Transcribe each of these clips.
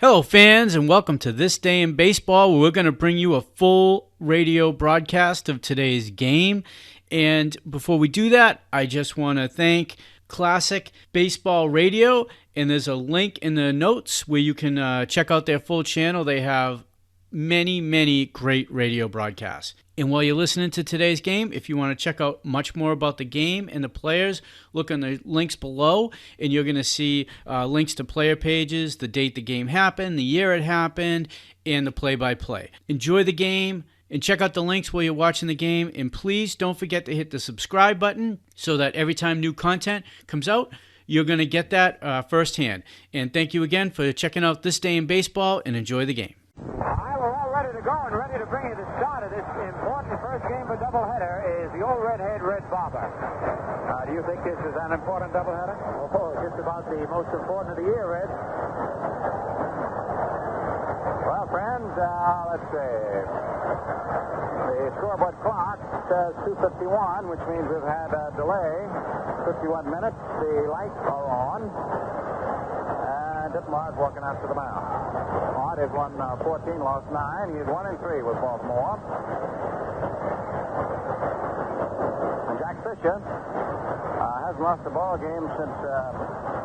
Hello, fans, and welcome to This Day in Baseball, where we're going to bring you a full radio broadcast of today's game. And before we do that, I just want to thank Classic Baseball Radio, and there's a link in the notes where you can check out their full channel. They have many great radio broadcasts. And while you're listening to today's game, if you want to check out much more about the game and the players, look on the links below, and you're going to see links to player pages, the date the game happened, the year it happened, and the play-by-play. Enjoy the game, and check out the links while you're watching the game, and please don't forget to hit the subscribe button so that every time new content comes out, you're going to get that firsthand. And thank you again for checking out This Day in Baseball, and enjoy the game. We're all ready to go and ready to bring you the start of this important first game of a doubleheader is the old redhead Red Barber. Do you think this is an important doubleheader? Oh, just about the most important of the year, Red. Well, friends, let's see. The scoreboard clock says 2:51, which means we've had a delay. 51 minutes. The lights are on. And Dittmar's walking after the mound. Hart has won 14, lost 9. He's 1-3 with Baltimore. And Jack Fisher hasn't lost a ball game since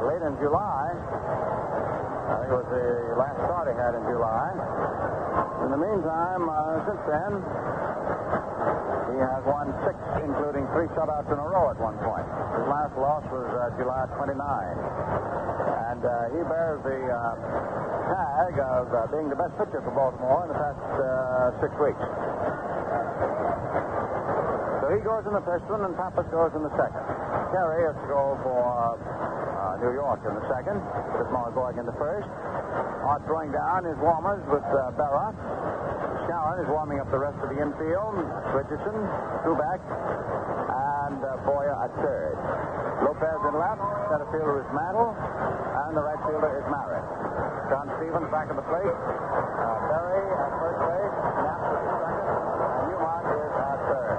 late in July. I think it was the last start he had in July. In the meantime, since then, he has won 6, including 3 shutouts in a row at one point. His last loss was July 29. And he bears the tag of being the best pitcher for Baltimore in the past 6 weeks. So he goes in the first one, and Pappas goes in the second. Terry has to go for New York in the second. Dittmar going in the first. Hart throwing down his warmers with Berra. Schauer is warming up the rest of the infield. Richardson, Truback, and Boyer at third. Lopez in left. Center fielder is Mantle, and the right fielder is Maris. John Stevens back in the plate. Berry at first base. Knapp at the second. And Newmark is at third.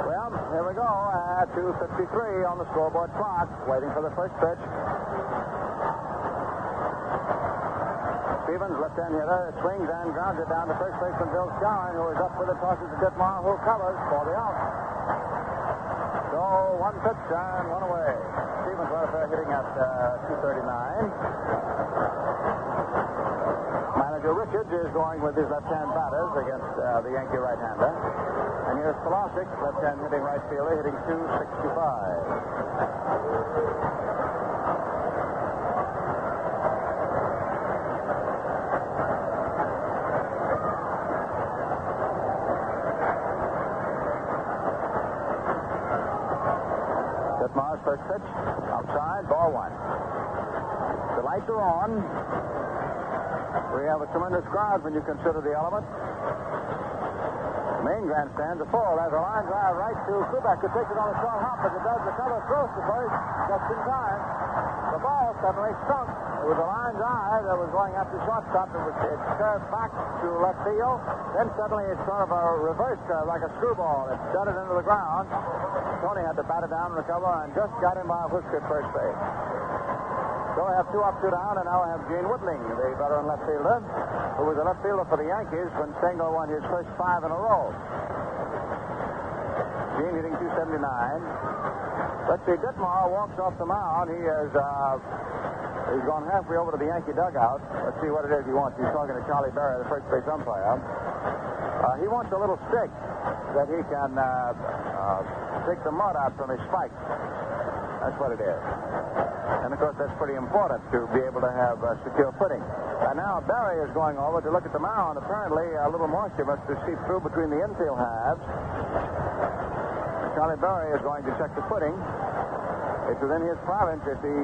Well, here we go at 2:53 on the scoreboard clock, waiting for the first pitch. Stevens, left-hand hitter, swings and grounds it down to first baseman Bill Schauer, who is up with it, tosses to Dittmar, who covers for the out. So, 1 pitch and 1 away. Stevens welfare hitting at 239. Manager Richards is going with his left-hand batters against the Yankee right-hander. And here's Pulisic, left-hand hitting right fielder, hitting 265. Dittmar's first pitch, outside, ball 1. The lights are on. We have a tremendous crowd when you consider the element. The main grandstands are full. There's a line drive right to Truback, who takes it on a strong hop, as it does the cover, throws to first, just in time. The ball suddenly stunk. It was a line drive that was going after shortstop. It curved back to left field. Then suddenly it's sort of a reverse curve, like a screwball. It jutted into the ground. Tony had to bat it down and recover, and just got him by a whisker at first base. So we have 2 up, 2 down, and now we have Gene Woodling, the veteran left fielder, who was a left fielder for the Yankees when Stengel won his first 5 in a row. Gene hitting 279. Let's see, Dittmar walks off the mound. He's gone halfway over to the Yankee dugout. Let's see what it is he wants. He's talking to Charlie Berry, the first base umpire. He wants a little stick that he can take the mud out from his spikes. That's what it is. And, of course, that's pretty important to be able to have secure footing. And now Berry is going over to look at the mound. Apparently, a little moisture must have seeped through between the infield halves. Charlie Berry is going to check the footing. It's within his province if he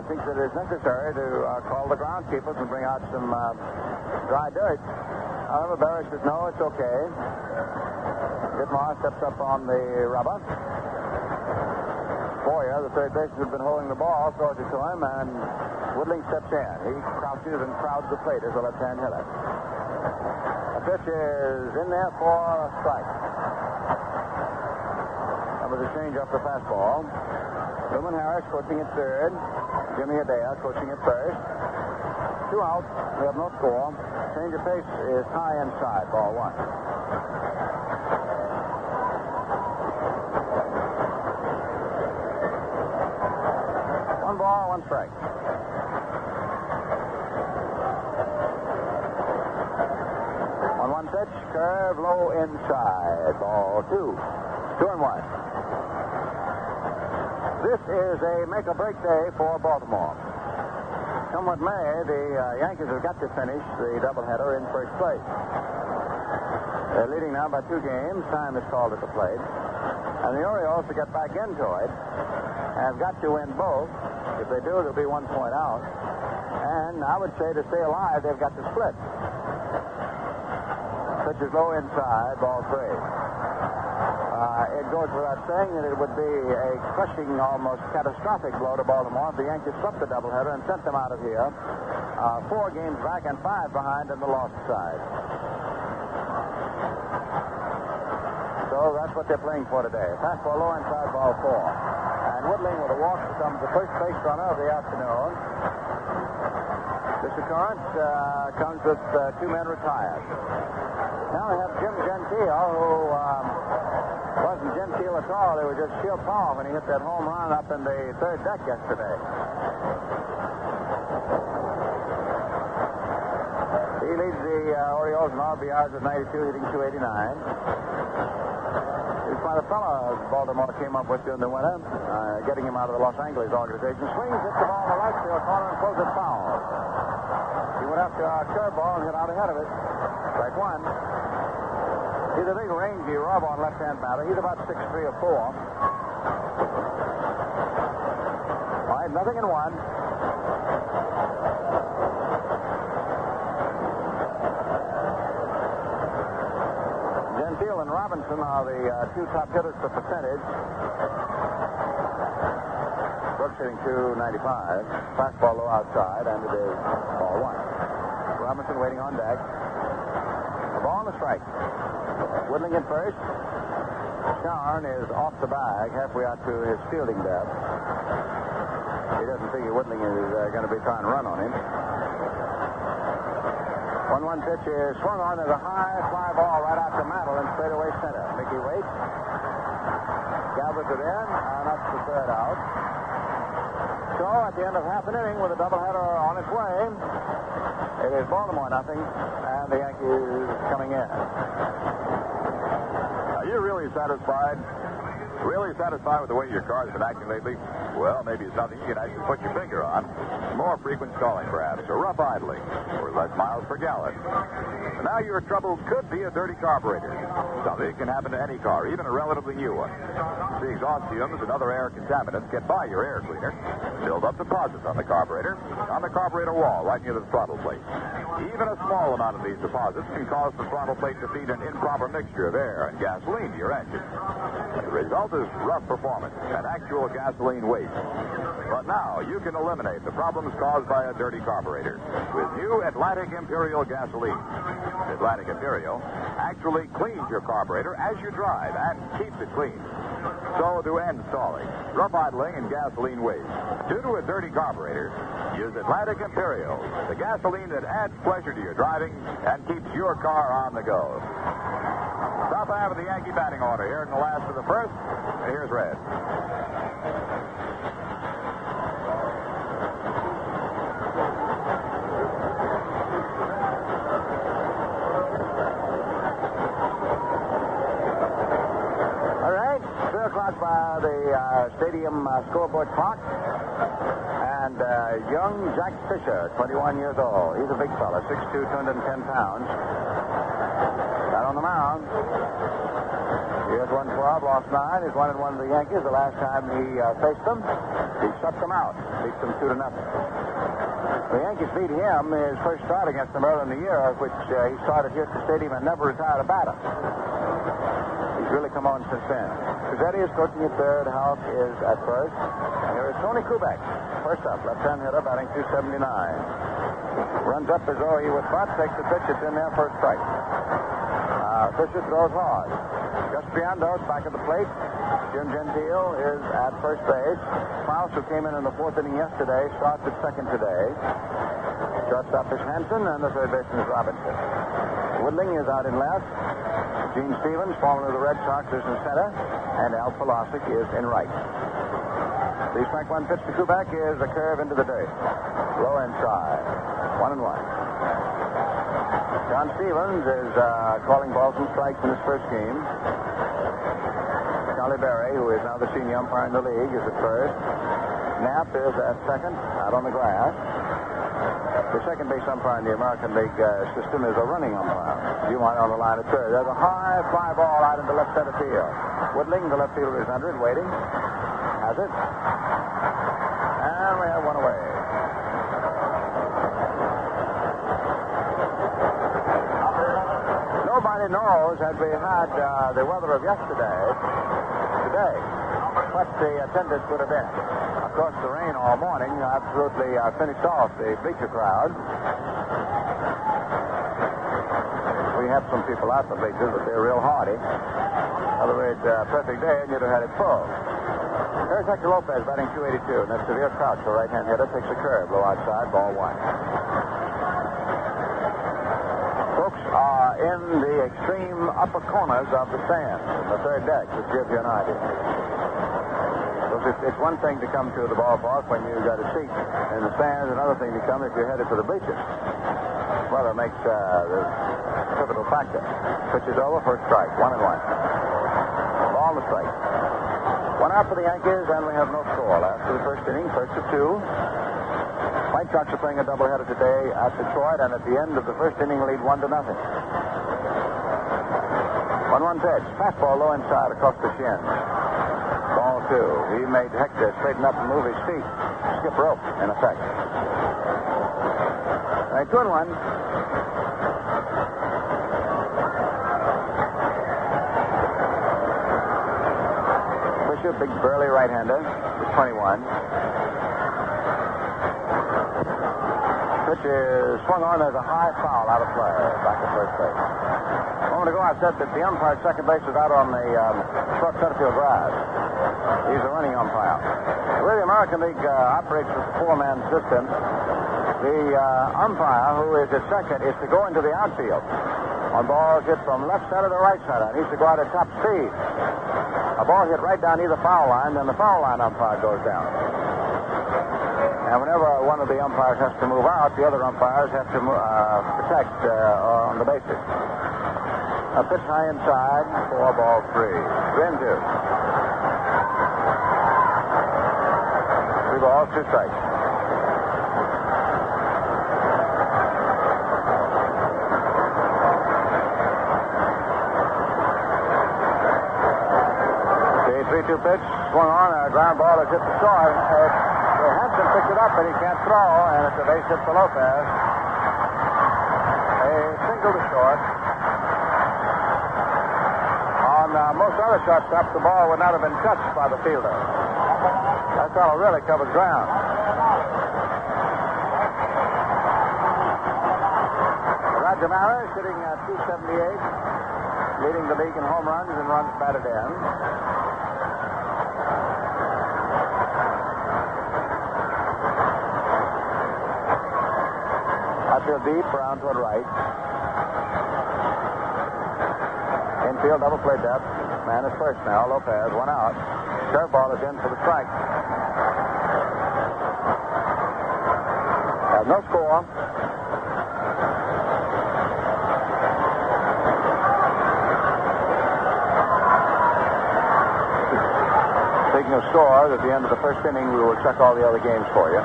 thinks that it is necessary to call the groundskeepers and bring out some dry dirt. However, Berry says, no, it's okay. Dittmar steps up on the rubber. Boyer, the third baseman, has been holding the ball, throws it to him, and Woodling steps in. He crouches and crowds the plate as a left-hand hitter. A pitch is in there for a strike. with a change off the fastball. Luman Harris coaching at third. Jimmy Adea coaching at first. 2 out. We have no score. Change of pace is high inside. Ball 1. One ball, 1 strike. 1-1 pitch. Curve low inside. Ball 2. 2-1. This is a make-or-break day for Baltimore. Come what may, the Yankees have got to finish the doubleheader in first place. They're leading now by 2 games. Time is called at the plate. And the Orioles, to get back into it, have got to win both. If they do, they'll be 1 point out. And I would say to stay alive, they've got to split. Pitch is low inside, ball 3. It goes without saying that it would be a crushing, almost catastrophic blow to Baltimore if the Yankees swept the doubleheader and sent them out of here 4 games back and 5 behind on the lost side. So that's what they're playing for today. Fastball low inside, ball 4. And Woodling with a walk becomes the first base runner of the afternoon. This occurrence comes with 2 men retired. Now we have Jim Gentile, who wasn't genteel at all. They were just sheer power when he hit that home run up in the 3rd deck yesterday. He leads the Orioles in RBIs at 92, hitting 289. He's quite a fellow Baltimore came up with during the winter, getting him out of the Los Angeles organization. Swings, hits the ball in the right field corner and pulls it foul. He went after a curveball and hit out ahead of it. Strike 1. He's a big, rangy, raw-born left-hand batter. He's about 6'3" or 4. All right, 0-1. Gentile and Robinson are the 2 top hitters for percentage. Brooks hitting 295. Fastball low outside, and it is ball 1. Robinson waiting on deck. A ball and a strike. Woodling at first. Sharn is off the bag, halfway out to his fielding depth. He doesn't figure Woodling is going to be trying to run on him. 1-1 pitch is swung on. There's a high fly ball right out to Mantle in straightaway center. Mickey waits. Gathers it in, and that's the 3rd out. So at the end of half an inning with a doubleheader on its way, it is Baltimore 0, and the Yankees coming in. Are you really satisfied? Really satisfied with the way your car's been acting lately? Well, maybe it's something you can actually put your finger on. More frequent stalling, perhaps, or rough idling, or less miles per gallon. And now your trouble could be a dirty carburetor. Something can happen to any car, even a relatively new one. The exhaust fumes and other air contaminants get by your air cleaner, build up deposits on the carburetor wall right near the throttle plate. Even a small amount of these deposits can cause the throttle plate to feed an improper mixture of air and gasoline to your engine. The result is rough performance and actual gasoline waste. But now you can eliminate the problems caused by a dirty carburetor with new Atlantic Imperial gasoline. Atlantic Imperial actually cleans your carburetor as you drive and keeps it clean. So to end stalling, rough idling, and gasoline waste due to a dirty carburetor, use Atlantic Imperial, the gasoline that adds pleasure to your driving and keeps your car on the go. Top half of the Yankee batting order here in the last of the first. Here's Red. All right, 3 o'clock by the stadium scoreboard clock. And young Jack Fisher, 21 years old. He's a big fella, 6'2", 210 pounds. Out on the mound. He has won 12, lost 9. He's 1-1 of the Yankees. The last time he faced them, he shut them out. Beat them 2-0. The Yankees beat him his first start against them early in the year, which he started here at the stadium and never retired a batter. He's really come on since then. Cuzzetti is coaching at third. Houck is at first. And here is Tony Kubek. First up, left-hand hitter, batting 279. Runs up as though he would bunt, takes the pitch. It's in there for a strike. Fisher throws hard. Just beyond us, back at the plate, Jim Gentile is at first base. Faust, who came in the fourth inning yesterday, starts at second today. Shortstop is Hanson, and the third baseman is Robinson. Woodling is out in left. Gene Stevens, formerly of the Red Sox, is in center, and Al Polosic is in right. The strike one pitch to Kubek is a curve into the dirt. Low inside. 1-1. John Stevens is calling balls and strikes in his first game. Charlie Berry, who is now the senior umpire in the league, is at first. Knapp is at second, out on the grass. The second base umpire in the American League system is a running umpire. Dumont on the line at third. There's a high fly ball out into left center field. Woodling, the left fielder, is under it, waiting. Has it. And we have one away. Nobody knows, had we had the weather of yesterday, today, what the attendance would have been. Of course, the rain all morning absolutely finished off the bleacher crowd. We have some people out in the bleachers, but they're real hardy. In other words, perfect day, and you'd have had it full. There's Hector Lopez batting .282, and that's Severe Crouch, the right-hand hitter, takes a curve, low outside, ball one. Folks are in the extreme upper corners of the stands in the third deck, which gives you an idea. It's one thing to come to the ballpark when you've got a seat in the stands, another thing to come if you're headed for the bleachers. Weather makes the pivotal factor. Pitch is over, first strike, 1-1. Ball to strike. One out for the Yankees, and we have no score. After the first inning, first to two. White Sox are playing a doubleheader today at Detroit, and at the end of the first inning, lead 1-0. 1-1 pitch. Fastball low inside across the shin. Ball two. He made Hector straighten up and move his feet. Skip rope, in effect. All right, 2-1. Fisher, big burly right-hander, is 21. Pitch is swung on. There's a high foul out of play. Back to first base. A moment ago, I said that the umpire at second base is out on the short center field grass. He's a running umpire. The way the American League operates with the four-man system, the umpire who is at second is to go into the outfield on balls hit from left center to right center. He needs to go out at top speed. A ball hit right down either foul line, then the foul line umpire goes down. And whenever one of the umpires has to move out, the other umpires have to protect on the bases. A pitch high inside, 4-3. 3-2. 3 balls, 2 strikes. The 3-2 pitch, swung on, a ground ball has hit the short. Hanson picked it up, but he can't throw, and it's a base hit for Lopez. A single to short. On most other shortstops, the ball would not have been touched by the fielder. That fellow really covered ground. Roger Maris sitting at 278, leading the league in home runs and runs batted in. Outfield deep, around toward right. Infield double play depth. Man is first now. Lopez, 1 out. Curveball is in for the strike. Has no score. Speaking of scores, at the end of the first inning, we will check all the other games for you.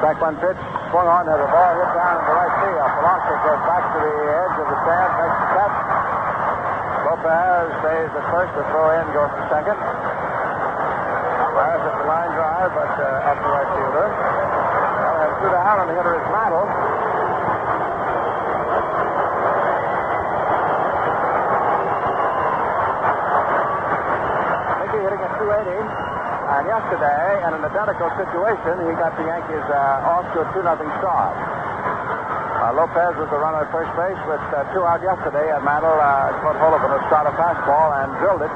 Strike one pitch, swung on, has a ball hit down in the right field. Polanco goes back to the edge of the stand, makes the catch. Lopez stays at first, the throw in goes to second. Fires at the line drive, but up the right fielder. Well, they threw down, and the hitter is Mantle. Mickey hitting at 280. And yesterday, in an identical situation, he got the Yankees off to a 2-0 start. Lopez was the runner at first base with 2 out yesterday, and Mantle caught hold of a starter fastball and drilled it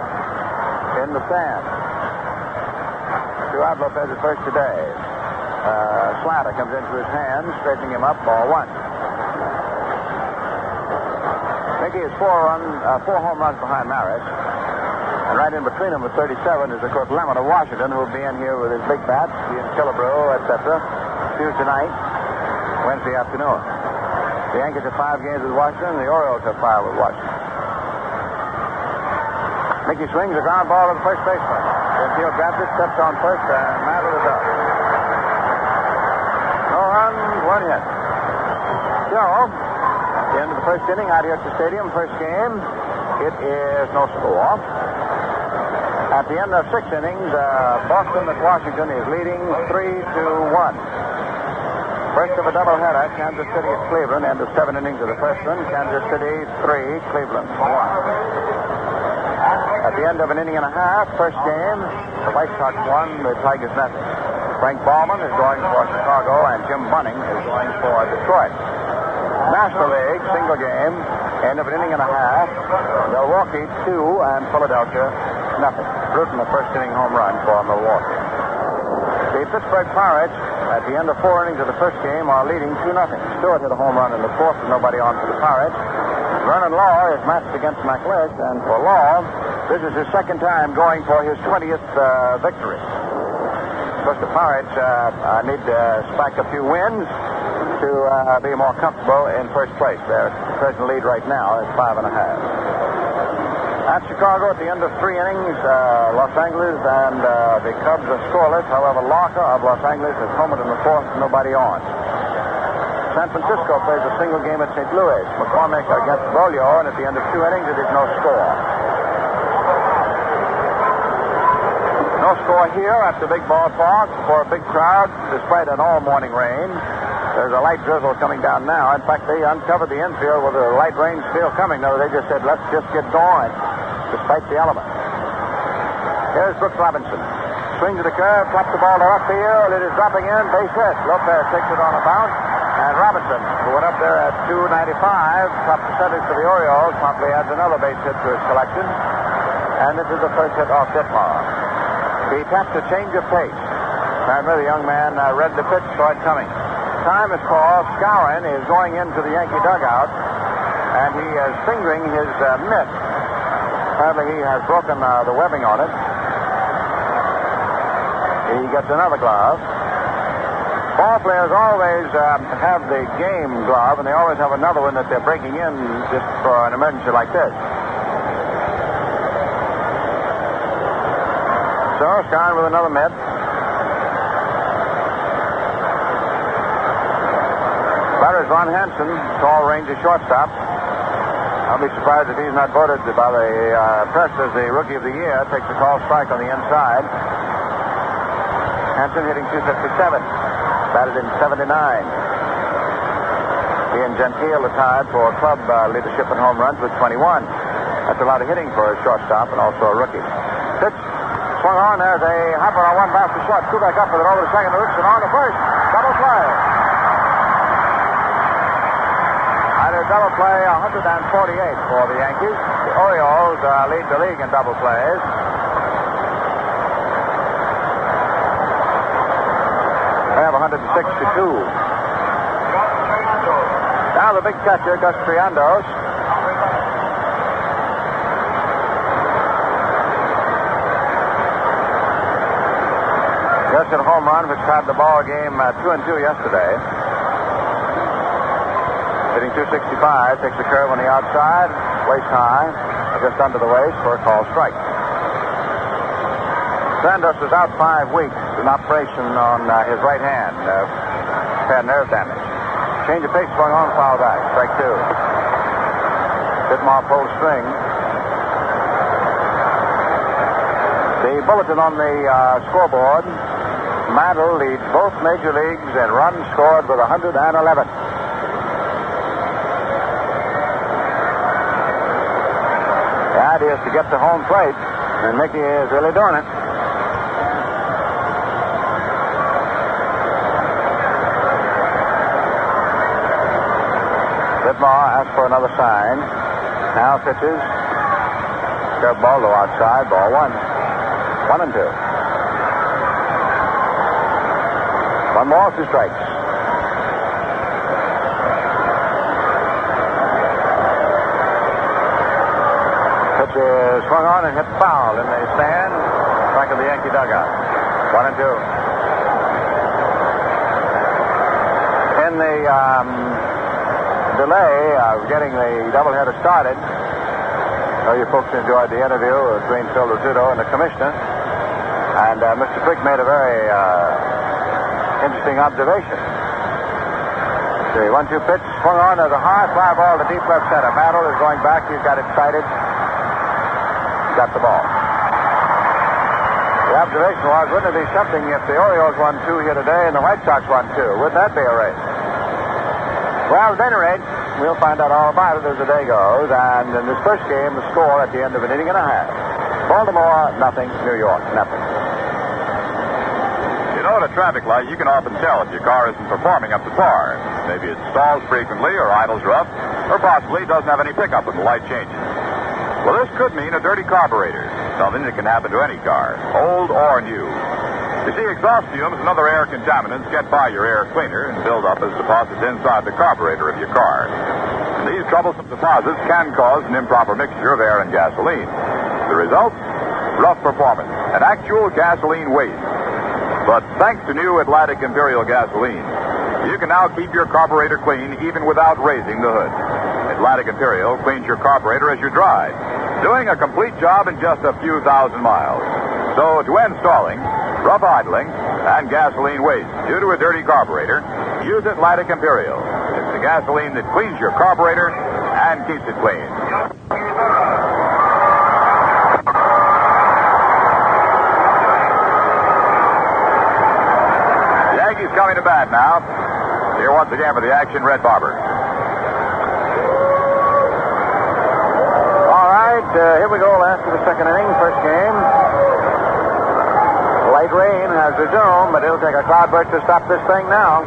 in the stand. 2 out, Lopez at first today. Slider comes into his hands, straightening him up, ball 1. Mickey is 4 home runs behind Maris. And right in between them with 37 is, of course, Lemon of Washington, who will be in here with his big bats, be in Killebrew, etc. Tuesday night, Wednesday afternoon. The Yankees have 5 games with Washington, and the Orioles have 5 with Washington. Mickey swings a ground ball to the first baseman. Gentile grabs it, steps on first, and Mantle is up. No runs, 1 hit. So, the end of the first inning out here at the stadium, first game. It is no score. At the end of 6 innings, Boston at Washington is leading 3-1. First of a doubleheader, Kansas City at Cleveland, end of 7 innings of the first one. Kansas City 3, Cleveland 1. At the end of an inning and a half, first game, the White Sox won, the Tigers nothing. Frank Ballman is going for Chicago, and Jim Bunning is going for Detroit. National League, single game, end of an inning and a half. Milwaukee 2 and Philadelphia nothing. Bruton, the first inning home run for Milwaukee. The Pittsburgh Pirates, at the end of 4 innings of the first game, are leading 2-0. Stewart hit a home run in the 4th with nobody on for the Pirates. Vernon Law is matched against McLeish, and for Law, this is his 2nd time going for his 20th victory. Of course, the Pirates need to spike a few wins to be more comfortable in first place. Their present lead right now is 5.5. At Chicago, at the end of 3 innings, Los Angeles and the Cubs are scoreless. However, Larker of Los Angeles is homered in the 4th, nobody on. San Francisco plays a single game at St. Louis. McCormick against Bolio, and at the end of 2 innings, it is no score. No score here at the big ballpark for a big crowd, despite an all-morning rain. There's a light drizzle coming down now. In fact, they uncovered the infield with a light rain still coming. No, they just said, let's just get going, despite the element. Here's Brooks Robinson. Swing to the curve, claps the ball to left field. It is dropping in, base hit. Lopez takes it on a bounce. And Robinson, who went up there at 295, top percentage for the Orioles, promptly adds another base hit to his collection. And this is the first hit off Ditmar. He tapped a change of pace. Apparently, the young man read the pitch, saw it coming. Time is called. Skowron is going into the Yankee dugout, and he is fingering his mitt. Apparently, he has broken the webbing on it. He gets another glove. Ball players always have the game glove, and they always have another one that they're breaking in just for an emergency like this. So, Skowron with another mitt. Batter is Ron Hanson, tall Ranger shortstop. I'll be surprised if he's not voted by the press as the Rookie of the Year. Takes a call strike on the inside. Hanson hitting .257. Batted in '79. He and Gentile are tied for club leadership in home runs with 21. That's a lot of hitting for a shortstop and also a rookie. Pitch swung on. There's a hopper on one bounce to short. Kubek up with it over to second. Richardson on to first. Double play. Double play, 148 for the Yankees. The Orioles lead the league in double plays. They have 162. Now the big catcher, Gus Triandos. Gus hit a home run, which tied the ball game 2-2 yesterday. Hitting .265, takes the curve on the outside, waist high, just under the waist for a call strike. Triandos is out 5 weeks, an operation on his right hand, had nerve damage. Change of pace swung on, foul back, strike 2. Ditmar pulled string. The bulletin on the scoreboard, Mantle leads both major leagues in runs scored with 111. The idea is to get to home plate, and Mickey is really doing it. Ditmar asks for another sign. Now pitches. Curveball low outside. Ball one. 1-2. One more, 2 strikes. Pitch is swung on and hit foul in the stand. Back of the Yankee dugout. 1-2. In the delay of getting the doubleheader started, you folks enjoyed the interview between Phil Rizzuto and the commissioner. And Mr. Frick made a very interesting observation. The 1-2 pitch swung on as a high fly ball to deep left center. Battle is going back. He's got excited. Got the ball. The observation was, wouldn't it be something if the Orioles won 2 here today and the White Sox won 2? Wouldn't that be a race? Well, at any rate, we'll find out all about it as the day goes. And in this first game, the score at the end of an inning and a half. Baltimore, nothing. New York, nothing. You know, at a traffic light, you can often tell if your car isn't performing up to par. Maybe it stalls frequently or idles rough, or possibly doesn't have any pickup when the light changes. Well, this could mean a dirty carburetor, something that can happen to any car, old or new. You see, exhaust fumes and other air contaminants get by your air cleaner and build up as deposits inside the carburetor of your car. And these troublesome deposits can cause an improper mixture of air and gasoline. The result? Rough performance, and actual gasoline waste. But thanks to new Atlantic Imperial gasoline, you can now keep your carburetor clean even without raising the hood. Atlantic Imperial cleans your carburetor as you drive, doing a complete job in just a few thousand miles. So to end stalling, rough idling, and gasoline waste due to a dirty carburetor, use Atlantic Imperial. It's the gasoline that cleans your carburetor and keeps it clean. The Yankees coming to bat now. Here once again for the action, Red Barber. Here we go after the second inning, first game. Light rain has resumed, but it'll take a cloudburst to stop this thing now.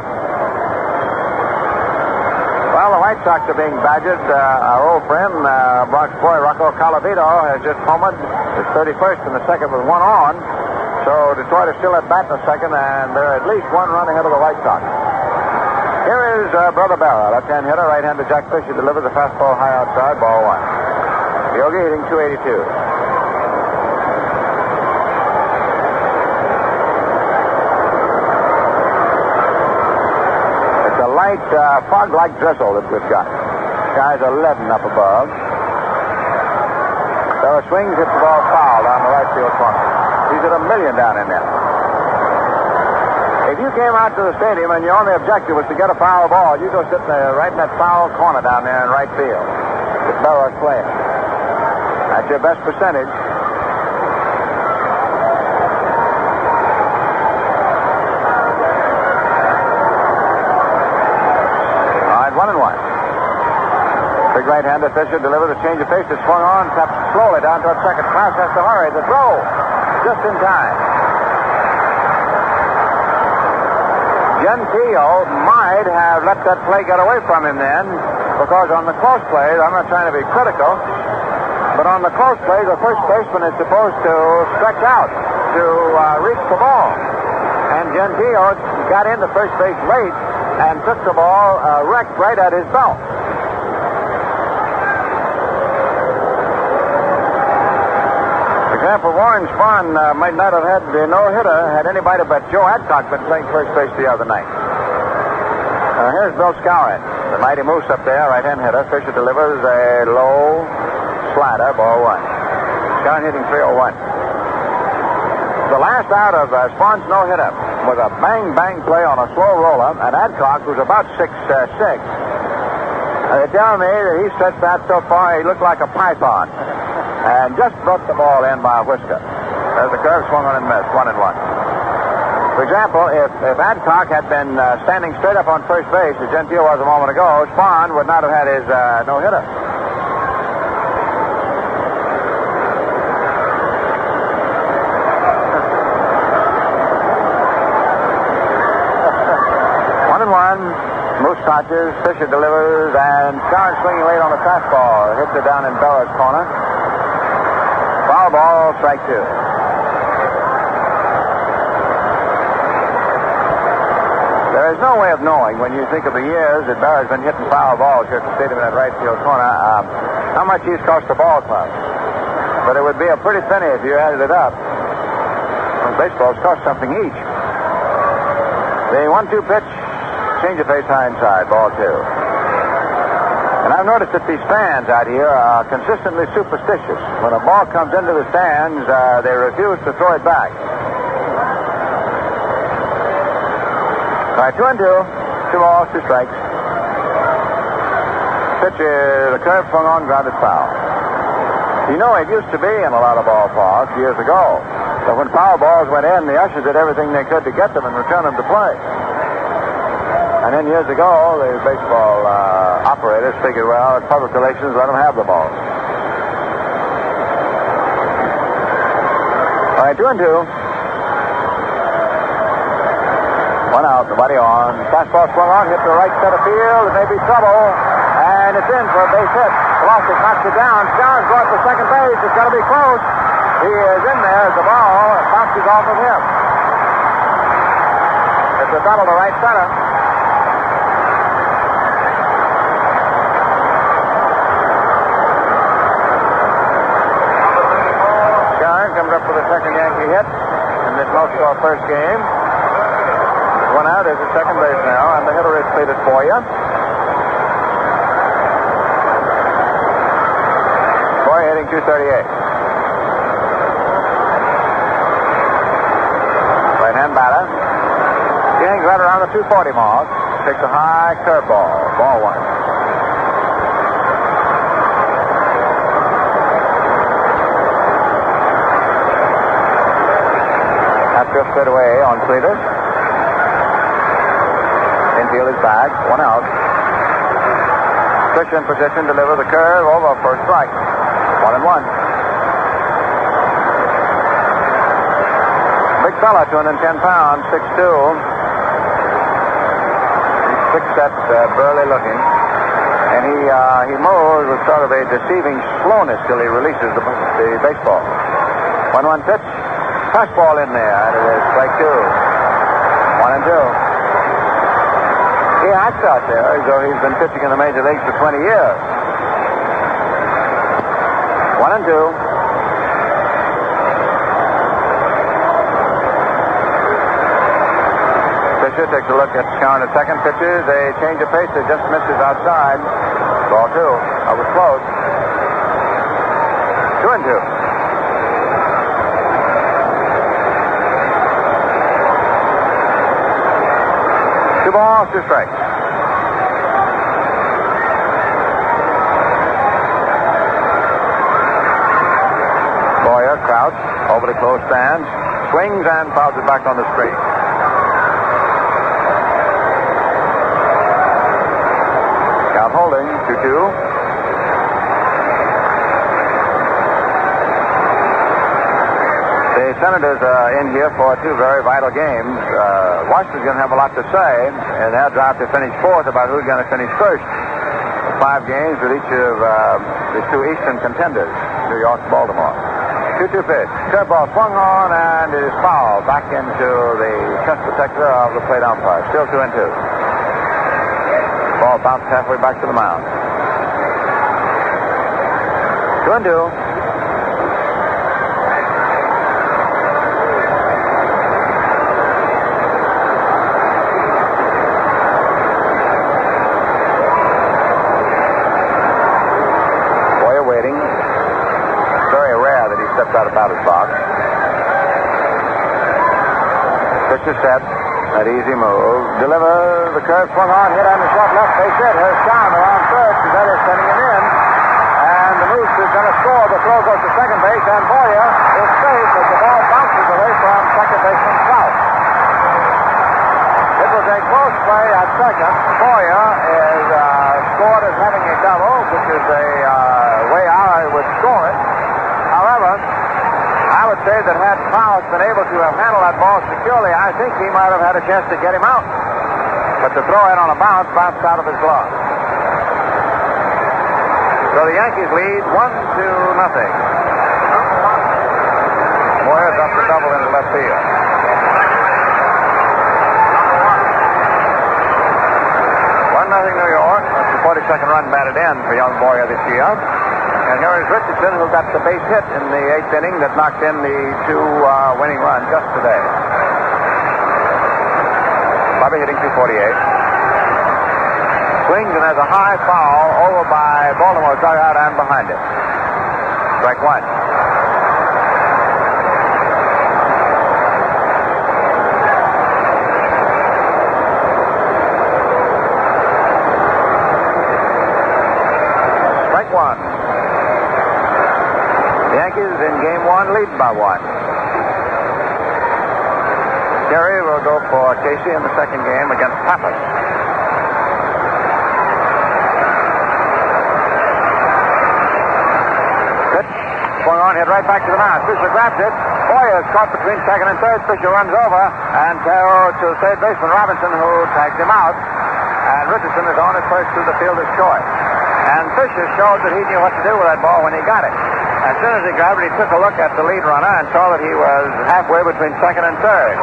Well, the White Sox are being badgered. Our old friend, Bronx boy Rocco Colavito, has just homered his 31st in the second with 1 on. So Detroit is still at bat in the second, and they're at least 1 run ahead of the White Sox. Here is Brother Barra, left-hand hitter, right-hander Jack Fisher delivers a fastball high outside, ball 1. Yogi hitting .282. It's a light fog-like drizzle that we've got. Skies are leaden up above. There are swings, hits the ball foul down the right field corner. He's at 1,000,000 down in there. If you came out to the stadium and your only objective was to get a foul ball, you go sit there right in that foul corner down there in right field with Burroughs playing. That's your best percentage. All right, 1-1. Big right-hander Fisher delivers a change of pace. It's swung on, tapped slowly down toward second. Klaus has to hurry. The throw, just in time. Gentile might have let that play get away from him then, because on the close plays, I'm not trying to be critical, but on the close plays, the first baseman is supposed to stretch out to reach the ball. And Gentile got into first base late and took the ball wrecked right at his belt. For example, Warren Spahn might not have had the no-hitter had anybody but Joe Adcock been playing first base the other night. Here's Bill Skowron, the mighty moose up there, right-hand hitter. Fisher delivers a low slider, ball 1. Skowron hitting .301. The last out of Spahn's no-hitter was a bang-bang play on a slow roller, and Adcock, who's about 6'6", they tell me that he stretched out so far he looked like a python, and just broke the ball in by a whisker. There's the curve, swung on and missed, 1-1. For example, if Adcock had been standing straight up on first base, as Gentile was a moment ago, Spahn would not have had his no-hitter. Moose crotches. Fisher delivers, and Starnes swinging late on the fastball. Hits it down in Bella's corner. Foul ball, strike two. There is no way of knowing, when you think of the years that Barrett's been hitting foul balls here at the stadium in that right field corner, how much he's cost the ball club. But it would be a pretty penny if you added it up. Baseballs cost something each. The 1-2 pitch, change of pace high inside, ball two. And I've noticed that these fans out here are consistently superstitious. When a ball comes into the stands, they refuse to throw it back. All right, 2-2. 2 balls, 2 strikes. Pitch is a curve swung on, grounded foul. You know, it used to be in a lot of ballparks years ago. But when foul balls went in, the ushers did everything they could to get them and return them to play. And then years ago, the baseball operators figured, well, it's public relations, let them have the ball. All right, 2-2. 1 out, nobody on. Fastball swung on, hit the right center field. It may be trouble. And it's in for a base hit. Velocity knocks it down. Starnes brought to second base. It's got to be close. He is in there as the ball bounces off of him. It's a battle to right center. Starnes comes up with a second Yankee hit in this no-score first game. 1 out is at second base now, and the hitter is slated for you. Boy hitting .238. Right-hand batter. He hangs right around the 240 mark. Takes a high curveball. Ball one. That drifts straight away on Cletus. Infield is back. 1 out. Fish in position, deliver the curve over for a strike. 1-1. Big fella, 210 pounds, 6'2". He's 6', burly looking. And he moves with sort of a deceiving slowness till he releases the baseball. 1-1 pitch. Fastball in there, and it is strike two. 1-2. He acts out there as though he's been pitching in the major leagues for 20 years. 1-2. Fisher takes a look at count at second. Pitches. A change of pace that just misses outside. Ball two. I was close. 2-2. Two balls, 2 strikes. Boyer, Crouch, over the close stands, swings and fouls it back on the screen. Count holding, 2-2. The Senators are in here for 2 very vital games. Washington's going to have a lot to say, and they'll drive to finish fourth about who's going to finish first. 5 games with each of the 2 Eastern contenders, New York and Baltimore. 2-2 pitch. Curveball swung on, and it is fouled back into the chest protector of the plate umpire. Still 2-2. Ball bounced halfway back to the mound. 2-2. Steps out of batter's box. Pitch is set. That easy move. Deliver the curve swung on. Hit on the short left base hit. Here's down around third. Cazetta is sending him in. And the Moose is going to score. The throw goes to second base. And Boyer is safe as the ball bounces away from second baseman Trout. It was a close play at second. Boyer is scored as having a double, which is a way I would score it. However, I would say that had Krause been able to have handled that ball securely, I think he might have had a chance to get him out. But the throw in on a bounce bounced out of his glove. So the Yankees lead 1-0. Moyer's up to double into left field. 1-0 New York. That's the 42nd run batted in for young Moyer this year. And here is Richardson, who got the base hit in the 8th inning that knocked in the 2 winning runs just today. Bobby hitting 248. Swings and has a high foul over by Baltimore's dugout and behind it. Strike one. Strike one. The Yankees in game one lead by 1. Terry will go for Casey in the second game against Pappas. Pitch going on, hit right back to the mound. Fisher grabs it. Boyer is caught between second and third. Fisher runs over and to third baseman Robinson, who tags him out. And Richardson is on at first to the fielder's choice. And Fisher showed that he knew what to do with that ball when he got it. As soon as he grabbed it, he took a look at the lead runner and saw that he was halfway between second and third.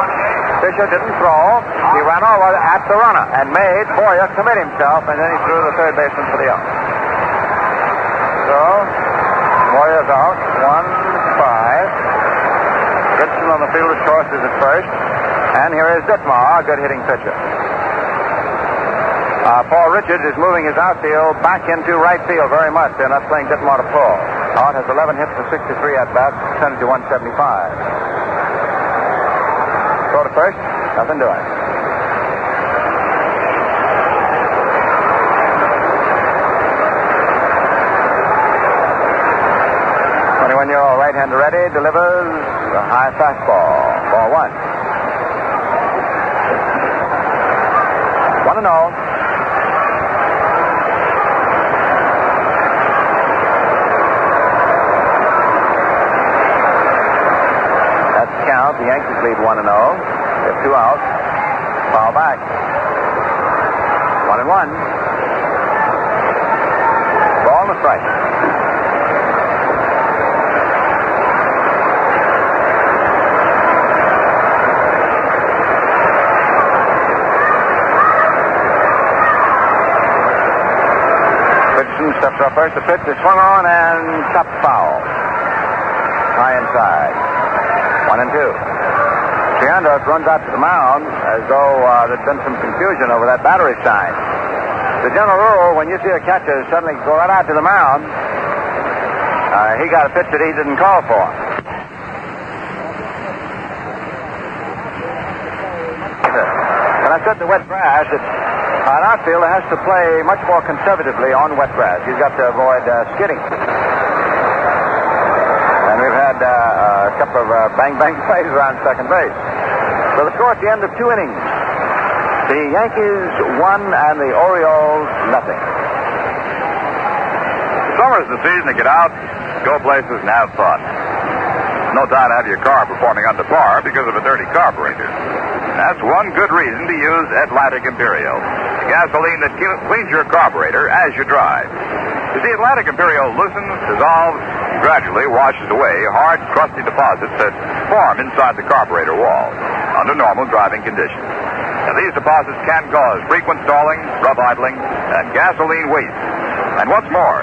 Fisher didn't throw. He ran over at the runner and made Boyer commit himself, and then he threw the third baseman for the out. So, Boyer's out. 1-5. Richardson on the fielder's choice is at first. And here is Ditmar, a good hitting pitcher. Paul Richards is moving his outfield back into right field very much. They're not playing Ditmar to Paul. Hart has 11 hits for 63 at-bats, percentage of 175. Throw to first, nothing doing. Year-old right-hander ready, delivers a high fastball. Ball 1. 1-0. That's the count. The Yankees lead 1-0. They have 2 outs. Foul back. 1-1. Ball and a strike. Steps up first. The pitch is swung on and chopped foul. High inside. 1-2. Triandos runs out to the mound as though there'd been some confusion over that battery sign. The general rule, when you see a catcher suddenly go right out to the mound, he got a pitch that he didn't call for. When I said the wet grass, an outfielder has to play much more conservatively on wet grass. He's got to avoid skidding. And we've had a couple of bang-bang plays around second base. So the score at the end of 2 innings. The Yankees 1 and the Orioles nothing. Summer's the season to get out, go places, and have fun. No time to have your car performing under par because of a dirty carburetor. That's one good reason to use Atlantic Imperial, the gasoline that cleans your carburetor as you drive. You see, Atlantic Imperial loosens, dissolves, and gradually washes away hard, crusty deposits that form inside the carburetor wall under normal driving conditions. Now, these deposits can cause frequent stalling, rough idling, and gasoline waste. And what's more,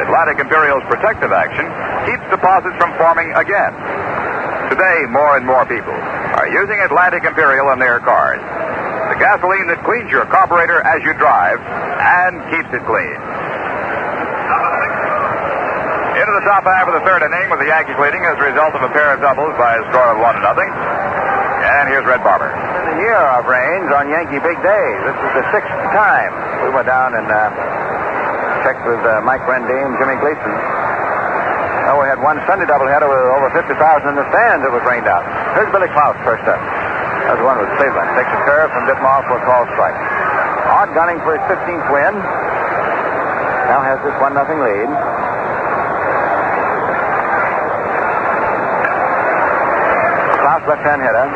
Atlantic Imperial's protective action keeps deposits from forming again. Today, more and more people are using Atlantic Imperial in their cars. The gasoline that cleans your carburetor as you drive and keeps it clean. Into the top half of the third inning with the Yankees leading as a result of a pair of doubles by a score of 1-0. And here's Red Barber. A year of rains on Yankee big days. This is the 6th time. We went down and checked with Mike Rendine, Jimmy Gleason. We had one Sunday doubleheader with over 50,000 in the stands. It was rained out. Here's Billy Klaus first up. That's the one with Cleveland. Takes a curve from Ditmar for a call strike. Hart gunning for his 15th win. Now has this 1-0 lead. Klaus, left-hand hitter.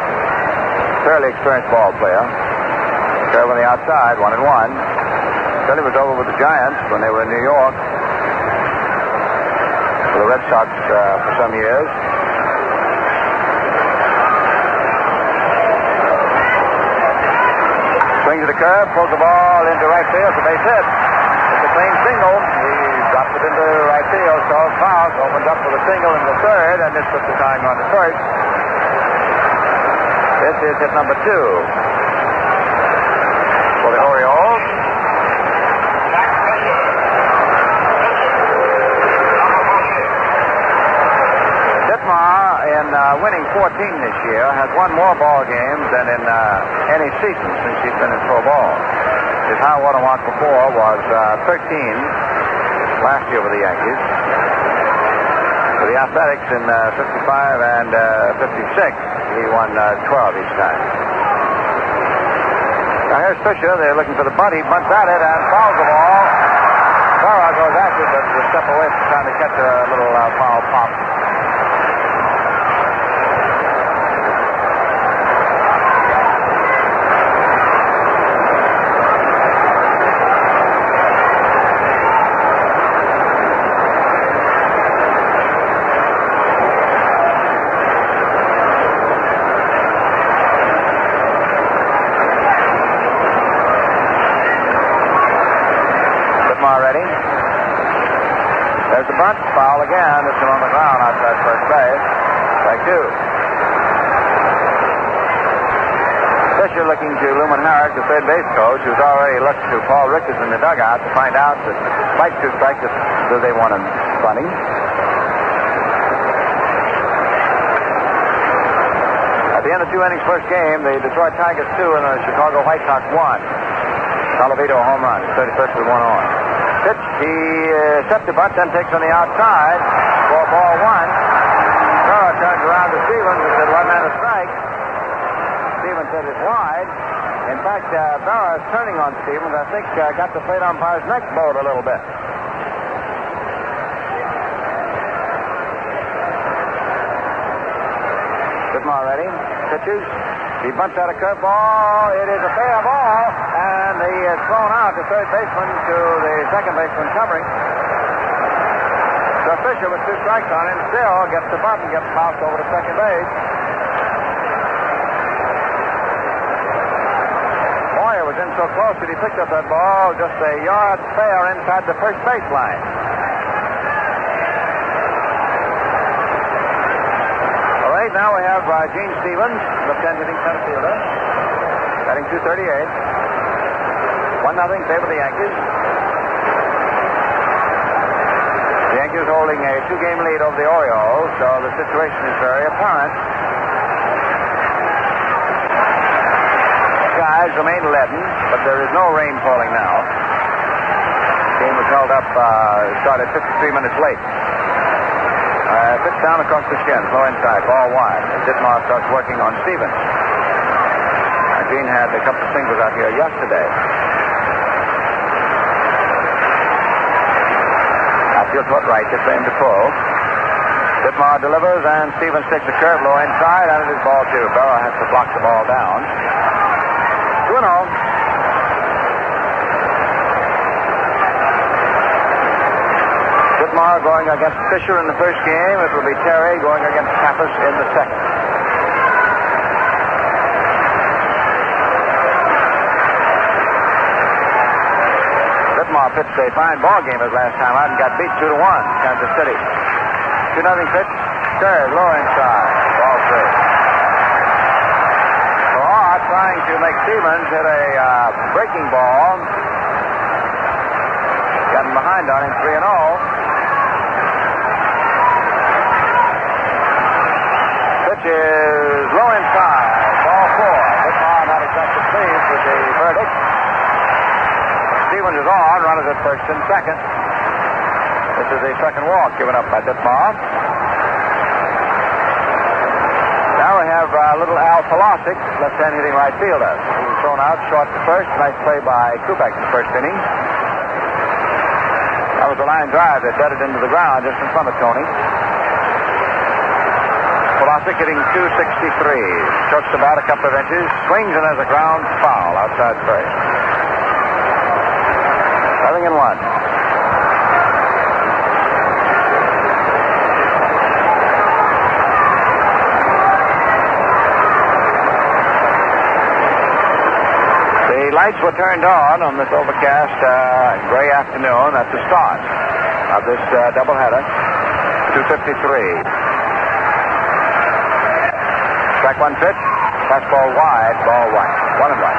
Fairly experienced ball player. Curve on the outside, 1-1. Philly was over with the Giants when they were in New York. For the Red Sox for some years. Swings to the curve, pulls the ball into right field. It's a base hit. It's a clean single. He drops it into right field. Charles Faust opens up with a single in the third, and this puts the tying run to first. This is hit number 2 for the Orioles. In winning 14 this year, has won more ball games than in any season since he's been in pro ball. His high water mark before was 13 last year with the Yankees. For the Athletics in 55 and 56, he won 12 each time. Now here's Fisher. They're looking for the bunt. He bunts at it and fouls the ball. Barra goes after it, but will step away from trying to catch a little foul pop. Ready? There's the bunt. Foul again. It's on the ground outside first base. Strike 2. Fisher looking to Luman Herrick, the third base coach, who's already looked to Paul Richardson in the dugout to find out that despite 2 strikes, do they want him bunting. At the end of 2 innings first game, the Detroit Tigers 2 and the Chicago White Sox 1. Talavito a home run. 31st with 1 on. Pitch, he Sept the butt, then takes on the outside for ball 1. Burrow turns around to Stevens and said 1 man a strike. Stevens said it's wide. In fact, Burrow is turning on Stevens. I think got the plate umpire's neck bowed a little bit. Whitmore ready. Pitches. He bunts out a curveball. It is a fair ball. And he is thrown out to third baseman to the second baseman covering. So Fisher with 2 strikes on him still gets the bunt and gets bounced over to second base. Moyer was in so close that he picked up that ball just a yard fair inside the first baseline. All right, now we have Gene Stevens, left-hand hitting center fielder, batting .238. 1-0 favor the Yankees. The Yankees holding a 2-game lead over the Orioles, so the situation is very apparent. Skies remain leaden, but there is no rain falling now. The game was held up, started 53 minutes late. Pitch down across the shin, low inside, ball 1. And Dittmar starts working on Stevens. Gene had a couple of singles out here yesterday. Outfield foot right, just aimed to pull. Dittmar delivers, and Stevens takes a curve low inside, and it is ball 2. Barrow has to block the ball down. 2-0. Dittmar going against Fisher in the first game. It will be Terry going against Kappas in the second. Dittmar pitched a fine ball game his last time out and got beat 2-1, Kansas City. 2-0 pitch. Curve, low inside. Ball 3. Farrar trying to make Stevens hit a breaking ball. Got him behind on him, 3-0. Pitch is low inside. Ball 4. Dittmar not exactly pleased with the verdict. Stevens is on. Runners at first and second. This is the second walk given up by Dittmar. Now we have little Al Palasic, left-hand hitting right fielder. He was thrown out short to first. Nice play by Kubek in the first inning. That was a line drive that bedded into the ground just in front of Tony. Pulasic hitting .263. Chokes the bat a couple of inches. Swings and has a ground foul outside first. 0-1. The lights were turned on this overcast gray afternoon at the start of this doubleheader. 2:53. Strike one pitch. Fastball wide. Ball 1. 1-1.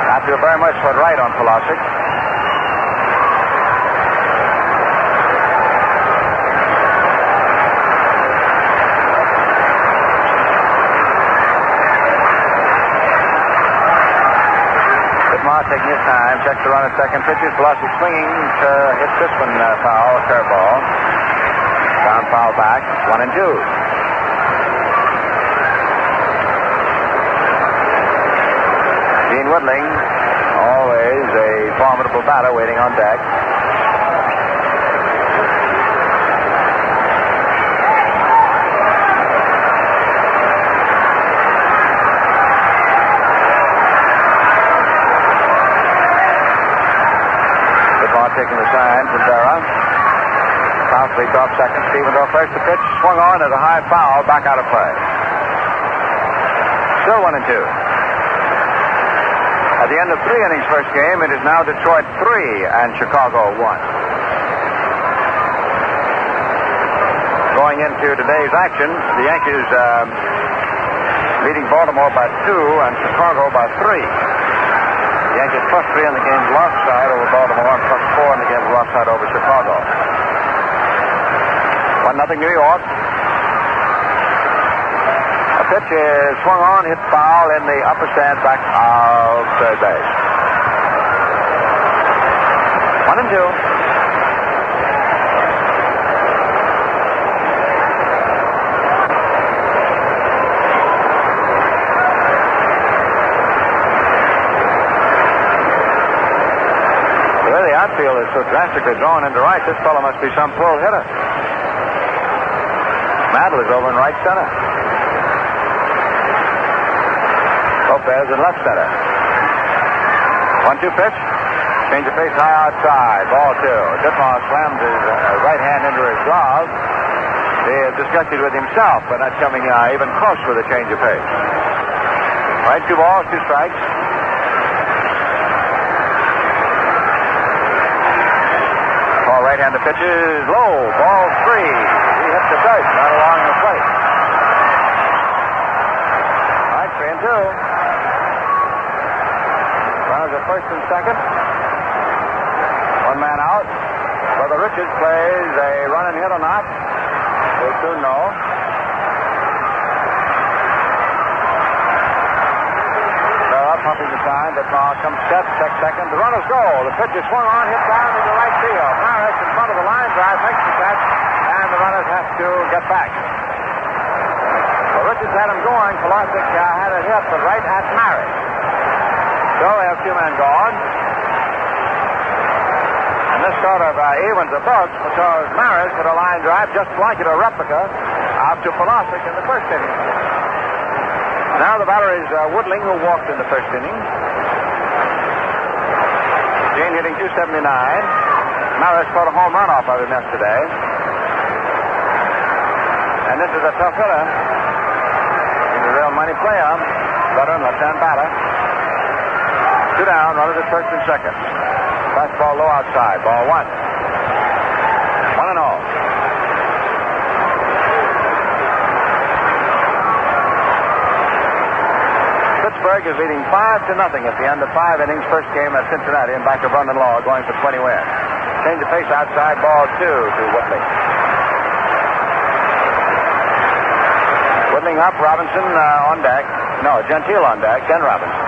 Matthew very much put right on Pulasic. Taking his time, checks the run at second. Pitches. Pulasic swinging to hit this one foul, a curveball. Down foul back. 1-2. Gene Woodling, always a formidable batter, waiting on deck. Taking the sign from Berra. Fousley off second. Stevendorf first. The pitch swung on at a high foul. Back out of play. Still 1-2. At the end of 3 innings first game, it is now Detroit 3 and Chicago 1. Going into today's action, the Yankees leading Baltimore by 2 and Chicago by 3. Yankees +3 on the game's lost side over Baltimore and +4 on the game's lost side over Chicago. 1-0 New York. A pitch is swung on, hit foul in the upper stand back of third base. 1-2. Outfield is so drastically drawn into right, this fellow must be some pull hitter. Mantle is over in right center. Lopez in left center. 1-2 pitch. Change of pace high outside. Ball 2. Ditmar slams his right hand into his glove. He is disgusted with himself for not coming even close with a change of pace. Right, 2 balls, 2 strikes. Right-handed pitches low. Ball 3. He hit the dirt right along the plate. All right, 3-2. Runners at first and second. 1 man out. Whether Richards plays a run and hit or not, we'll soon know. Pumping the sign, but comes Sept, check second. The runners go. The pitch is swung on, hit down into right field. Maris in front of the line drive makes the catch, and the runners have to get back. Well, Richards had him going. Pulasic had it hit, but right at Maris. So they have 2 men gone. And this sort of evens the books because Maris hit a line drive just like it, a replica, out to Pulasic in the first inning. Now the batter is Woodling, who walked in the first inning. Gene hitting .279. Maris caught a home run off of him yesterday. And this is a tough hitter. He's a real money player. Veteran left-hand batter. 2 down, runners at first and second. Fastball low outside. Ball 1. 1-0. Pittsburgh is leading 5-0 at the end of 5 innings. First game at Cincinnati and back to Vernon Law going for 20 wins. Change of pace outside. Ball 2 to Woodling. Woodling up. Robinson on deck. No, Gentile on deck. Then Robinson.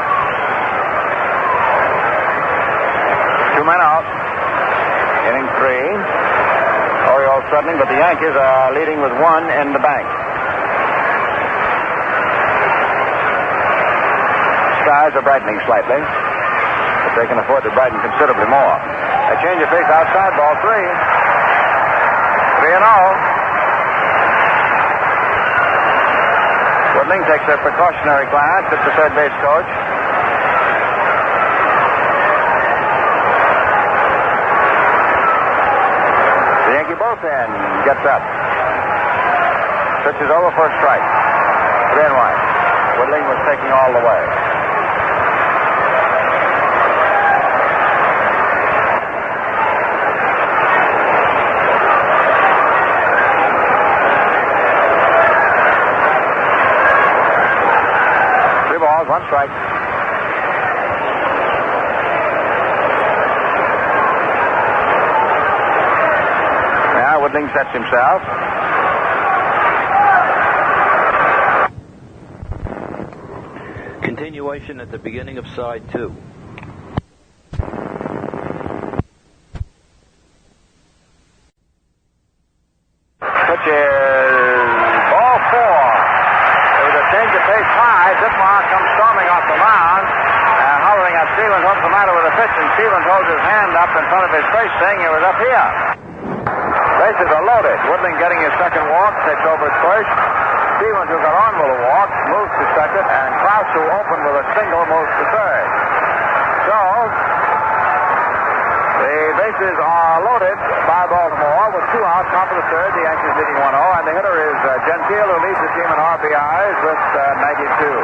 2 men out. Inning 3. Orioles threatening, but the Yankees are leading with 1 in the bank. Skies are brightening slightly, but they can afford to brighten considerably more. A change of pace outside. Ball 3. 3-0. Woodling takes a precautionary glance at the third base coach. The Yankee bullpen gets up. Pitch is over for a strike. 3-1. Woodling was taking all the way. One strike. Now Woodling sets himself. Continuation at the beginning of side 2. Pitch is ball 4. There's a change of pace high. Ditmar comes storming off the mound and hollering at Stevens, what's the matter with the pitch? And Stevens holds his hand up in front of his face saying it was up here. Bases are loaded. Woodling getting his second walk, takes over at first. Stevens, who got on with a walk, moves to second, and Krause, who opened with a single, moves to third. So, the bases are loaded by Baltimore with 2 outs, top of the third. The Yankees leading 1-0, and the hitter is Gentile, who leads the team in RBIs with 92.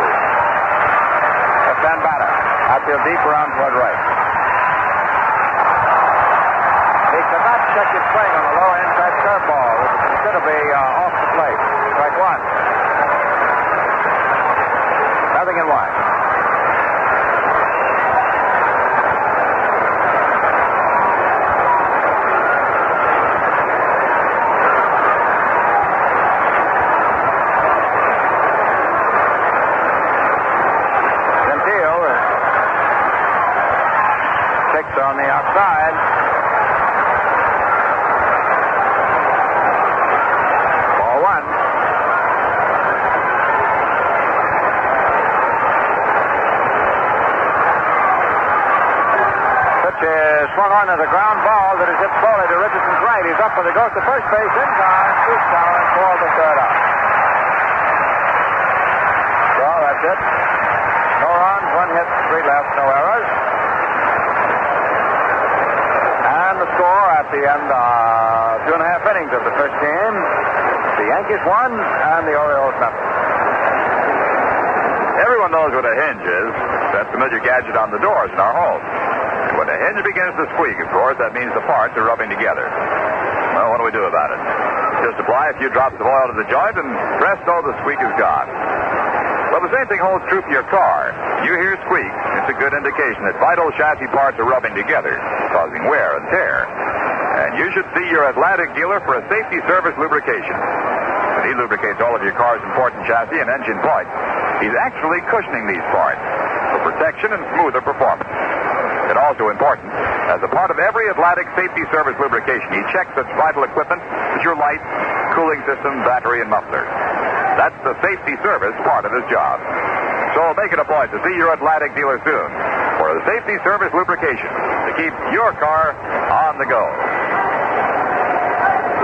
Left-hand batter, outfield deep around toward right. He could not check his swing on the low inside curveball, which is considerably off the plate. Strike 1. Nothing in 1. On the outside. Ball 1. Pitch is swung on as a ground ball that is hit slowly to Richardson's right. He's up with it, goes to first base in time. Shoots down for the third out. So that's it. No runs, 1 hit, 3 left, no errors. And the score at the end of 2.5 innings of the first game. The Yankees won and the Orioles nothing. Everyone knows what a hinge is. That familiar gadget on the doors in our home. And when a hinge begins to squeak, of course, that means the parts are rubbing together. Well, what do we do about it? Just apply a few drops of oil to the joint and presto, the squeak is gone. Well, the same thing holds true for your car. You hear squeak, it's a good indication that vital chassis parts are rubbing together, causing wear and tear. And you should see your Atlantic dealer for a safety service lubrication. When he lubricates all of your car's important chassis and engine points, he's actually cushioning these parts for protection and smoother performance. And also important, as a part of every Atlantic safety service lubrication, he checks such vital equipment as your lights, cooling system, battery, and muffler. That's the safety service part of his job. So make it a point to see your Atlantic dealer soon for a safety service lubrication to keep your car on the go.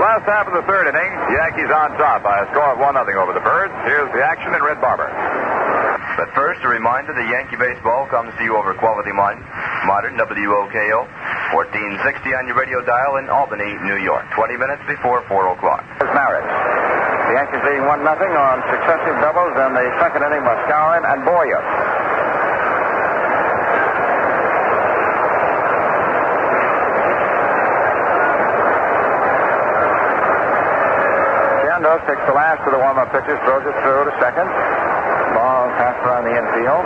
Last half of the third inning, Yankees on top by a score of 1-0 over the Birds. Here's the action in Red Barber. But first, a reminder that Yankee baseball comes to you over quality modern WOKO, 1460 on your radio dial in Albany, New York, 20 minutes before 4 o'clock. There's Maris. The Yankees leading 1-0 on successive doubles in the second inning by Skowron and Boyer. Chandos takes the last of the warm-up pitches, throws it through to second. Ball passed around the infield.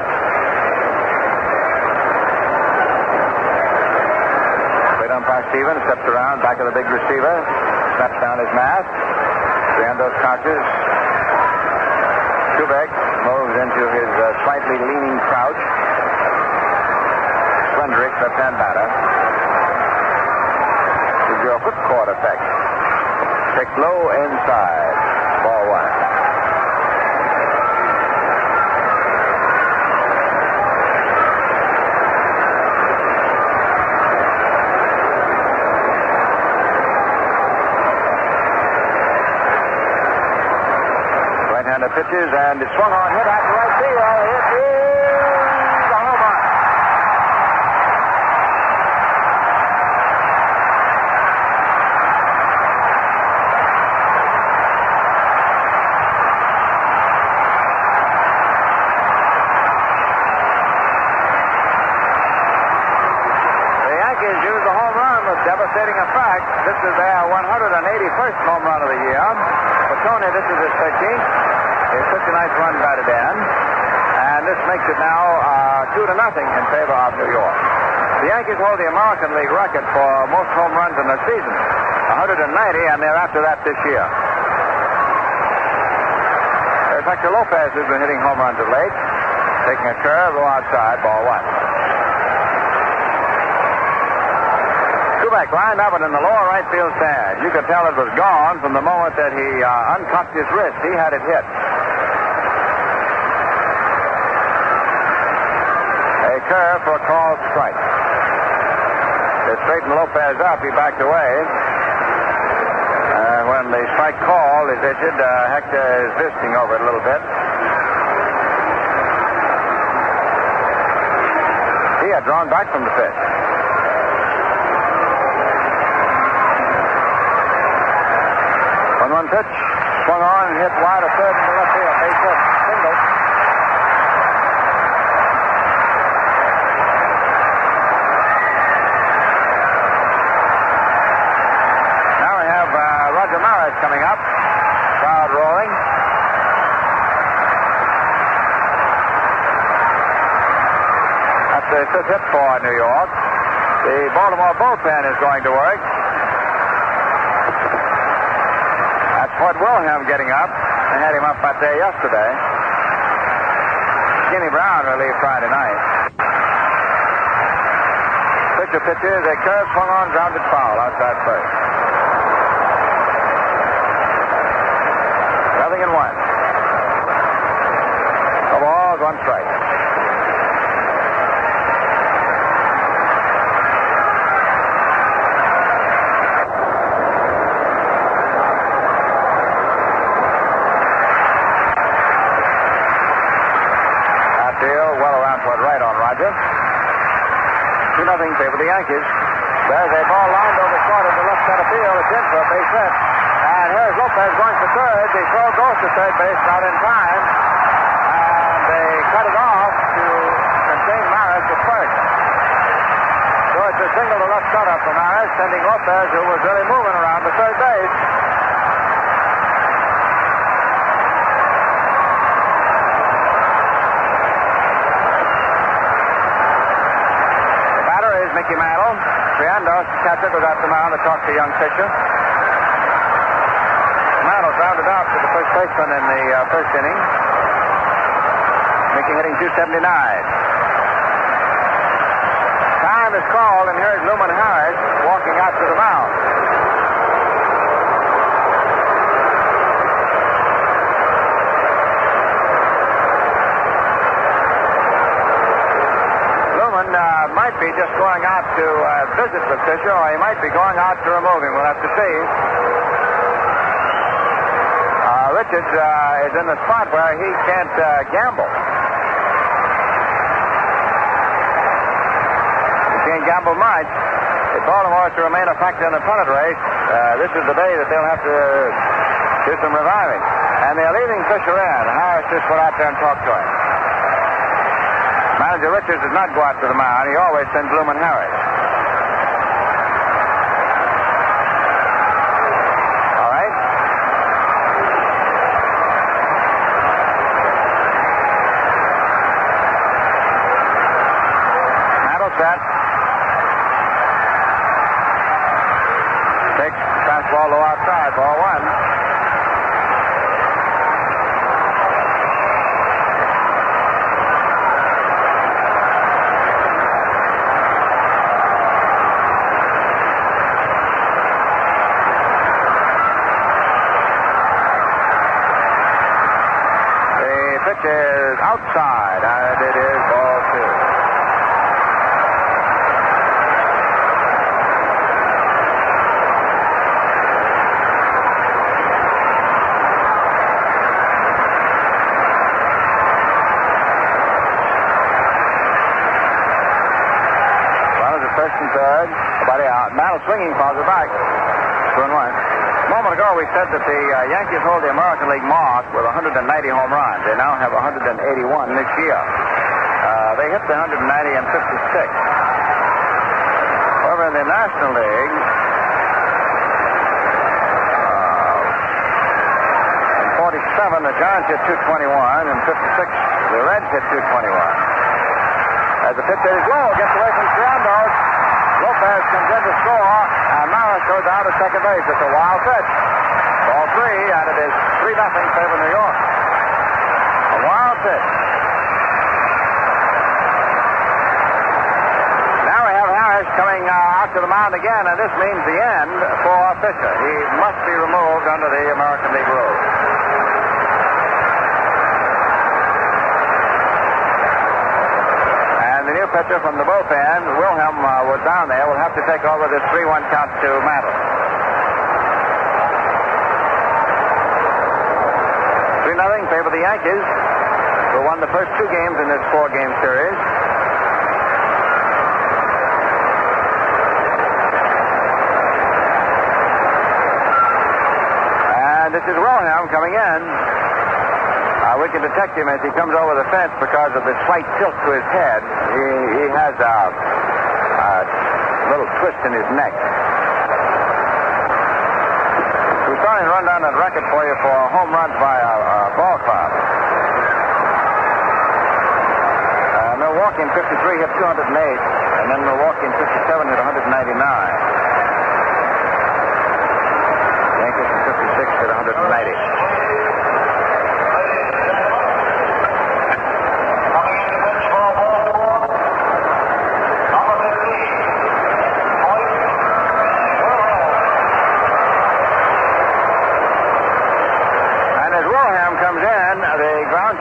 Plate umpire Stevens steps around back of the big receiver, snaps down his mask. Chandos crouches. Kubek moves into his slightly leaning crouch. Swendrick, left-hand batter. Gives you a whipcord effect. Takes low inside. Ball 1. pitches, and it's swung on, hit out to right field. It is a home run. Used the home run with devastating effect. This is their 181st home run of the year. For Tony, this is his 13th. It's such a nice run batted in. And this makes it now 2-0 in favor of New York. The Yankees hold the American League record for most home runs in the season. 190, and they're after that this year. There's Hector Lopez, who's been hitting home runs of late. Taking a curve, low outside, ball one. Kubek lined up it in the lower right field stand. You could tell it was gone from the moment that he uncuffed his wrist. He had it hit. A curve for a called strike. They straightened Lopez up. He backed away. When the strike call is issued, Hector is visiting over it a little bit. He had drawn back from the pitch. 1-1 pitch, swung on and hit wide of third to left field. Base hit, single. Now we have Roger Maris coming up. Crowd rolling. That's the fifth hit for New York. The Baltimore bullpen is going to work. Fort Wilhelm getting up. I had him up that day yesterday. Skinny Brown relieved Friday night. Pitcher pitches, a curve swung on, grounded foul outside first. 0-1. No balls, one strike. Right on Roger. 2-0 favor the Yankees. There's a ball lined over short of the left center field. It's in for a base hit. And here's Lopez going for third. The throw goes to third base, not in time. And they cut it off to contain Maris at first. So it's a single to left cutter for Maris, sending Lopez, who was really moving around, to third base. Mickey Mantle. Triandos, the catcher, goes out the mound to talk to young pitcher. Mantle grounded out to the first baseman in the first inning. Mickey hitting .279. Time is called, and here's Luman Harris walking out to the mound. Might be just going out to visit with Fisher, or he might be going out to remove him. We'll have to see. Richards is in the spot where he can't gamble. He can't gamble much. If Baltimore is to remain a factor in the pennant race, this is the day that they'll have to do some reviving. And they're leaving Fisher in. Harris just went out there and talked to him. Manager Richards does not go out to the mound. He always sends Luman Harris. All right. Mantle set. Takes fastball low outside, ball one. Is outside, and it is ball two. and third. Buddy out. Mantle swinging, fouls it back. 2-1. A moment ago, we said that the Yankees hold the American League mark with 190 home runs. They now have 181 this year. They hit the 190 in 56. However, in the National League, in 47, the Giants hit 221. In 56, the Reds hit 221. As the pitch is low, gets away from Triandos. Lopez comes in to score, and Maris goes out at second base. It's a wild pitch. Ball 3, and it is 3-0 favor New York. A wild pitch. Now we have Harris coming out to the mound again, and this means the end for Fisher. He must be removed under the American League rules. The new pitcher from the bullpen, Wilhelm, was down there. Will have to take over this 3-1 count to Mantle. 3-0 favor the Yankees, who won the first 2 games in this 4-game series. And this is Wilhelm coming in. We can detect him as he comes over the fence because of the slight tilt to his head. He has a little twist in his neck. We saw him run down that record for you for home runs by a ball club. Milwaukee in 53 hit 208, and then Milwaukee in 57 hit 199. Yankees in 56 hit 190.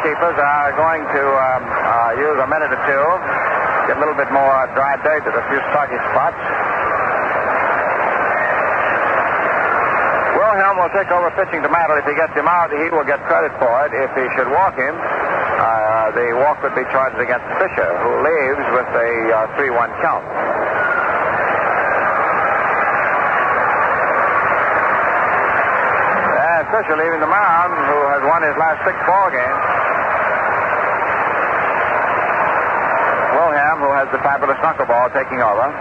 Keepers are going to use a minute or two, get a little bit more dry dirt at a few soggy spots. Wilhelm will take over pitching to Mantle. If he gets him out, he will get credit for it. If he should walk him, the walk would be charged against Fisher, who leaves with a 3-1 count. Fisher leaving the mound, who has won his last 6 ball games. Wilhelm, who has the fabulous knuckleball, taking over.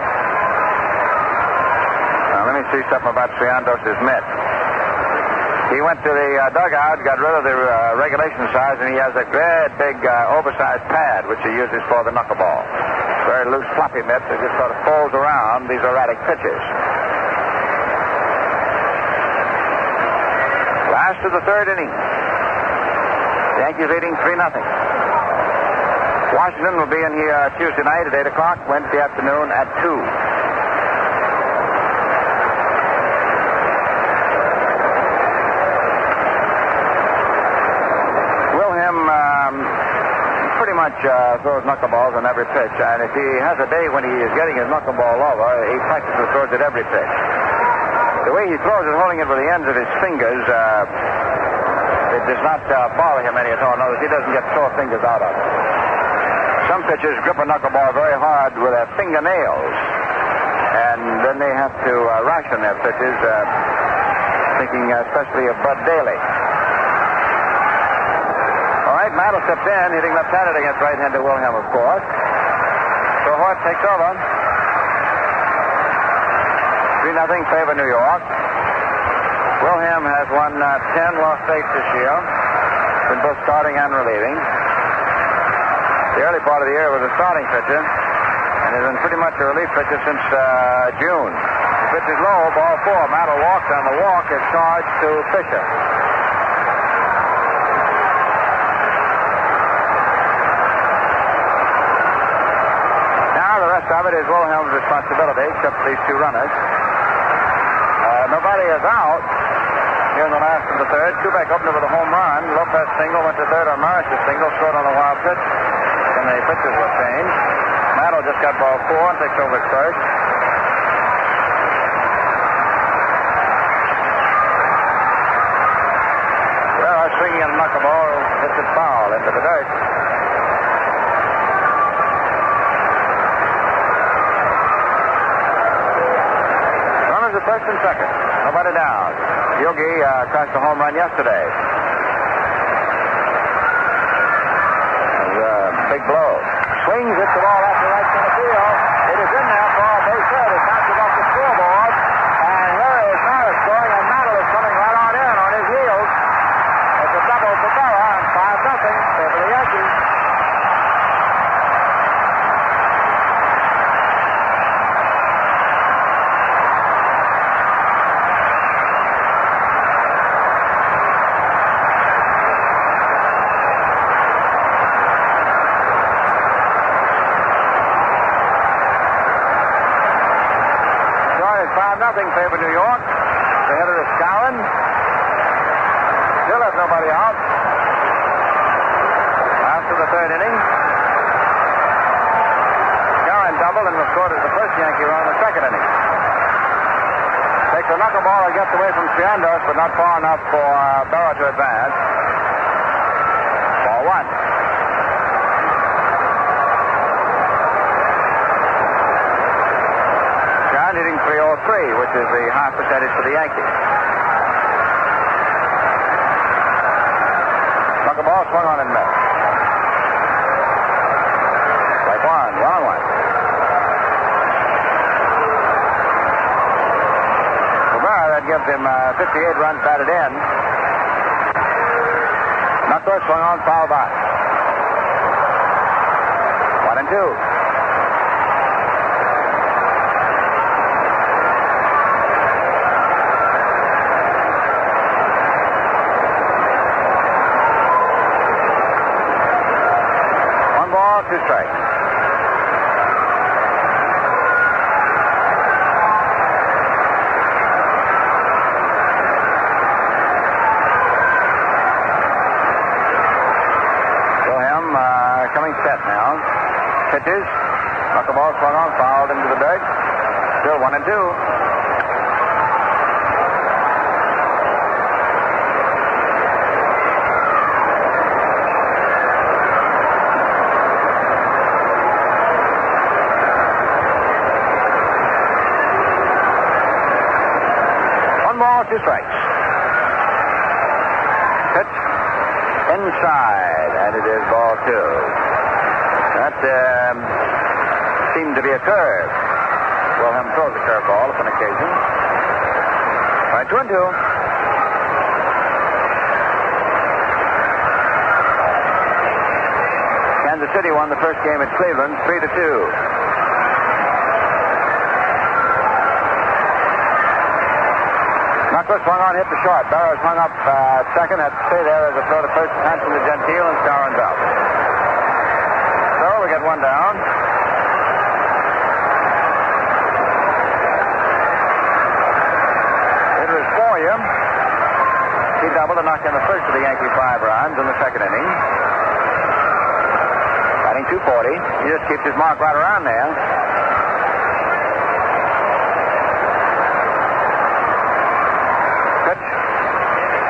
Now, let me see something about Triandos' mitt. He went to the dugout, got rid of the regulation size, and he has a great big oversized pad, which he uses for the knuckleball. Very loose, floppy mitt that just sort of folds around these erratic pitches. Last of the 3rd inning. The Yankees leading 3-0. Washington will be in here Tuesday night at 8 o'clock, Wednesday afternoon at 2. Wilhelm pretty much throws knuckleballs on every pitch, and if he has a day when he is getting his knuckleball over, he practically throws it every pitch. The way he throws it, holding it with the ends of his fingers, it does not bother him any at all. In other words, he doesn't get sore fingers out of it. Some pitchers grip a knuckleball very hard with their fingernails, and then they have to ration their pitches, thinking especially of Bud Daly. All right, Mantle steps in, hitting left-handed against right-hander Wilhelm, of course. So Hort takes over. 3-0 favor New York. Wilhelm has won 10 lost 8 this year, been both starting and relieving. The early part of the year was a starting pitcher, and has been pretty much a relief pitcher since June. The pitch is low, ball 4. Mantle walks, and the walk is charged to Fisher. Now the rest of it is Wilhelm's responsibility, except for these 2 runners. Nobody is out here in the last of the 3rd. Kubek opened it with a home run. Lopez single, went to 3rd on Maris' single, scored on a wild pitch. Then the pitches were changed. Mantle just got ball 4 and takes over at first. Well, swinging a knuckleball hits it foul into the dirt. first and second. Nobody down. Yogi crushed a home run yesterday. Big blow. Swings it, the ball up to right center field. It is in there for a base hit. It bounces off the scoreboard. And here is Harris going, and Mantle is coming right on in on his heels. It's a double for Berra, and 5-0 for the Yankees. Nothing favor New York. The hitter is Skowron. Still has nobody out. After the third inning, Skowron doubled and was scored as the first Yankee run in the second inning. Takes a knuckleball and gets away from Triandos, but not far enough for Berra to advance. Ball one. Hitting .303, which is the high percentage for the Yankees. Knuckleball swung on and missed. Strike one, 1-1. For Berra, that gives him 58 runs batted in. Knuckler swung on, foul by. 1-2. Two strikes. Wilhelm coming set now. Pitches. Knuckleball swung on, fouled into the dirt. Still 1-2. Two strikes. Pitch inside, and it is ball two. That seemed to be a curve. Wilhelm throws a curveball upon occasion. All right, 2-2. Kansas City won the first game at Cleveland, 3-2. Knuckler swung on, hit the short. Barrows hung up second, had to stay there as a throw to first. Hanson to Gentile, and Skowron's out. So we get one down. It was Boyer. He doubled and knocked in the first of the Yankee 5 runs in the second inning. Batting .240. He just keeps his mark right around there.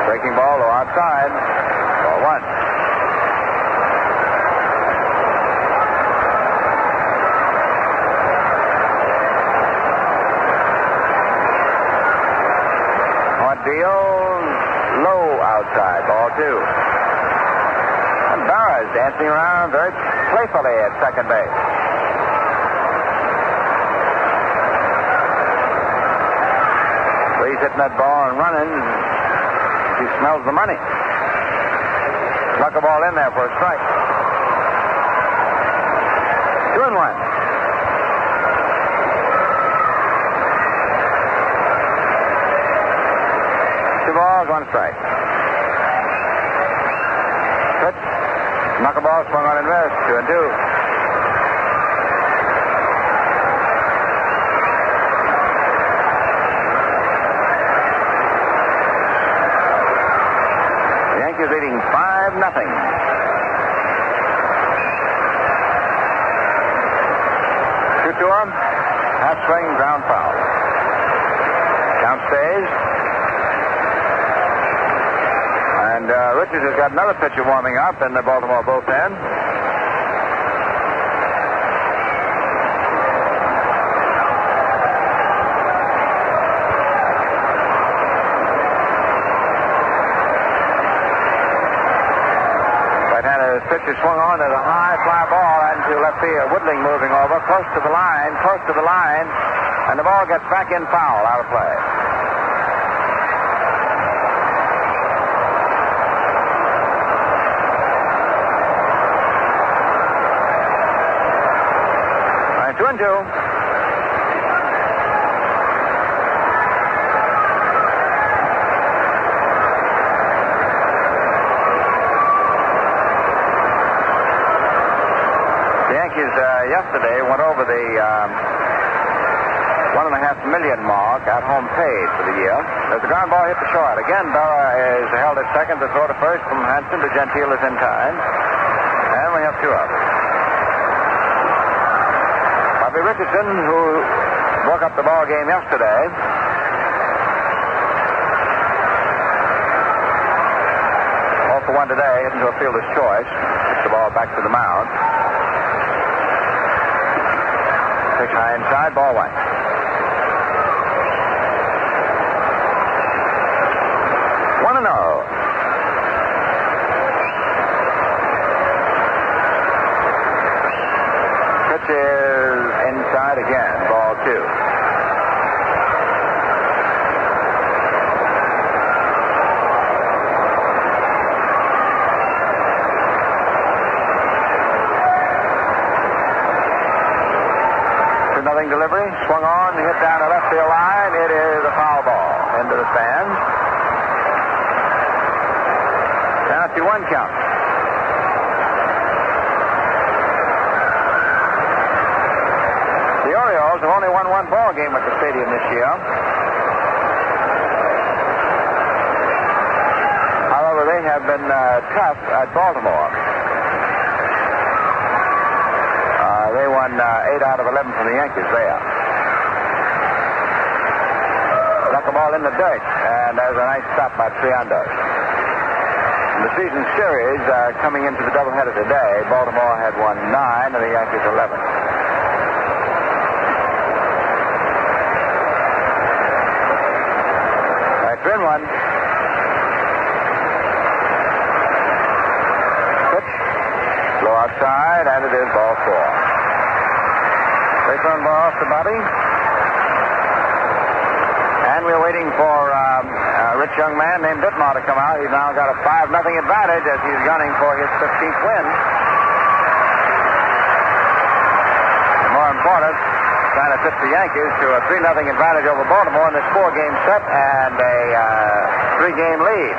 Breaking ball, though, outside. Ball one. Hard deal, low outside. Ball two. And Berra is dancing around very playfully at second base. He's hitting that ball and running. He smells the money. Knuckleball in there for a strike. 2-1. Two balls, one strike. Pitch. Knuckleball swung on and missed. 2-2. Is leading 5-0. 2-2. Half swing, ground foul. Count stays. And Richards has got another pitcher warming up in the Baltimore bullpen. on. There's a high fly ball into left field. Woodling moving over, close to the line, and the ball gets back in foul, out of play. All right, 2-2. Yesterday went over the $1.5 million mark at home paid for the year. There's a ground ball hit to short. Again, Berra is held at second. The throw to first from Hanson to Gentile is in time. And we have two outs. Bobby Richardson, who broke up the ball game yesterday, all for one today, hit into a fielder's choice. Puts the ball back to the mound. Pitch high inside, ball one. One and oh. Pitch is inside again, ball two. Nothing delivery. Swung on, hit down the left field line. It is a foul ball into the stands. Now it's a 1 count. The Orioles have only won one ball game at the stadium this year. However, they have been tough at Baltimore. They won 8 out of 11 from the Yankees there. Struck a ball in the dirt, and there's a nice stop by Triandos. In the season series, coming into the doubleheader today, Baltimore had won 9 and the Yankees 11. All right, 3-1. Pitch. Low outside, and it is ball 4. Base run ball off to Bobby. And we're waiting for a rich young man named Dittmar to come out. He's now got a 5-0 advantage as he's gunning for his 15th win. And more important, trying to tip the Yankees to a 3-0 advantage over Baltimore in this 4-game set and a 3-game lead.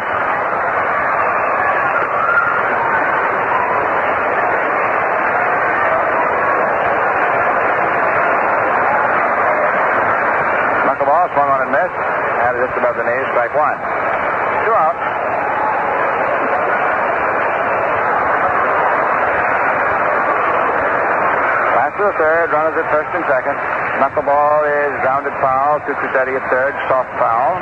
Ball swung on and missed. Had it just above the knees. Strike one. 2 out. Pass to the third. Runners at first and second. Knuckleball is grounded foul. Cucuzzetti at third. Soft foul.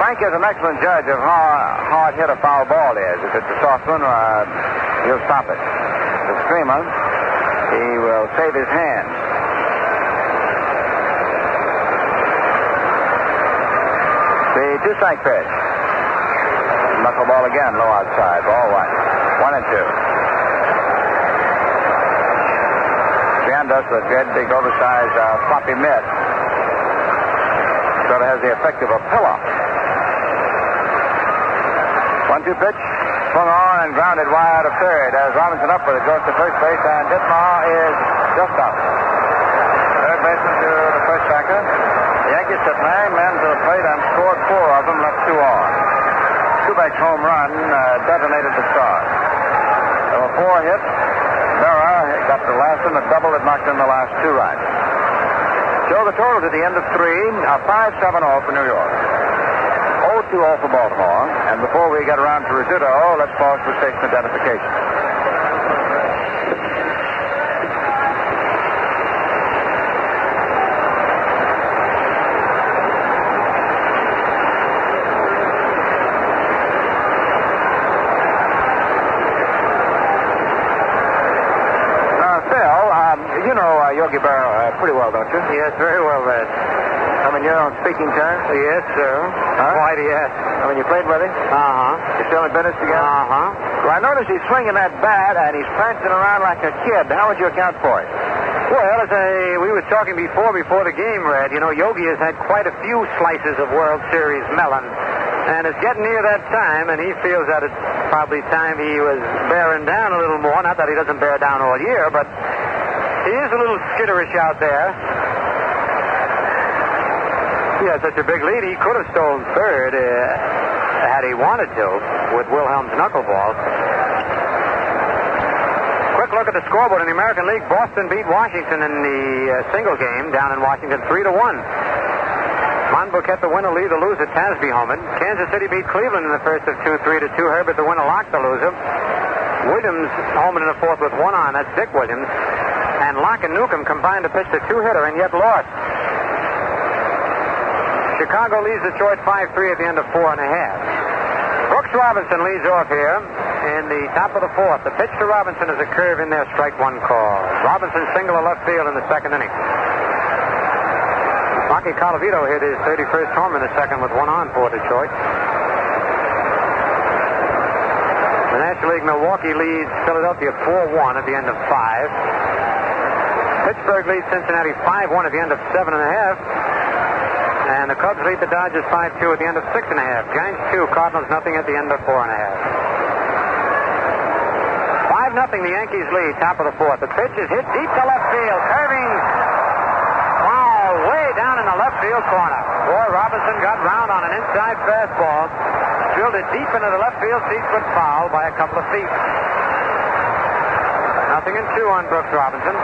Frank is an excellent judge of how hard hit a foul ball is. If it's a soft one, he'll stop it. The screamer, he will save his hands. The 2-strike pitch. Knuckleball again, low outside. Ball 1. 1 and 2. Triandos, the great big oversized floppy mitt, sort of has the effect of a pillow. 1-2 pitch. Swung on and grounded wide of third as Robinson up with it goes to first base, and Dittmar is just out. Third baseman to the first backer. The Yankees took 9 men to the plate and scored 4 of them, left 2 on. Kubek's home run detonated the start. There were 4 hits. Berra got the last one, a double that knocked in the last 2 runs. So the total to the end of 3, a 5-7-0 for New York. 0-2-0 for Baltimore. And before we get around to Rizzuto, let's pause for station identification. You know Yogi Berra pretty well, don't you? Yes, very well, Red. A him in your own speaking terms? Yes, sir. Huh? Quite yes. I mean, you played with him? Uh-huh. You still in business together? Uh-huh. Well, I notice he's swinging that bat, and he's prancing around like a kid. How would you account for it? Well, as we were talking before the game, Red, you know, Yogi has had quite a few slices of World Series melon. And it's getting near that time, and he feels that it's probably time he was bearing down a little more. Not that he doesn't bear down all year, but he is a little skitterish out there. He had such a big lead, he could have stolen third had he wanted to with Wilhelm's knuckleball. Quick look at the scoreboard in the American League. Boston beat Washington in the single game down in Washington 3-1. Monbouquet, the winner, Lee, the loser, Tasby homered. Kansas City beat Cleveland in the first of 2, 3-2. Herbert, the winner, locked the loser. Williams homered in the fourth with one on. That's Dick Williams. And Locke and Newcomb combined to pitch the two-hitter and yet lost. Chicago leads Detroit 5-3 at the end of 4 1/2. Brooks Robinson leads off here in the top of the fourth. The pitch to Robinson is a curve in there, strike one call. Robinson single to left field in the second inning. Rocky Colavito hit his 31st home in the second with one on for Detroit. The National League, Milwaukee leads Philadelphia 4-1 at the end of 5. Pittsburgh leads Cincinnati 5-1 at the end of 7 1/2. And the Cubs lead the Dodgers 5-2 at the end of 6 1/2. Giants 2, Cardinals nothing at the end of 4 1/2. 5-0, the Yankees lead, top of the fourth. The pitch is hit deep to left field, curving way down in the left field corner. Boy, Robinson got round on an inside fastball, drilled it deep into the left field seats, but foul by a couple of feet. 0-2 on Brooks Robinson.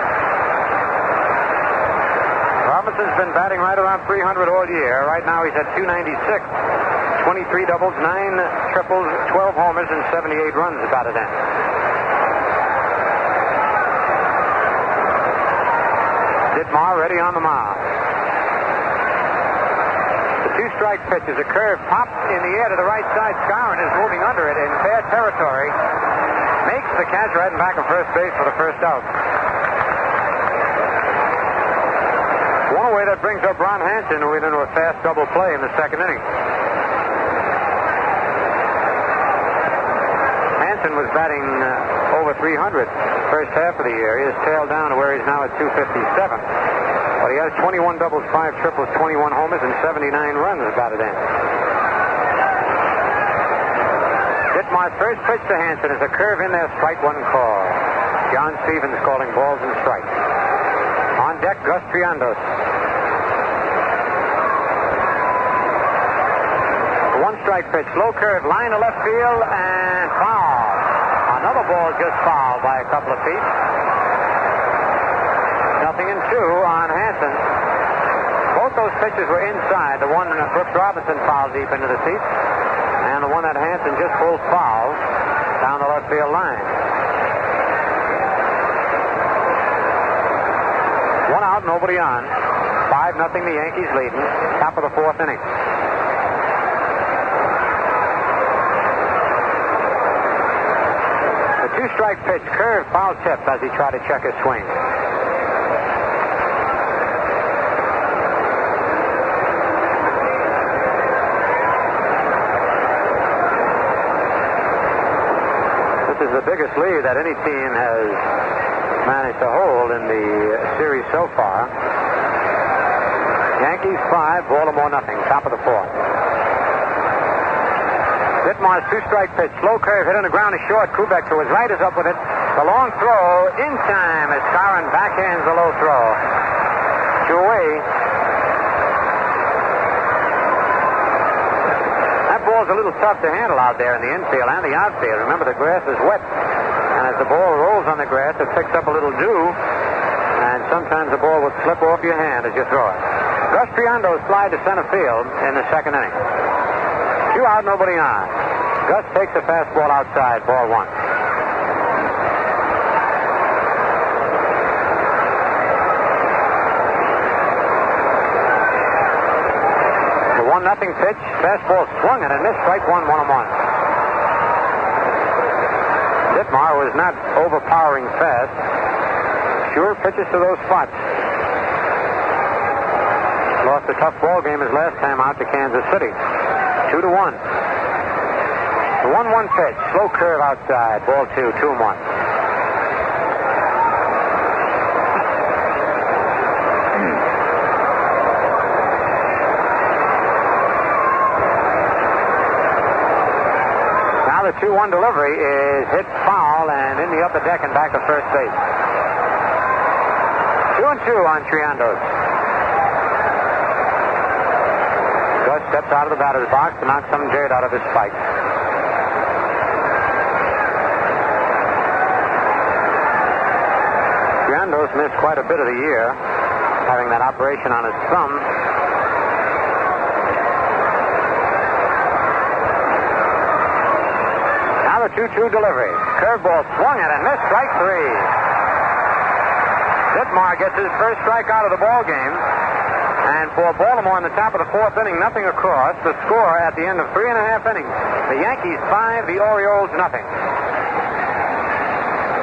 Robinson's been batting right around 300 all year. Right now he's at 296. 23 doubles, 9 triples, 12 homers, and 78 runs about it in. Ditmar ready on the mound. The two-strike pitch is a curve popped in the air to the right side. Skowron is moving under it in fair territory. Makes the catch right in back of first base for the first out. One away, that brings up Ron Hanson, who went into a fast double play in the second inning. Hanson was batting over 300 first half of the year. He has tailed down to where he's now at 257. But he has 21 doubles, 5 triples, 21 homers, and 79 runs batted in. Ditmar's first pitch to Hanson is a curve in there, strike one call. John Stevens calling balls and strikes. On deck, Gus Triandos. The one-strike pitch, low curve, line to left field, and foul. Another ball just fouled by a couple of feet. 0-2 on Hanson. Both those pitches were inside. The one Brooks Robinson fouled deep into the seats, and the one that Hanson just pulled foul down the left field line. One out, nobody on. 5-0, the Yankees leading. Top of the fourth inning. The two-strike pitch, curve, foul tip as he tried to check his swing. This is the biggest lead that any team has managed to hold in the series so far. Yankees 5, Baltimore nothing. Top of the fourth. Ditmar's two-strike pitch, slow curve, hit on the ground is short. Kubek to his right is up with it. The long throw in time as Skowron backhands the low throw. Away. That ball's a little tough to handle out there in the infield and the outfield. Remember, the grass is wet. And as the ball rolls on the grass, it picks up a little dew, and sometimes the ball would slip off your hand as you throw it. Gus Triandos slide to center field in the second inning. 2 out, nobody on. Gus takes a fastball outside, ball 1. The 1-0 pitch, fastball swung and a missed, strike 1, 1-1. Ditmar was not overpowering fast. Sure pitches to those spots. Lost a tough ball game his last time out to Kansas City. 2-1. The 1-1 pitch. Slow curve outside. Ball 2, 2-1. Now the 2-1 delivery is hit foul and in the upper deck and back to first base. 2-2 on Triandos. Gus steps out of the batter's box to knock some dirt out of his spike. Triandos missed quite a bit of the year, having that operation on his thumb. Now the 2-2 delivery. Curveball swung at and missed. Strike 3. Dittmar gets his first strikeout of the ball game. And for Baltimore in the top of the fourth inning, nothing across. The score at the end of 3.5 innings. The Yankees 5, the Orioles nothing.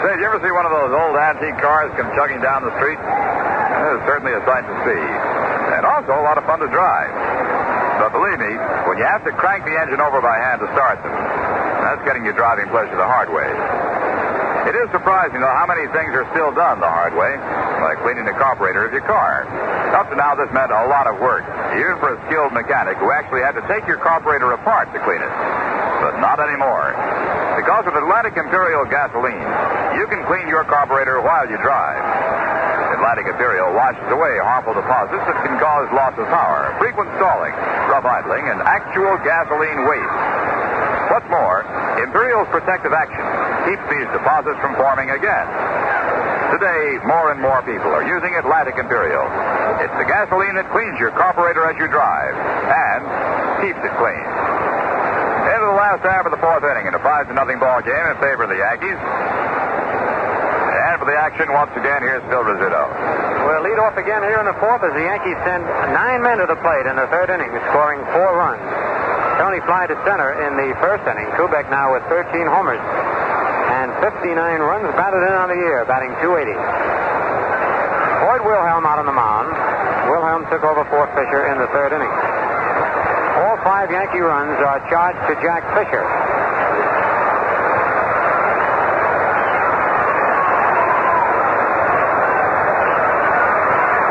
Say, did you ever see one of those old antique cars come chugging down the street? It is certainly a sight to see. And also a lot of fun to drive. But believe me, when you have to crank the engine over by hand to start them, that's getting your driving pleasure the hard way. It is surprising, though, how many things are still done the hard way, like cleaning the carburetor of your car. Up to now, this meant a lot of work, even for a skilled mechanic who actually had to take your carburetor apart to clean it. But not anymore. Because with Atlantic Imperial gasoline, you can clean your carburetor while you drive. Atlantic Imperial washes away harmful deposits that can cause loss of power, frequent stalling, rough idling, and actual gasoline waste. What's more, Imperial's protective action keeps these deposits from forming again. Today, more and more people are using Atlantic Imperial. It's the gasoline that cleans your carburetor as you drive and keeps it clean. Into the last half of the fourth inning in a 5-0 ball game in favor of the Yankees. And for the action, once again, here's Phil Rizzuto. We'll lead off again here in the fourth as the Yankees send 9 men to the plate in the third inning, scoring 4 runs. Tony fly to center in the first inning. Kubek now with 13 homers and 59 runs batted in on the year, batting .280. Boyd Wilhelm out on the mound. Wilhelm took over for Fisher in the third inning. All 5 Yankee runs are charged to Jack Fisher.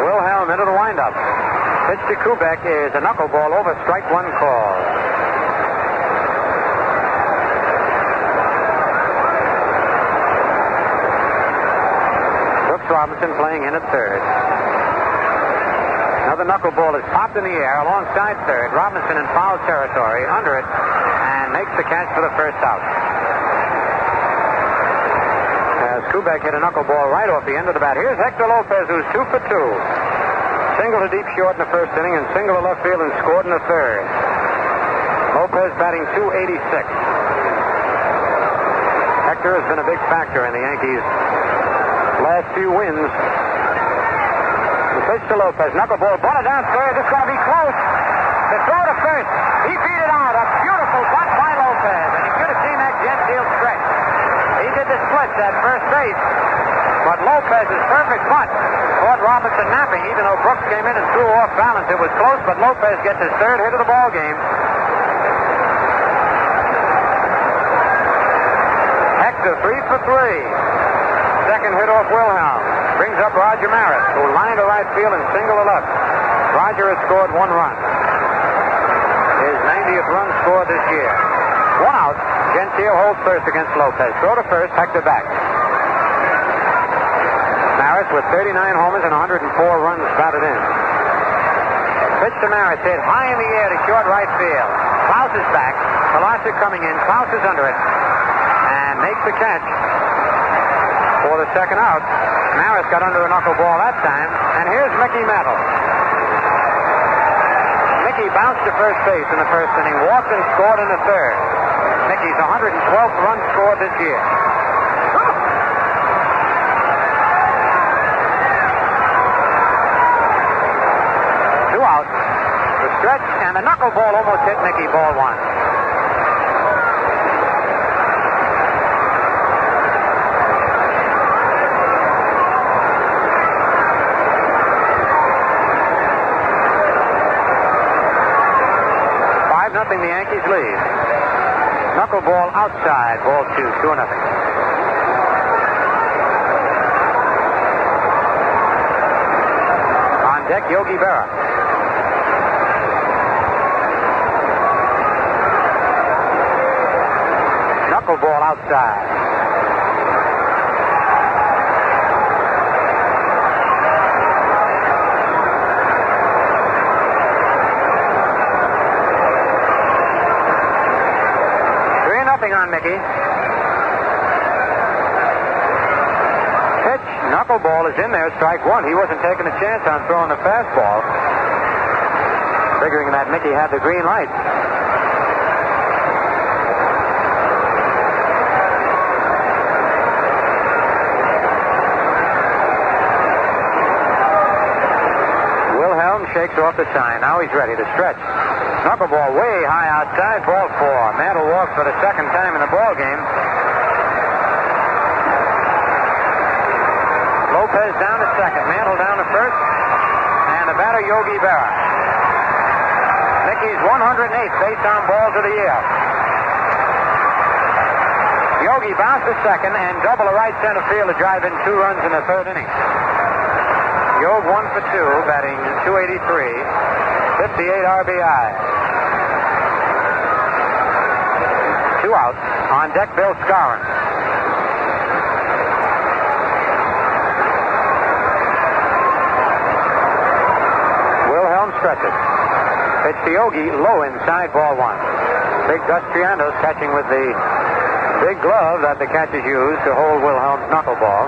Wilhelm into the windup. Pitch to Kubek is a knuckleball over, strike 1 call. Robinson playing in at third. Another knuckleball is popped in the air alongside third. Robinson in foul territory under it and makes the catch for the first out. As Kubek hit a knuckleball right off the end of the bat. Here's Hector Lopez, who's 2 for 2. Single to deep short in the first inning and single to left field and scored in the third. Lopez batting .286. Hector has been a big factor in the Yankees' last few wins. The pitch to Lopez. Knuckleball. Brought it down third. This is going to be close. The throw to first. He beat it out. A beautiful bunt by Lopez. And you should have seen that Gentile stretch. He did the splits at first base. But Lopez's perfect bunt caught Robinson napping, even though Brooks came in and threw off balance. It was close, but Lopez gets his third hit of the ball game. Hector 3 for 3. Second hit off Wilhelm. Brings up Roger Maris, who lined to right field and single to left. Roger has scored 1 run. His 90th run scored this year. 1 out. Gentile holds first against Lopez. Throw to first. Hector back. Maris with 39 homers and 104 runs batted in. Pitch to Maris hit high in the air to short right field. Klaus is back. Kolosik coming in. Klaus is under it and makes the catch for the second out. Maris got under a knuckleball that time. And here's Mickey Mantle. Mickey bounced to first base in the first inning, walked and scored in the third. Mickey's 112th run scored this year. Two out. The stretch and the knuckleball almost hit Mickey, ball 1. Knuckleball outside. Ball 2, 2-0. On deck, Yogi Berra. Knuckleball outside. On Mickey. Pitch, knuckleball is in there, strike one. He wasn't taking a chance on throwing the fastball, figuring that Mickey had the green light. Wilhelm shakes off the sign. Now he's ready to stretch. Knuckleball way high outside, ball 4. Mantle walks for the second time in the ball game. Lopez down to second, Mantle down to first, and the batter Yogi Berra. Mickey's 108th base on balls of the year. Yogi bounced to second and double to right center field to drive in 2 runs in the third inning. Yogi 1 for 2, batting .283, 58 RBI. 2 outs. On deck, Bill Skowron. Wilhelm stretches. Pitch to Yogi, low inside, ball 1. Big Gus Triandos catching with the big glove that the catchers use to hold Wilhelm's knuckleball.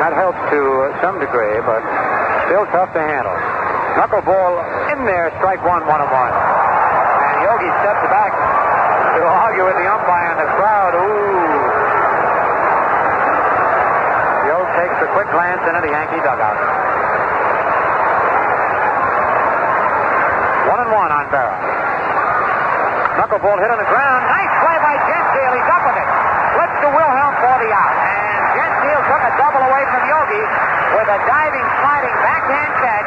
That helps to some degree, but still tough to handle. Knuckleball in there, strike 1, 1-1. Yogi steps back to argue with the umpire and the crowd. Ooh. Yogi takes a quick glance into the Yankee dugout. 1-1 on Berra. Knuckleball hit on the ground. Nice play by Gentile. He's up with it. Flips to Wilhelm for the out. And Gentile took a double away from Yogi with a diving, sliding backhand catch.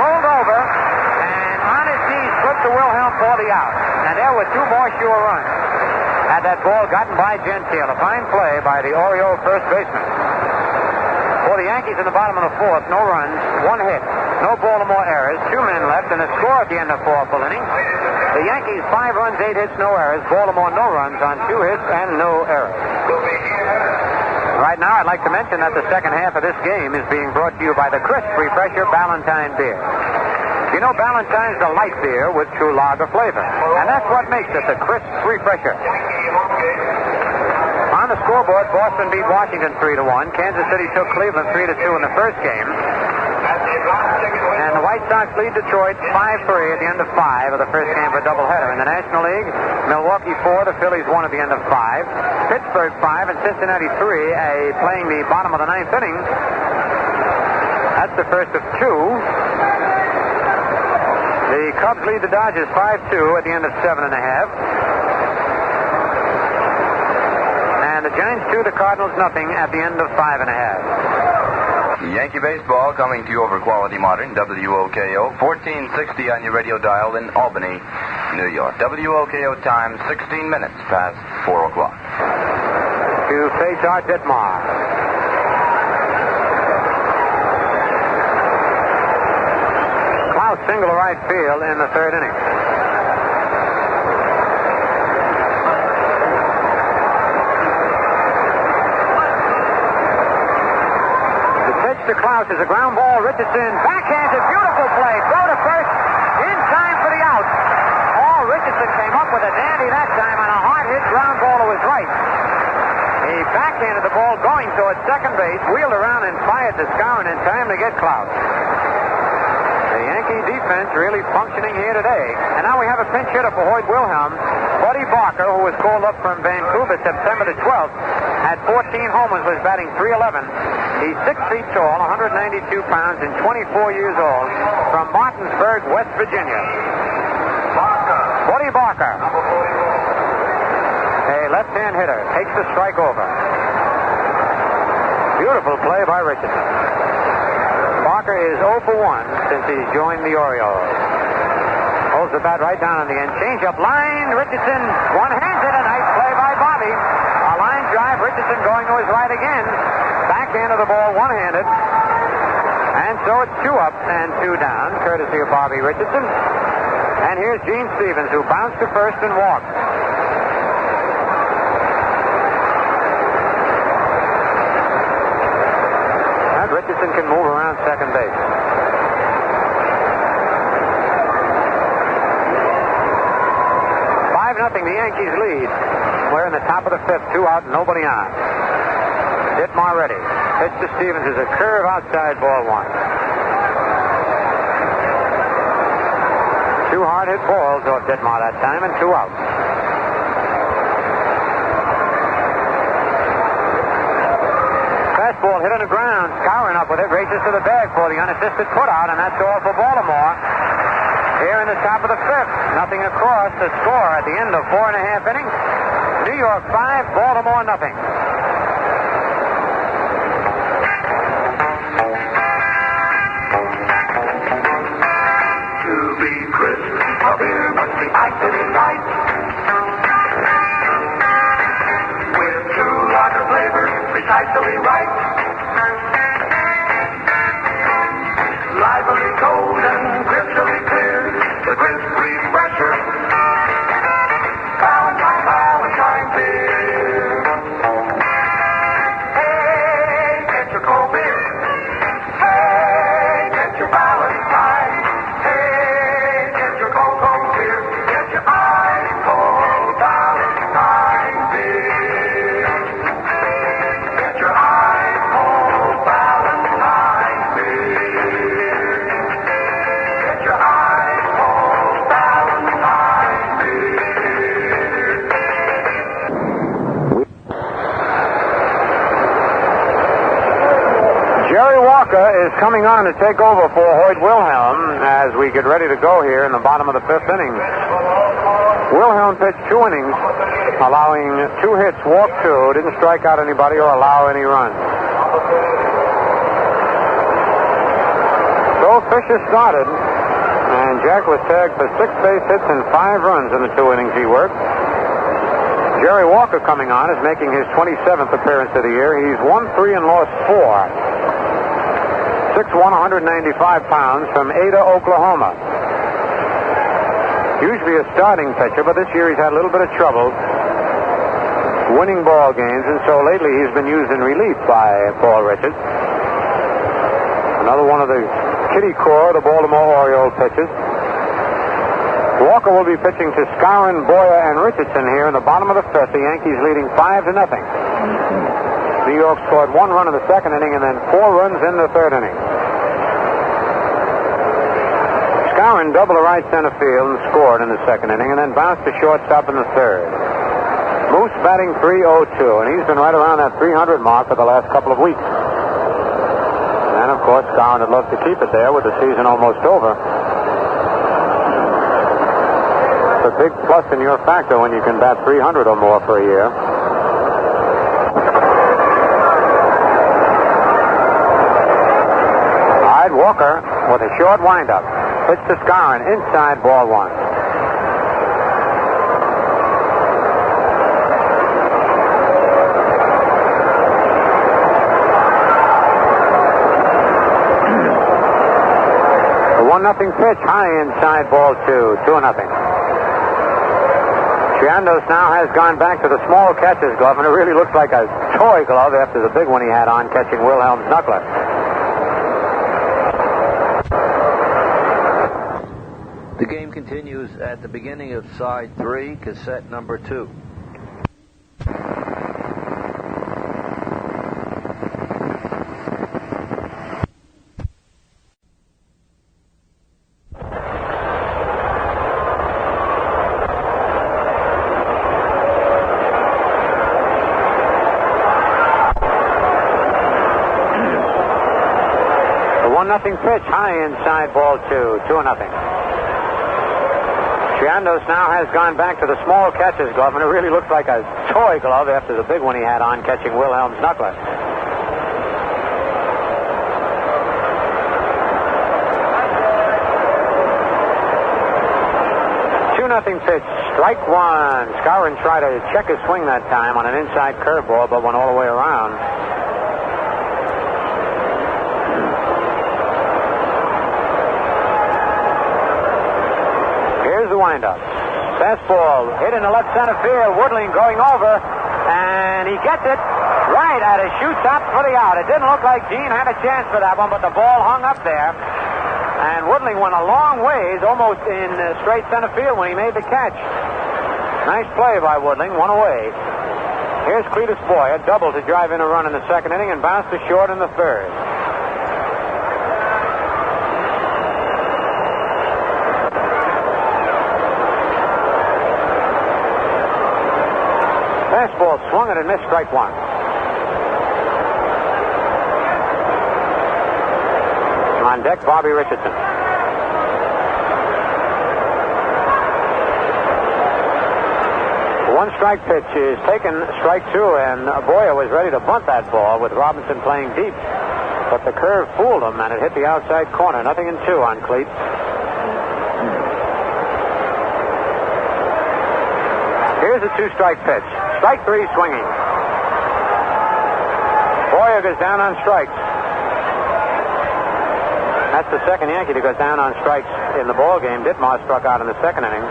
Rolled over. To Wilhelm for the out. And there were 2 more sure runs. Had that ball gotten by Gentile. A fine play by the Oriole first baseman. For the Yankees in the bottom of the 4th, no runs, 1 hit, no Baltimore errors, 2 men left, and a score at the end of 4 full innings. The Yankees 5 runs, 8 hits, no errors. Baltimore no runs on 2 hits and no errors. Right now, I'd like to mention that the second half of this game is being brought to you by the Crisp Refresher Ballantine beer. You know, Ballantine's a light beer with true lager flavor, and that's what makes it the Crisp Refresher. On the scoreboard, Boston beat Washington 3-1. Kansas City took Cleveland 3-2 in the first game. And the White Sox lead Detroit 5-3 at the end of 5 of the first game of a doubleheader. In the National League, Milwaukee 4, the Phillies 1 at the end of 5. Pittsburgh 5 and Cincinnati 3, playing the bottom of the 9th inning. That's the first of 2. The Cubs lead the Dodgers 5-2 at the end of 7.5. And the Giants 2, the Cardinals nothing at the end of 5.5. Yankee baseball coming to you over Quality Modern, WOKO, 1460 on your radio dial in Albany, New York. WOKO time, 16 minutes past 4 o'clock. To face Art Ditmar. Klaus single to right field in the third inning. To Klaus is a ground ball. Richardson backhands a beautiful play. Throw to first in time for the out. Oh, Richardson came up with a dandy that time on a hard hit ground ball to his right. He backhanded the ball going towards second base, wheeled around and fired to Skowron in time to get Klaus. The Yankee defense really functioning here today. And now we have a pinch hitter for Hoyt Wilhelm. Buddy Barker, who was called up from Vancouver September the 12th, had 14 homers, was batting .311. He's 6 feet tall, 192 pounds, and 24 years old, from Martinsburg, West Virginia. Buddy Barker, a left-hand hitter, takes the strike over. Beautiful play by Richardson. Barker is 0 for 1 since he's joined the Orioles. pulls the bat right down on the end. Change up line. Richardson one-hands it. A nice play by Bobby. A line drive. Richardson going to his right again. Backhand of the ball, one-handed. And so it's 2 up and 2 down, courtesy of Bobby Richardson. And here's Gene Stevens, who bounced to first and walked. And Richardson can move around second base. 5-0, the Yankees lead. We're in the top of the 5th, 2 out, nobody on. Ditmar ready. Pitch to Stevens is a curve outside, ball 1. 2 hard-hit balls off Ditmar that time, and 2 out. Fastball hit on the ground. Skowron up with it, races to the bag for the unassisted putout, and that's all for Baltimore. Here in the top of the 5th, nothing across. The score at the end of 4.5 innings. New York 5, Baltimore nothing. To be crisp, a beer must be acted right. With true lager flavor, precisely right. Lively, cold, and crystally clear. The crisp refresher. Valentine beer. Hey, get your cold beer. Hey, get your Valentine. Hey, get your cold, cold beer. Get your ice cold Valentine beer. Get your ice cold Valentine beer. Get your ice cold Valentine beer. Jerry Walker is coming on to take over for Hoyt Wilhelm as we get ready to go here in the bottom of the 5th inning. Wilhelm pitched 2 innings, allowing 2 hits, walked 2, didn't strike out anybody or allow any runs. So Fisher started, and Jack was tagged for 6 base hits and 5 runs in the 2 innings he worked. Jerry Walker coming on is making his 27th appearance of the year. He's won 3 and lost 4. 6'1", 195 pounds from Ada, Oklahoma. Usually a starting pitcher, but this year he's had a little bit of trouble winning ball games, and so lately he's been used in relief by Paul Richards. Another one of the kitty core of the Baltimore Orioles pitchers. Walker will be pitching to Skowron, Boyer, and Richardson here in the bottom of the 5th. The Yankees leading 5-0. New York scored 1 run in the 2nd inning and then 4 runs in the 3rd inning. Skowron doubled to right center field and scored in the 2nd inning and then bounced to shortstop in the 3rd. Moose batting .302, and he's been right around that 300 mark for the last couple of weeks. And, of course, Skowron would love to keep it there with the season almost over. It's a big plus in your factor when you can bat 300 or more for a year. Walker with a short windup. Pitch to Skowron, inside, ball 1. The 1-0 pitch, high inside, ball 2. 2-0. Triandos now has gone back to the small catcher's glove, and it really looks like a toy glove after the big one he had on catching Wilhelm's knuckler. The game continues at the beginning of side 3, cassette number 2. The 1-0 pitch, high inside, ball 2. 2-0. Triandos now has gone back to the small catcher's glove, and it really looks like a toy glove after the big one he had on catching Wilhelm's knuckler. 1-0 pitch. Strike one. Skowron tried to check his swing that time on an inside curveball, but went all the way around. Here's the windup. Fastball hit in the left center field. Woodling going over, and he gets it right at his shoe top for the out. It didn't look like Gene had a chance for that one, but the ball hung up there. And Woodling went a long ways, almost in straight center field when he made the catch. Nice play by Woodling, one away. Here's Cletus Boyer, double to drive in a run in the second inning and bounce to short in the third. Fastball swung and missed, strike one. On deck, Bobby Richardson. One strike pitch is taken, strike two, and Boyer was ready to bunt that ball with Robinson playing deep. But the curve fooled him, and it hit the outside corner. 0-2 on Cleat. Here's a two-strike pitch. Strike three, swinging. Boyer goes down on strikes. That's the second Yankee to go down on strikes in the ball game. Ditmar struck out in the second inning.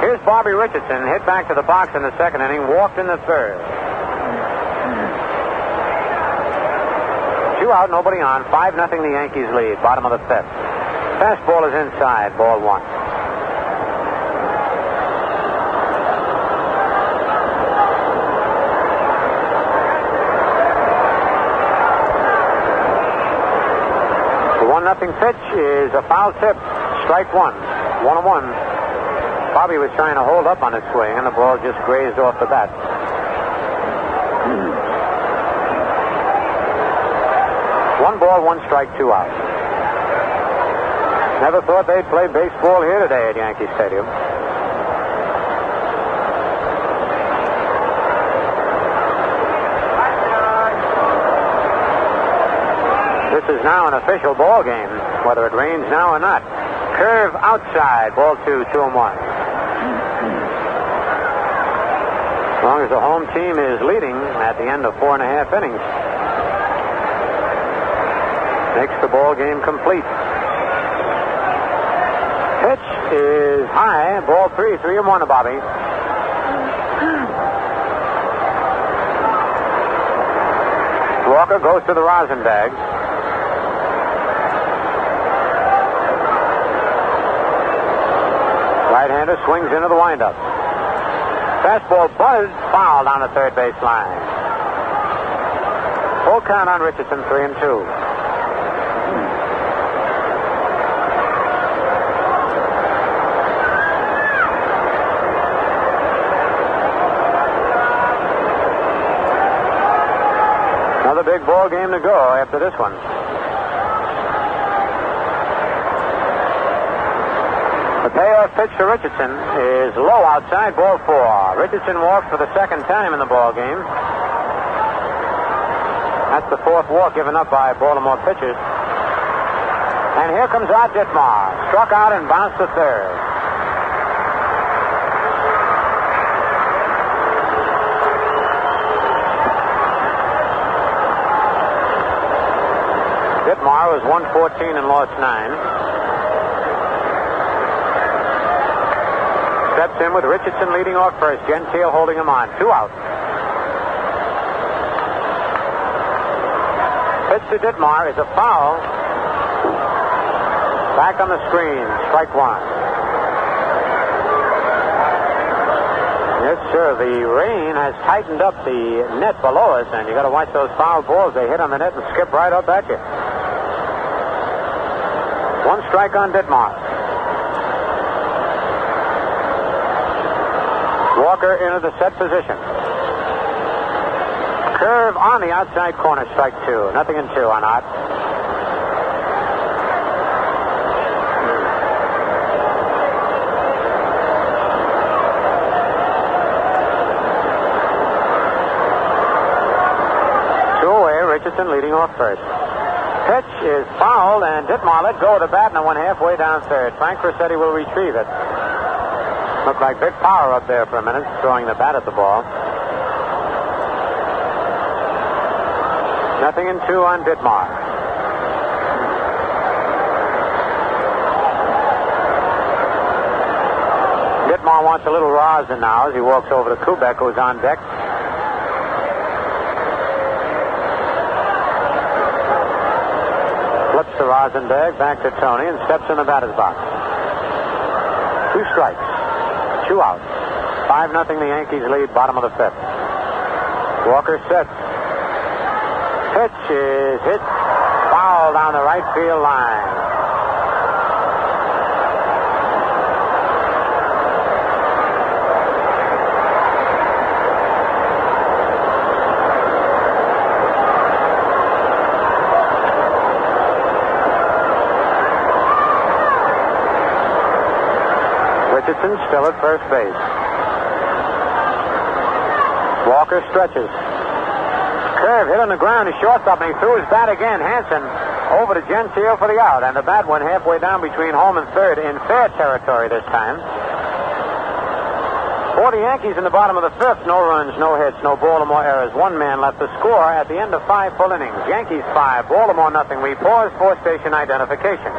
Here's Bobby Richardson, hit back to the box in the second inning, walked in the third. 2 out, nobody on. 5-0 the Yankees lead, bottom of the fifth. Fastball is inside, ball one. The 1-0 pitch is a foul tip, strike one. 1-1. Bobby was trying to hold up on his swing, and the ball just grazed off the bat. 1 ball, 1 strike, 2 out. Never thought they'd play baseball here today at Yankee Stadium. This is now an official ball game, whether it rains now or not. Curve outside, ball 2, 2-1. As long as the home team is leading at the end of 4.5 innings, makes the ball game complete. Pitch is high, ball 3, 3-1 to Bobby. Walker goes to the rosin bag. Right-hander swings into the windup. Fastball buzzed, foul down the third base line. Full count on Richardson, 3-2. Another big ball game to go after this one. The payoff pitch for Richardson is low outside, ball 4. Richardson walked for the second time in the ball game. That's the 4th walk given up by Baltimore pitchers. And here comes Art Ditmar. Struck out and bounced to third. Ditmar was 114 and lost 9. Steps in with Richardson leading off first. Gentile holding him on. 2 out. Pitch to Ditmar is a foul. Back on the screen. Strike one. Yes, sir. The rain has tightened up the net below us, and you got to watch those foul balls. They hit on the net and skip right up at you. 1 strike on Ditmar. Walker into the set position. Curve on the outside corner, strike 2. 0-2 on Art. Two away, Richardson leading off first. Pitch is fouled, and Ditmar let go of the bat and went halfway down third. Frank Rossetti will retrieve it. Looked like big power up there for a minute, throwing the bat at the ball. 0-2 on Ditmar. Ditmar wants a little rosin now as he walks over to Kubek, who's on deck. Flips the rosin bag back to Tony and steps in the batter's box. 2 strikes. 2 outs. 5-0 the Yankees lead, bottom of the 5th. Walker sets. Pitch is hit foul down the right field line. Richardson still at first base. Walker stretches. Curve hit on the ground to shortstop, and he threw his bat again. Hanson over to Gentile for the out, and the bat went halfway down between home and third in fair territory this time. For the Yankees in the bottom of the 5th, no runs, no hits, no Baltimore errors. 1 man left to score at the end of 5 full innings. Yankees 5, Baltimore nothing. We pause for station identification.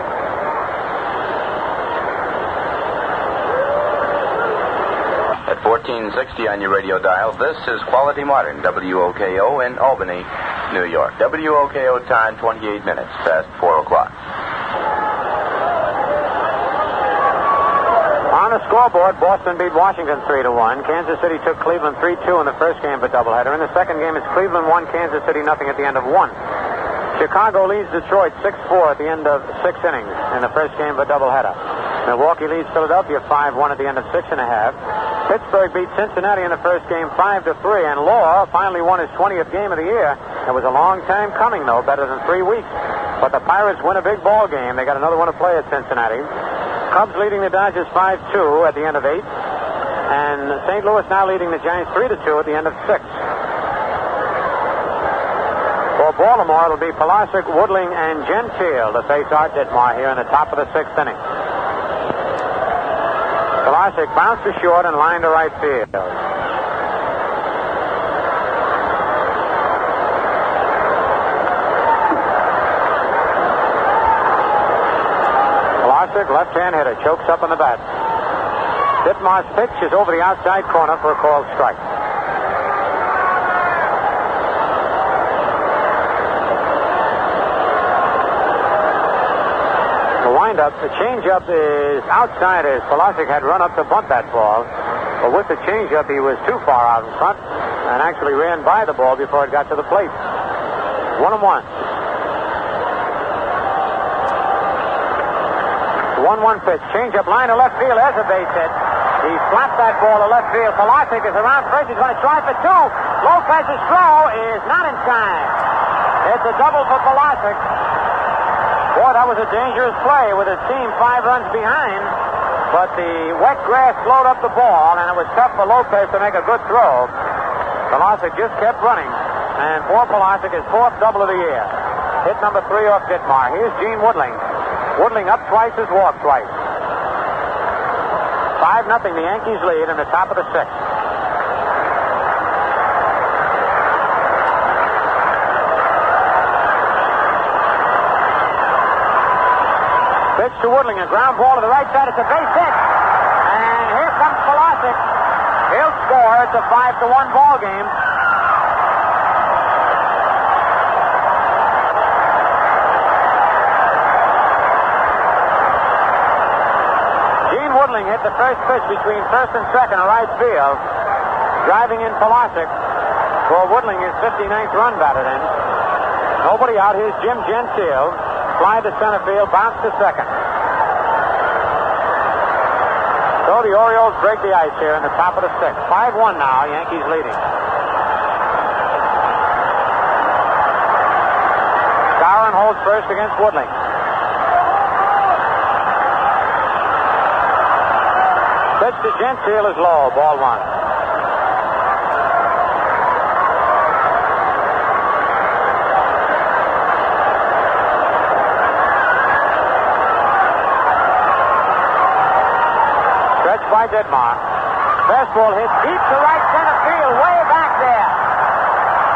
At 1460 on your radio dial, this is Quality Modern, WOKO in Albany, New York. WOKO time, 28 minutes past 4 o'clock. On the scoreboard, Boston beat Washington 3-1. Kansas City took Cleveland 3-2 in the first game of a doubleheader. In the second game, it's Cleveland 1, Kansas City nothing at the end of 1. Chicago leads Detroit 6-4 at the end of 6 innings in the first game of a doubleheader. Milwaukee leads Philadelphia 5-1 at the end of 6.5. Pittsburgh beat Cincinnati in the first game 5-3, and Law finally won his 20th game of the year. It was a long time coming, though, better than 3 weeks. But the Pirates win a big ball game. They got another one to play at Cincinnati. Cubs leading the Dodgers 5-2 at the end of 8. And St. Louis now leading the Giants 3-2 at the end of 6. For Baltimore, it'll be Pulisic, Woodling, and Gentile to face Art Ditmar here in the top of the 6th inning. Pulisic bounced to short and lined to right field. Pulisic, left-hand hitter, chokes up on the bat. Ditmar's pitch is over the outside corner for a called strike. The changeup is outside as Pulisic had run up to bunt that ball. But with the changeup, he was too far out in front and actually ran by the ball before it got to the plate. 1-1. 1-1 pitch. Changeup line to left field. There's a base hit. He slapped that ball to left field. Pulisic is around first. He's going to try for 2. Lopez's throw is not in time. It's a double for Pulisic. Boy, that was a dangerous play with his team 5 runs behind. But the wet grass slowed up the ball, and it was tough for Lopez to make a good throw. Pulisic just kept running. And for Pulisic, his 4th double of the year. Hit number 3 off Ditmar. Here's Gene Woodling. Woodling up twice, has walked twice. 5-0 the Yankees lead in the top of the 6th. Pitch to Woodling, a ground ball to the right side. It's a base hit. And here comes Pulisic. He'll score. It's a 5-1 ball game. Gene Woodling hit the first pitch between first and second in right field. Driving in Pulisic. For Woodling, his 59th run batted in. Nobody out. Here's Jim Gentile. Fly to center field, bounce to second. So the Orioles break the ice here in the top of the 6th. 5-1 now, Yankees leading. Skowron holds first against Woodling. Pitch to Gentile is low, ball 1. by Ditmar. Fastball hit deep to right center field, way back there.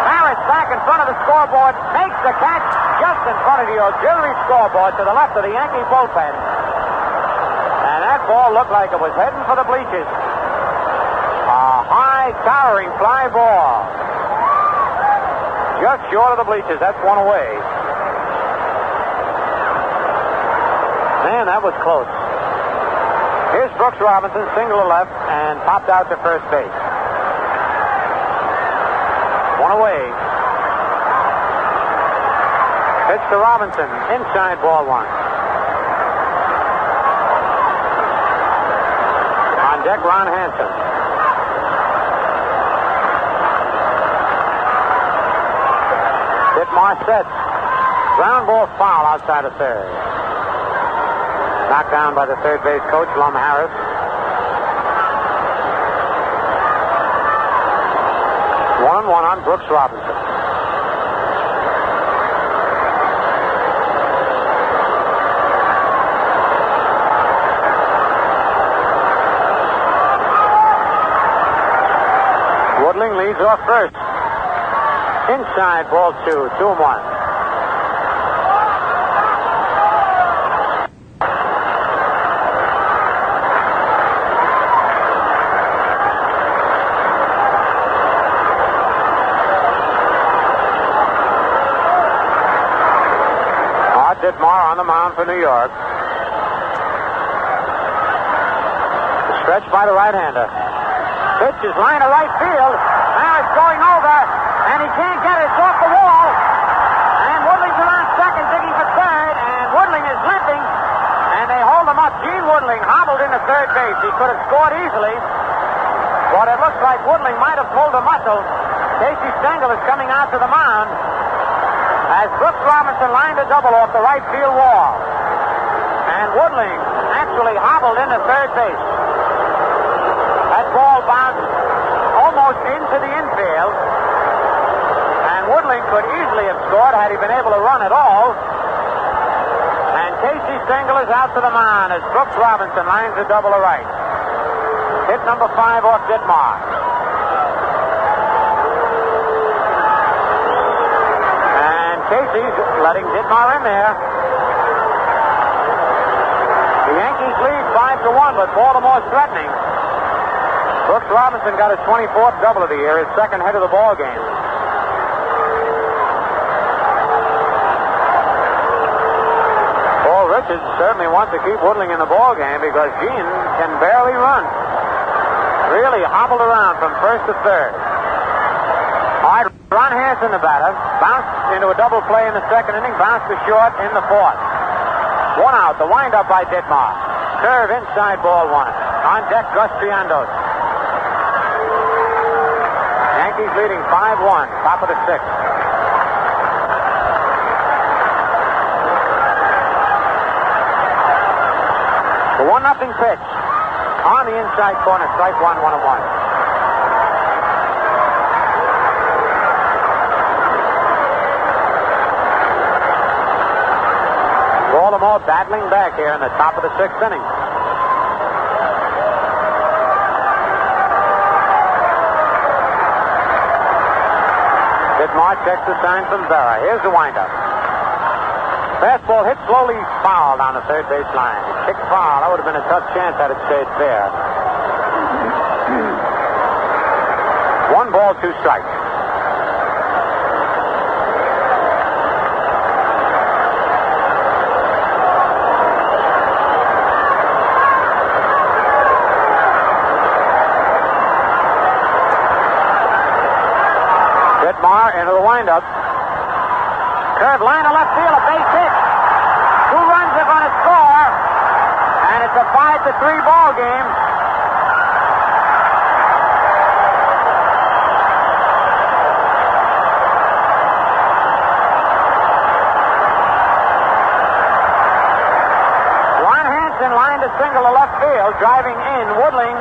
Harris back in front of the scoreboard, makes the catch just in front of the auxiliary scoreboard to the left of the Yankee bullpen. And that ball looked like it was heading for the bleachers. A high, towering fly ball. Just short of the bleachers. That's one away. Man, that was close. Here's Brooks Robinson, single to left, and popped out to first base. One away. Pitch to Robinson, inside, ball one. On deck, Ron Hanson. Ditmar sets. Ground ball foul outside of third. Knocked down by the third base coach, Lum Harris. One on Brooks Robinson. Woodling leads off first. Inside, ball two, 2-1. Ditmar on the mound for New York. Stretch by the right-hander. Pitch is line to right field. Now it's going over, and he can't get it. It's off the wall. And Woodling's around second, digging for third, and Woodling is limping, and they hold him up. Gene Woodling hobbled into third base. He could have scored easily, but it looks like Woodling might have pulled a muscle. Casey Stengel is coming out to the mound as Brooks Robinson lined a double off the right field wall. And Woodling actually hobbled into third base. That ball bounced almost into the infield. And Woodling could easily have scored had he been able to run at all. And Casey Stengel is out to the mound as Brooks Robinson lines a double to right. Hit number 5 off Ditmar. Casey's letting Ditmar in there. The Yankees lead 5-1, but Baltimore's threatening. Brooks Robinson got his 24th double of the year, his second hit of the ball game. Paul Richards certainly wants to keep Woodling in the ball game because Gene can barely run. Really hobbled around from first to third. All right, Ron Hanson, the batter, bounced into a double play in the second inning, bounced to short in the fourth. One out, the windup by Ditmar. Curve inside, ball one. On deck, Gus Triandos. Yankees leading 5-1, top of the sixth. The 1-0 pitch. On the inside corner, strike one, 1-1. Baltimore battling back here in the top of the sixth inning. Ditmar checks the sign from Vera. Here's the windup. Fastball hit slowly foul down the third base line. Kick foul. That would have been a tough chance had it stayed fair. 1 ball, 2 strikes. Into the windup. Curve line to left field, a base hit. 2 runs are going to score, and it's a 5-3 ball game. Ron Hanson lined a single to left field, driving in Woodling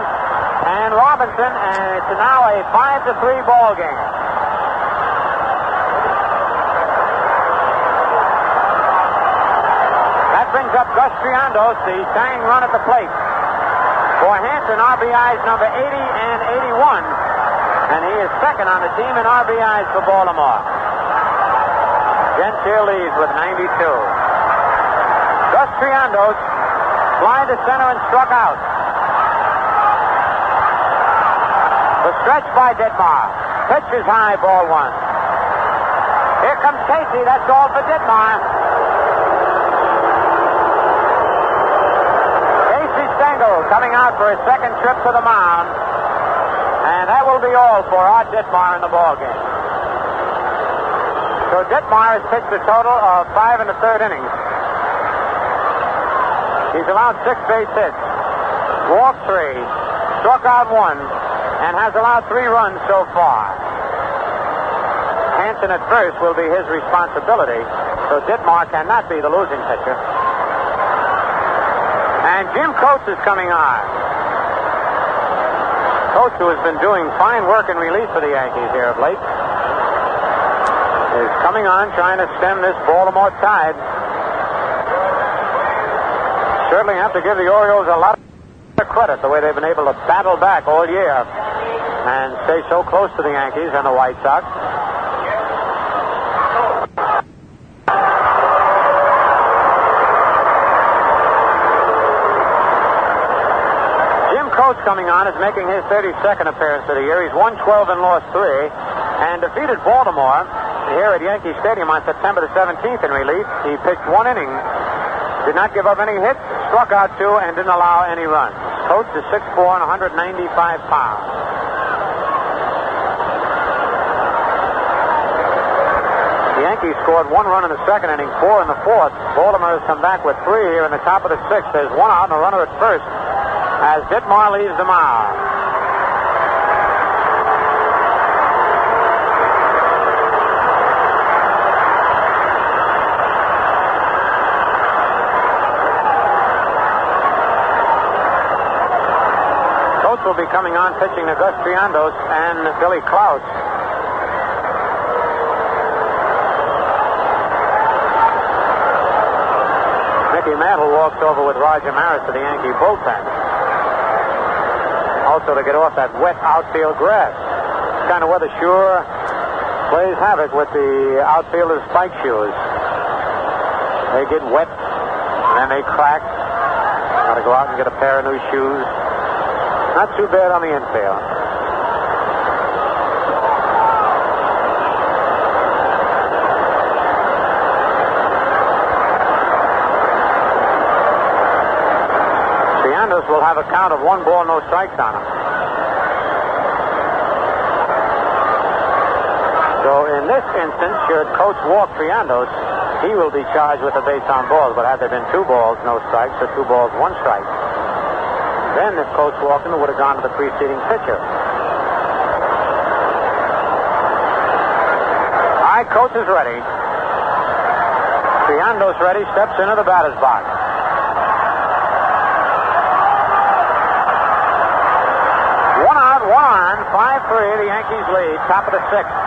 and Robinson, and it's now a 5-3 ball game. Brings up Gus Triandos, the tying run at the plate. For Hanson, RBIs number 80 and 81. And he is second on the team in RBIs for Baltimore. Gentile leads with 92. Gus Triandos flying to center and struck out. The stretch by Ditmar. Pitch is high, ball one. Here comes Casey. That's all for Ditmar. Casey Stengel coming out for his second trip to the mound. And that will be all for Art Ditmar in the ballgame. So Ditmar has pitched a total of 5 in the third innings. He's allowed 6 base hits, walked 3, struck out 1, and has allowed 3 runs so far. Hanson at first will be his responsibility, so Ditmar cannot be the losing pitcher. And Jim Coates is coming on. Coates, who has been doing fine work in relief for the Yankees here of late, is coming on trying to stem this Baltimore tide. Certainly have to give the Orioles a lot of credit the way they've been able to battle back all year and stay so close to the Yankees and the White Sox. Jim Coates coming on is making his 32nd appearance of the year. He's won 12 and lost 3 and defeated Baltimore here at Yankee Stadium on September the 17th in relief. He pitched 1 inning, did not give up any hits, struck out 2, and didn't allow any runs. Coates is 6'4" and 195 pounds. The Yankees scored 1 run in the second inning, 4 in the fourth. Baltimore has come back with 3 here in the top of the 6th. There's 1 out and a runner at first as Ditmar leaves the mound. Will be coming on pitching to Gus Triandos and Billy Klaus. Mickey Mantle walks over with Roger Maris to the Yankee bullpen. Also to get off that wet outfield grass. This kind of weather sure plays havoc with the outfielders' spike shoes. They get wet and then they crack. Got to go out and get a pair of new shoes. Not too bad on the infield. Triandos will have a count of 1 ball, no strikes on him. So in this instance, should Coates walk Triandos, he will be charged with a base on balls. But had there been 2 balls, no strikes, or 2 balls, 1 strike, then if Coates walked him, it would have gone to the preceding pitcher. All right, Coates is ready. Triandos ready, steps into the batter's box. One out, 1 on, 5-3, the Yankees lead, top of the 6th.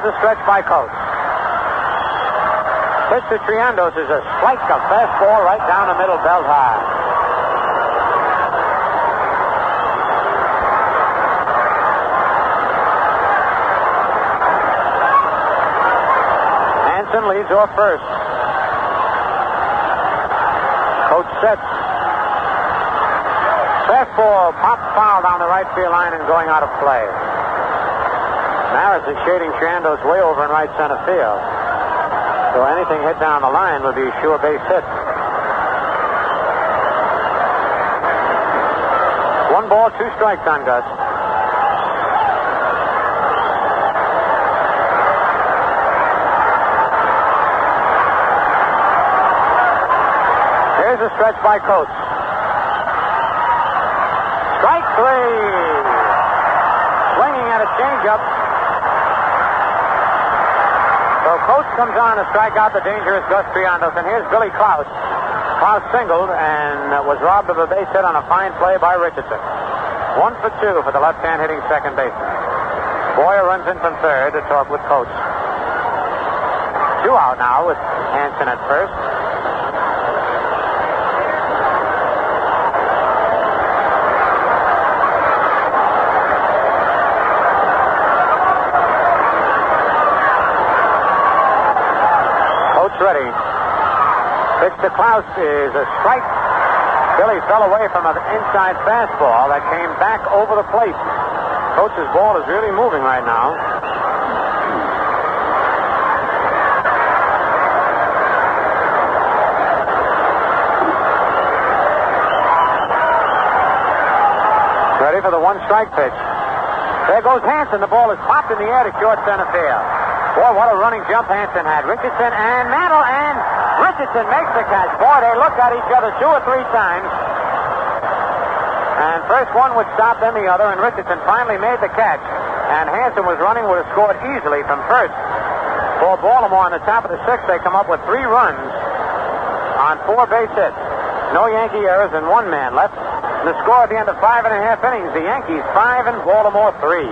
A stretch by Coates. Pitch to Triandos is a strike, a fastball right down the middle, belt high. Hanson leads off first. Coates sets. Fastball popped foul down the right field line and going out of play. Maris is shading Triandos way over in right center field. So anything hit down the line would be a sure base hit. 1 ball, 2 strikes on Gus. Here's a stretch by Coates. Strike 3. Swinging at a changeup. So Coates comes on to strike out the dangerous Gus Triandos. And here's Billy Klaus. Klaus singled and was robbed of a base hit on a fine play by Richardson. 1 for 2 for the left-hand hitting second baseman. Boyer runs in from third to talk with coach. 2 out now with Hanson at first. Coach ready. Pitch to Klaus is a strike. Billy fell away from an inside fastball that came back over the plate. Coach's ball is really moving right now. Ready for the one-strike pitch. There goes Hanson. The ball is popped in the air to short center field. Boy, what a running jump Hanson had. Richardson and Mantle, and Richardson makes the catch. Boy, they looked at each other 2 or 3 times. And first one would stop, then the other, and Richardson finally made the catch. And Hanson was running, would have scored easily from first. For Baltimore, on the top of the 6th, they come up with 3 runs on 4 base hits. No Yankee errors and 1 man left. And the score at the end of 5 1/2 innings, the Yankees 5 and Baltimore 3.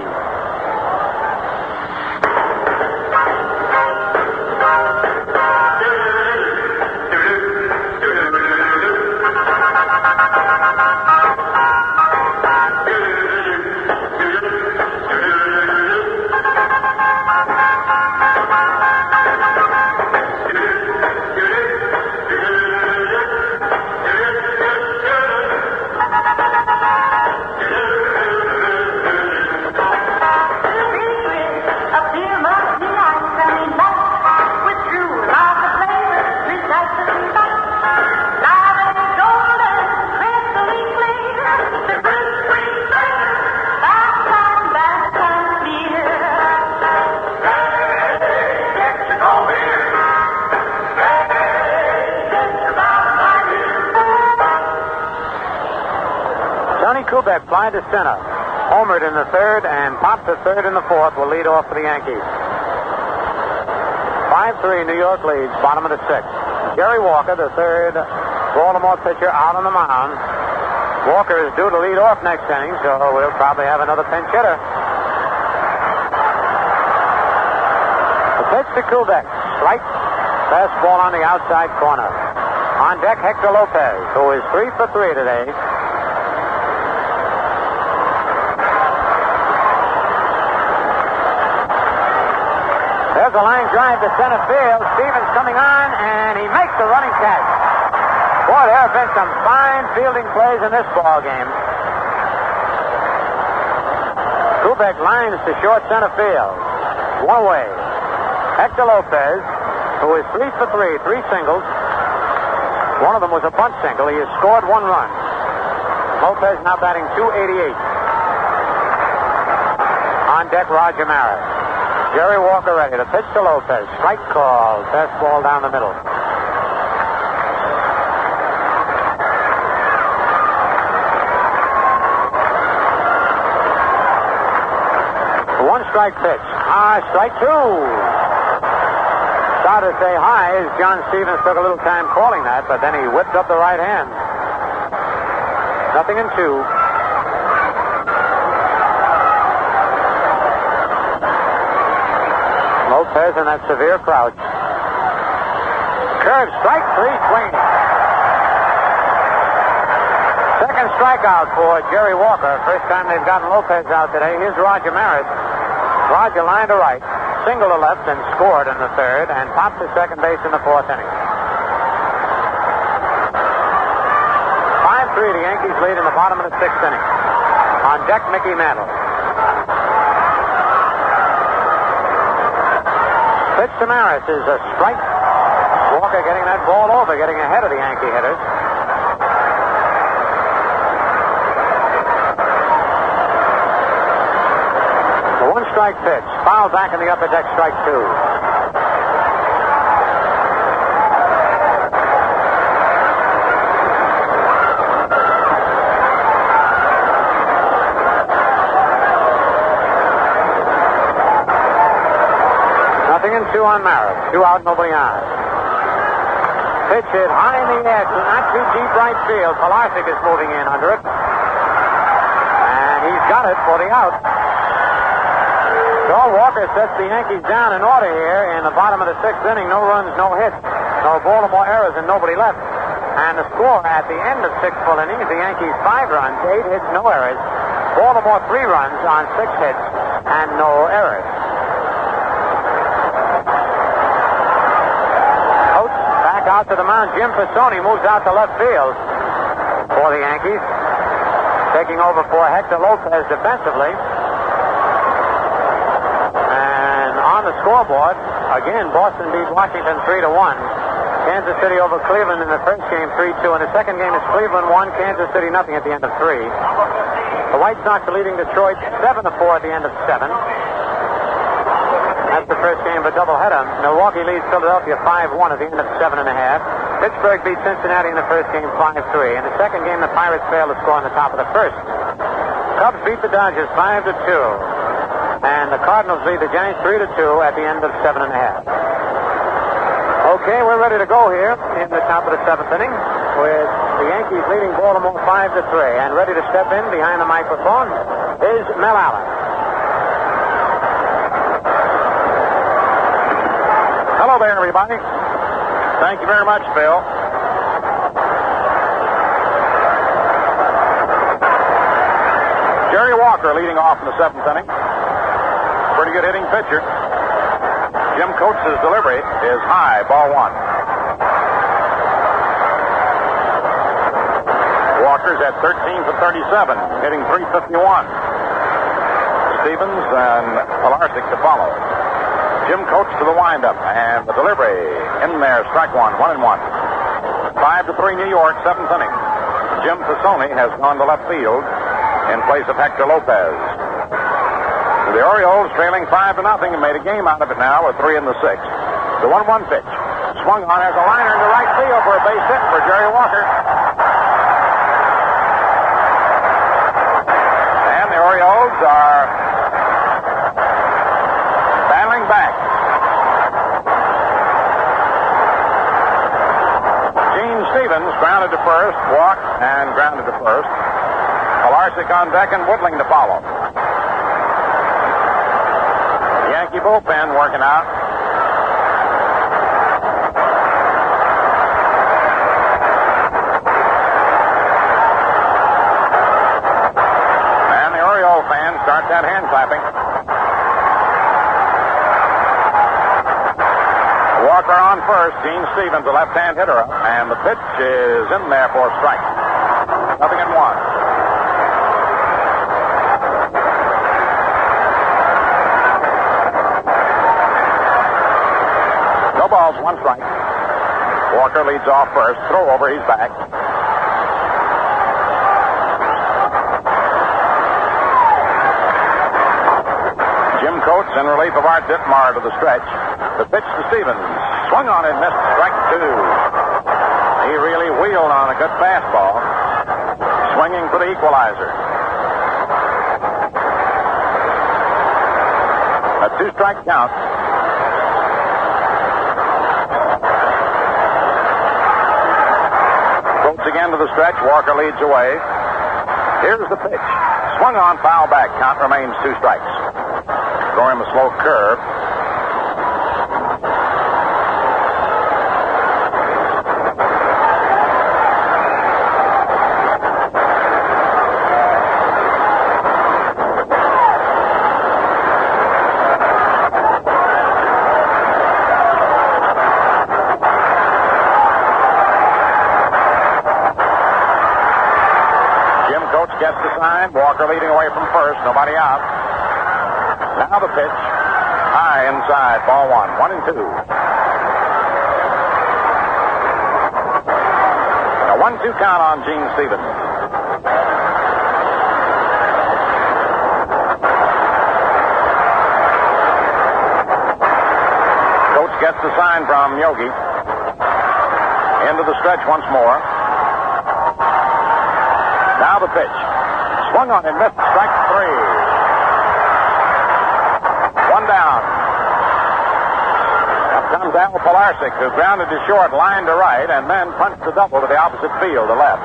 Kubek fly to center. Homered in the 3rd and popped to 3rd in the 4th will lead off for the Yankees. 5-3 New York leads, bottom of the 6th. Jerry Walker, the 3rd Baltimore pitcher, out on the mound. Walker is due to lead off next inning, so we'll probably have another pinch hitter. The pitch to Kubek. Strike. Fastball on the outside corner. On deck, Hector Lopez, who is 3 for 3 today. There's a line drive to center field. Stevens coming on, and he makes the running catch. Boy, there have been some fine fielding plays in this ball game. Kubek lines to short center field. One away. Hector Lopez, who is 3 for 3, 3 singles. One of them was a bunt single. He has scored 1 run. Lopez now batting .288. On deck, Roger Maris. Jerry Walker ready to pitch to Lopez. Strike call. Fastball down the middle. One-strike pitch. Strike 2. Started to say high as John Stevens took a little time calling that, but then he whipped up the right hand. 0-2. Lopez in that severe crouch. Curve, strike 3, swing. Second strikeout for Jerry Walker. First time they've gotten Lopez out today. Here's Roger Maris. Roger lined to right, single to left, and scored in the 3rd, and popped to second base in the 4th inning. 5-3, the Yankees lead in the bottom of the 6th inning. On deck, Mickey Mantle. Pitch to Maris is a strike. Walker getting that ball over, getting ahead of the Yankee hitters. The one-strike pitch. Foul back in the upper deck, strike 2. And 2 on Maris. 2 out, nobody on. Pitch hit high in the air, not too deep right field. Pilarczyk is moving in under it. And He's got it for the out. Joe Walker sets the Yankees down in order here in the bottom of the sixth inning. No runs, no hits, no Baltimore errors, and nobody left. And the score at the end of 6 full innings, the Yankees 5 runs, 8 hits, no errors. Baltimore 3 runs on 6 hits and no errors. Coach back out to the mound. Jim Pisoni moves out to left field for the Yankees, taking over for Hector Lopez defensively. On the scoreboard, again, Boston beat Washington 3-1. Kansas City over Cleveland in the first game 3-2. In the second game, it's Cleveland 1, Kansas City nothing at the end of 3. The White Sox are leading Detroit 7-4 at the end of 7. That's the first game of a doubleheader. Milwaukee leads Philadelphia 5-1 at the end of 7.5. Pittsburgh beat Cincinnati in the first game 5-3. In the second game, the Pirates failed to score on the top of the first. Cubs beat the Dodgers 5-2. And the Cardinals lead the Giants 3-2 at the end of 7.5. Okay, we're ready to go here in the top of the 7th inning with the Yankees leading Baltimore 5-3. And ready to step in behind the microphone is Mel Allen. Hello there, everybody. Thank you very much, Phil. Jerry Walker leading off in the 7th inning. Pretty good hitting pitcher. Jim Coates' delivery is high, ball 1. Walker's at 13 for 37, hitting .351. Stevens and Pilarczyk to follow. Jim Coates to the windup, and the delivery in there, strike 1, 1-1. 5-3 New York, 7th inning. Jim Pisoni has gone to left field in place of Hector Lopez. The Orioles trailing 5-0 and made a game out of it now with 3 in the 6th. The 1-1 pitch. Swung on as a liner into right field for a base hit for Jerry Walker. And the Orioles are battling back. Gene Stevens grounded to first, walked and grounded to first. Pilarczyk on deck and Woodling to follow. Yankee bullpen working out. And the Oriole fans start that hand clapping. Walker on first. Gene Stevens, the left-hand hitter, and the pitch is in there for a strike. 0-1. No balls, 1 strike. Walker leads off first. Throw over, he's back. Jim Coates in relief of Art Ditmar to the stretch. The pitch to Stevens. Swung on and missed. Strike 2. He really wheeled on a good fastball. Swinging for the equalizer. A 2-strike count. Coates again to the stretch. Walker leads away. Here's the pitch. Swung on, foul back. Count remains 2 strikes. Throw him a slow curve. Gets the sign. Walker leading away from first. Nobody out. Now the pitch. High inside. Ball 1. 1-2. A 1-2 count on Gene Stevens. Coates gets the sign from Yogi. Into the stretch once more. Now the pitch. Swung on and missed. Strike 3. 1 down. Up comes Al Pilarczyk, who grounded to short, line to right, and then punched the double to the opposite field, to left.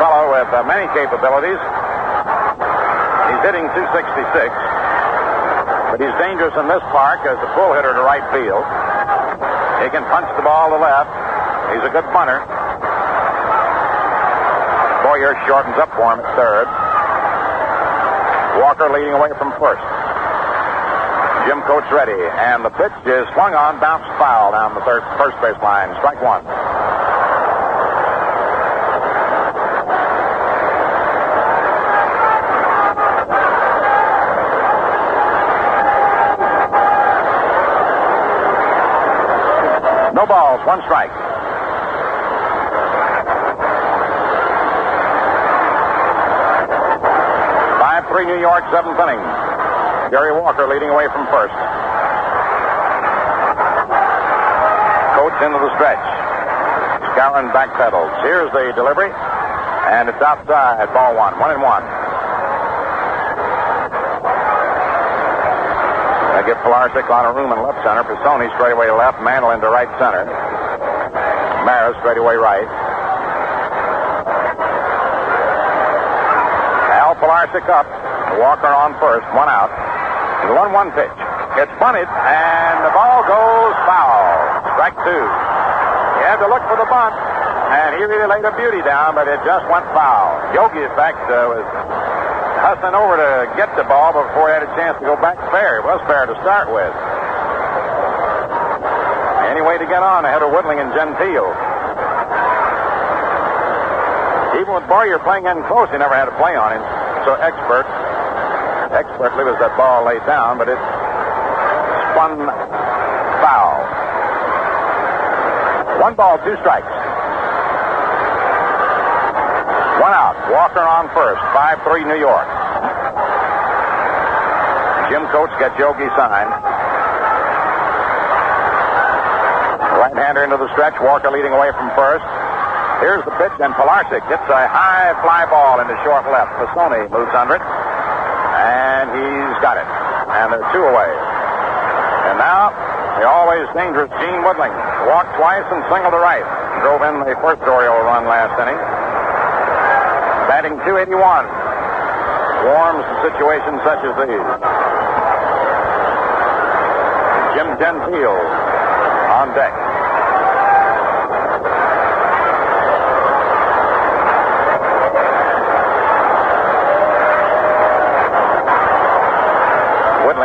fellow with many capabilities. He's hitting .266, but he's dangerous in this park as a pull hitter to right field. He can punch the ball to left. He's a good bunter. Boyer shortens up for him at third. Walker leading away from first. Jim Coates ready, and the pitch is swung on, bounced foul down the first base line. Strike one. No balls, one strike. New York, seventh inning. Gary Walker leading away from first. Coates into the stretch. Skowron backpedals. Here's the delivery, and it's outside. Ball one. 1-1. They give Pilarczyk on a room in left center. Pisoni straightaway left. Mantle into right center. Maris straightaway right. Al Pilarczyk up. Walker on first, one out. The 1-1 pitch. It's bunted, and the ball goes foul. Strike two. He had to look for the bunt, and he really laid a beauty down, but it just went foul. Yogi, in fact, was hustling over to get the ball before he had a chance to go back fair. It was fair to start with. Any way to get on ahead of Woodling and Gentile. Even with Boyer playing in close, he never had a play on him. So expertly was that ball laid down, but it spun foul. 1 ball, 2 strikes. 1 out. Walker on first. 5-3 New York. Jim Coates gets Yogi signed. Right-hander into the stretch. Walker leading away from first. Here's the pitch, and Pilarczyk gets a high fly ball into short left. Pisoni moves under it. And he's got it. And they're 2 away. And now, the always dangerous Gene Woodling walked twice and singled to right. Drove in the first Oriole run last inning. Batting .281. Warms in situations such as these. Jim Gentile on deck.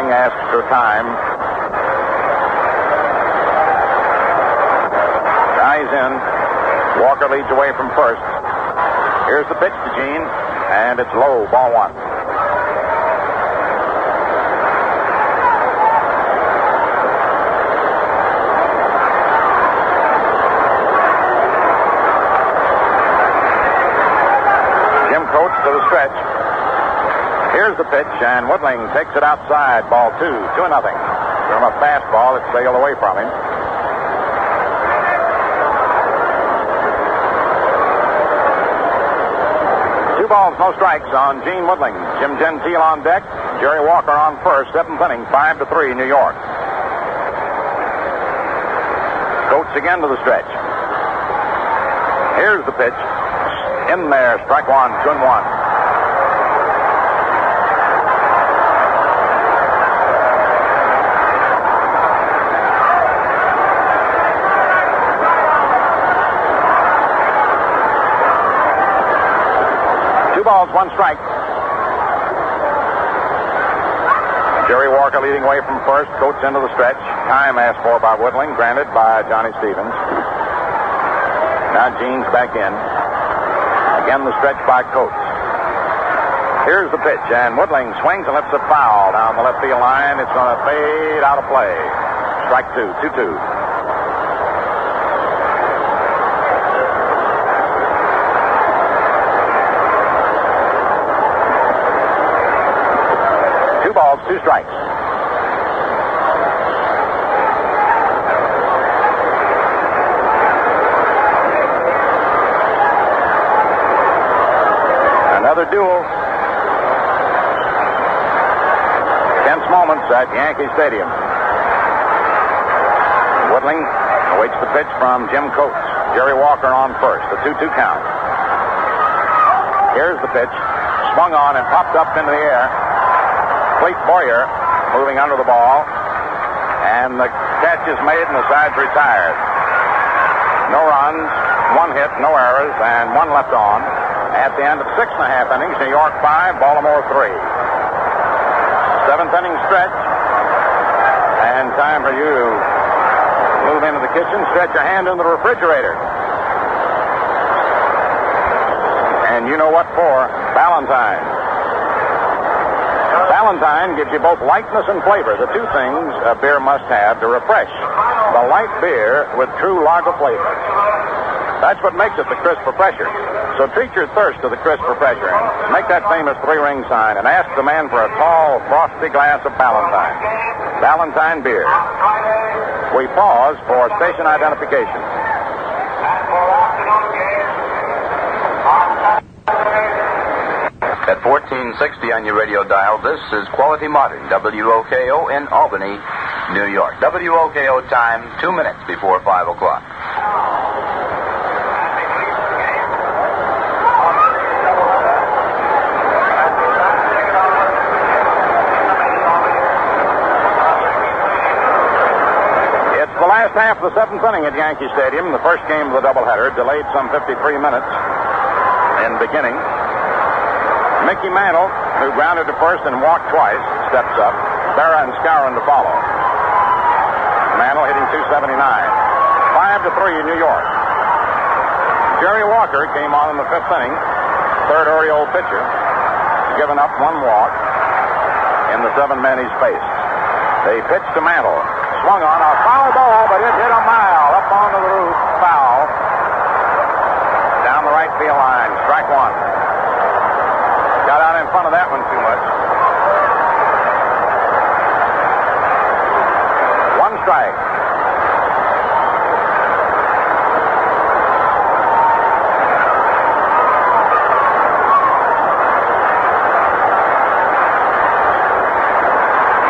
Asks for time. Guys in. Walker leads away from first. Here's the pitch to Gene, and it's low. Ball one. Jim Coates to the stretch. Here's the pitch, and Woodling takes it outside. Ball 2, 2-0. From a fastball, it sailed away from him. Two balls, no strikes on Gene Woodling. Jim Gentile on deck. Jerry Walker on first. 7th inning, 5-3 New York. Coates again to the stretch. Here's the pitch. In there, strike one, 2-1. Balls, 1 strike. Jerry Walker leading away from first. Coates into the stretch. Time asked for by Woodling, granted by Johnny Stevens. Now Gene's back in. Again the stretch by Coates. Here's the pitch, and Woodling swings and lifts a foul down the left field line. It's going to fade out of play. Strike 2, 2-2. Balls, 2 strikes. Another duel. Tense moments at Yankee Stadium. Woodling awaits the pitch from Jim Coates. Jerry Walker on first. The 2-2 count. Here's the pitch. Swung on and popped up into the air. Fleet Boyer moving under the ball. And the catch is made and the side's retired. No runs, 1 hit, no errors, and 1 left on. At the end of 6 1/2 innings, New York 5, Baltimore 3. 7th inning stretch. And time for you to move into the kitchen, stretch your hand in the refrigerator. And you know what for? Valentine. Valentine gives you both lightness and flavor, the 2 things a beer must have to refresh. The light beer with true lager flavor. That's what makes it the crisp refresher. So treat your thirst to the crisp refresher and make that famous 3-ring sign and ask the man for a tall, frosty glass of Valentine. Valentine beer. We pause for station identification. At 1460 on your radio dial, this is Quality Modern, WOKO in Albany, New York. WOKO time, 2 minutes before 5 o'clock. It's the last half of the 7th inning at Yankee Stadium. The first game of the doubleheader, delayed some 53 minutes in beginning. Mickey Mantle, who grounded to first and walked twice, steps up. Berra and Skowron to follow. Mantle hitting .279. 5-3 New York. Jerry Walker came on in the 5th inning. 3rd Oriole pitcher. Given up 1 walk in the 7 men he's faced. They pitched to Mantle. Swung on a foul ball, but it hit a mile up onto the roof. Foul. Down the right field line. Strike 1. Got out in front of that one too much. 1 strike.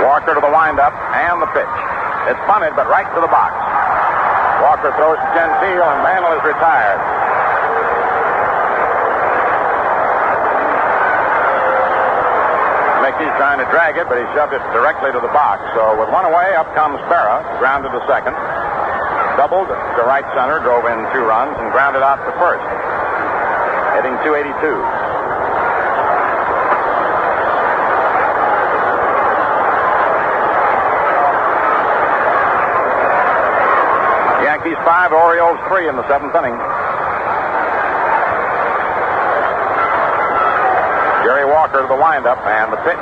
Walker to the windup and the pitch. It's punted, but right to the box. Walker throws to Gentile, and Mantle is retired. Mickey's trying to drag it, but he shoved it directly to the box. So with 1 away, up comes Berra, grounded to second. Doubled to right center, drove in 2 runs, and grounded out to first. Hitting .282. Yankees 5, Orioles 3 in the 7th inning. Jerry Walker to the windup, and the pitch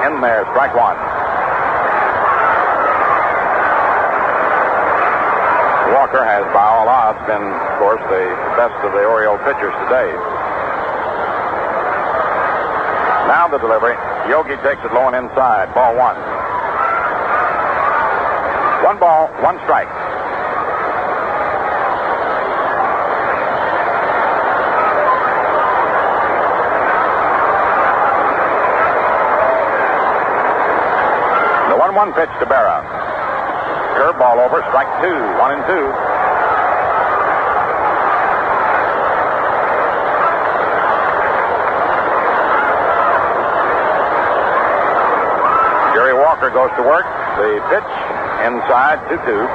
in there, strike 1. Walker has, by all odds, been, of course, the best of the Oriole pitchers today. Now the delivery. Yogi takes it low and inside. Ball 1. 1 ball, 1 strike. The 1-1 pitch to Berra. Curveball over, strike 2, 1-2. Jerry Walker goes to work. The pitch inside, 2-2.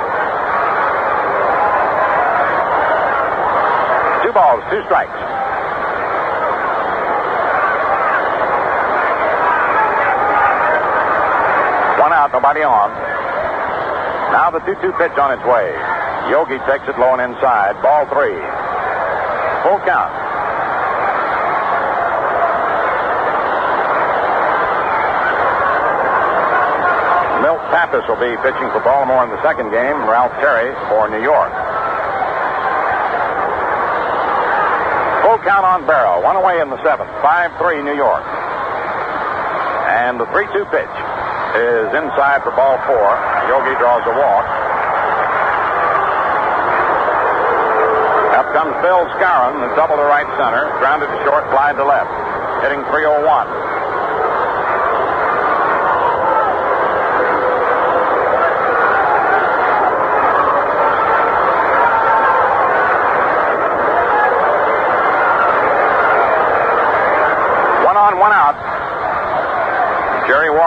2 balls, 2 strikes. One out, nobody on. Now the 2-2 pitch on its way. Yogi takes it low and inside. Ball 3. Full count. Milt Pappas will be pitching for Baltimore in the second game. Ralph Terry for New York. Full count on Barrow. 1 away in the 7th. 5-3 New York. And the 3-2 pitch is inside for ball 4. Yogi draws a walk. Up comes Bill Skowron, the double to right center, grounded to short, fly to left, hitting .301.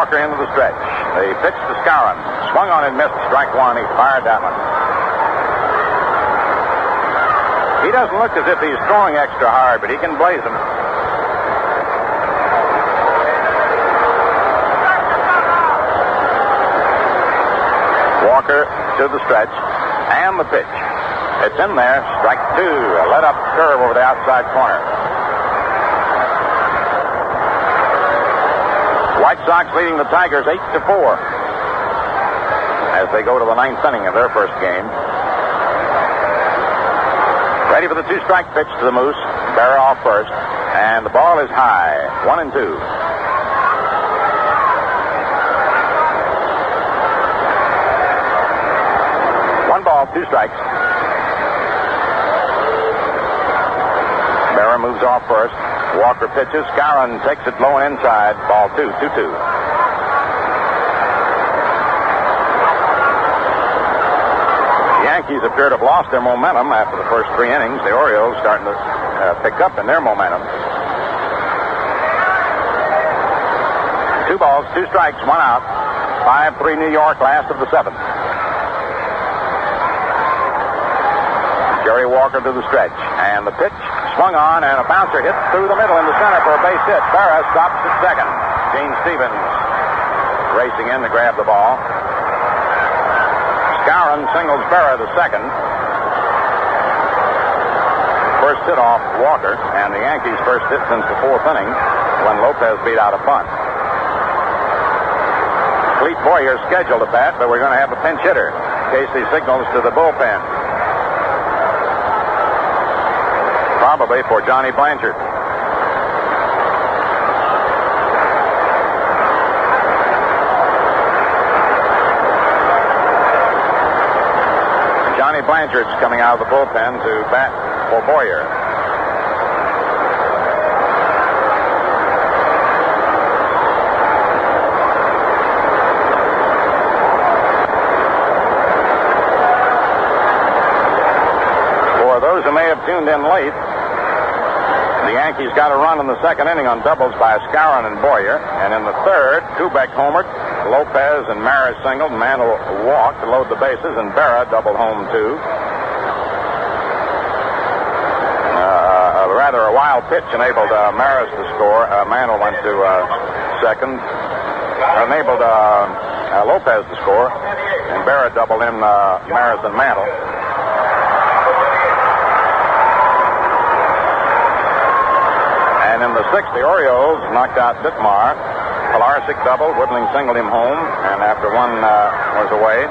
Walker into the stretch. The pitch to Skowron. Swung on and missed. Strike one. He fired that one. He doesn't look as if he's throwing extra hard, but he can blaze them. Walker to the stretch. And the pitch. It's in there. Strike two. A let-up curve over the outside corner. White Sox leading the Tigers 8-4 as they go to the ninth inning of their first game. Ready for the two-strike pitch to the Moose. Berra off first. And the ball is high. 1-2. One ball, two strikes. Berra moves off first. Walker pitches. Skowron takes it low and inside. Ball 2-2. The Yankees appear to have lost their momentum after the first three innings. The Orioles starting to pick up in their momentum. 2 balls, 2 strikes, 1 out. 5-3 New York, last of the seventh. Jerry Walker to the stretch. And the pitch swung on, and a bouncer hit through the middle into center for a base hit. Berra stops at second. Gene Stevens racing in to grab the ball. Skowron singles Berra to second. First hit off Walker, and the Yankees' first hit since the fourth inning when Lopez beat out a bunt. Clete Boyer scheduled a bat, but we're going to have a pinch hitter in case he signals to the bullpen. Probably for Johnny Blanchard. Johnny Blanchard's coming out of the bullpen to bat for Boyer. For those who may have tuned in late, the Yankees got a run in the second inning on doubles by Skowron and Boyer. And in the third, Kubek homered, Lopez and Maris singled, Mantle walked to load the bases, and Berra doubled home too. Rather a wild pitch enabled Maris to score. Mantle went to second. Enabled Lopez to score, and Berra doubled in Maris and Mantle. And in the sixth, the Orioles knocked out Ditmar. Pilarczyk doubled, Woodling singled him home, and after one was away,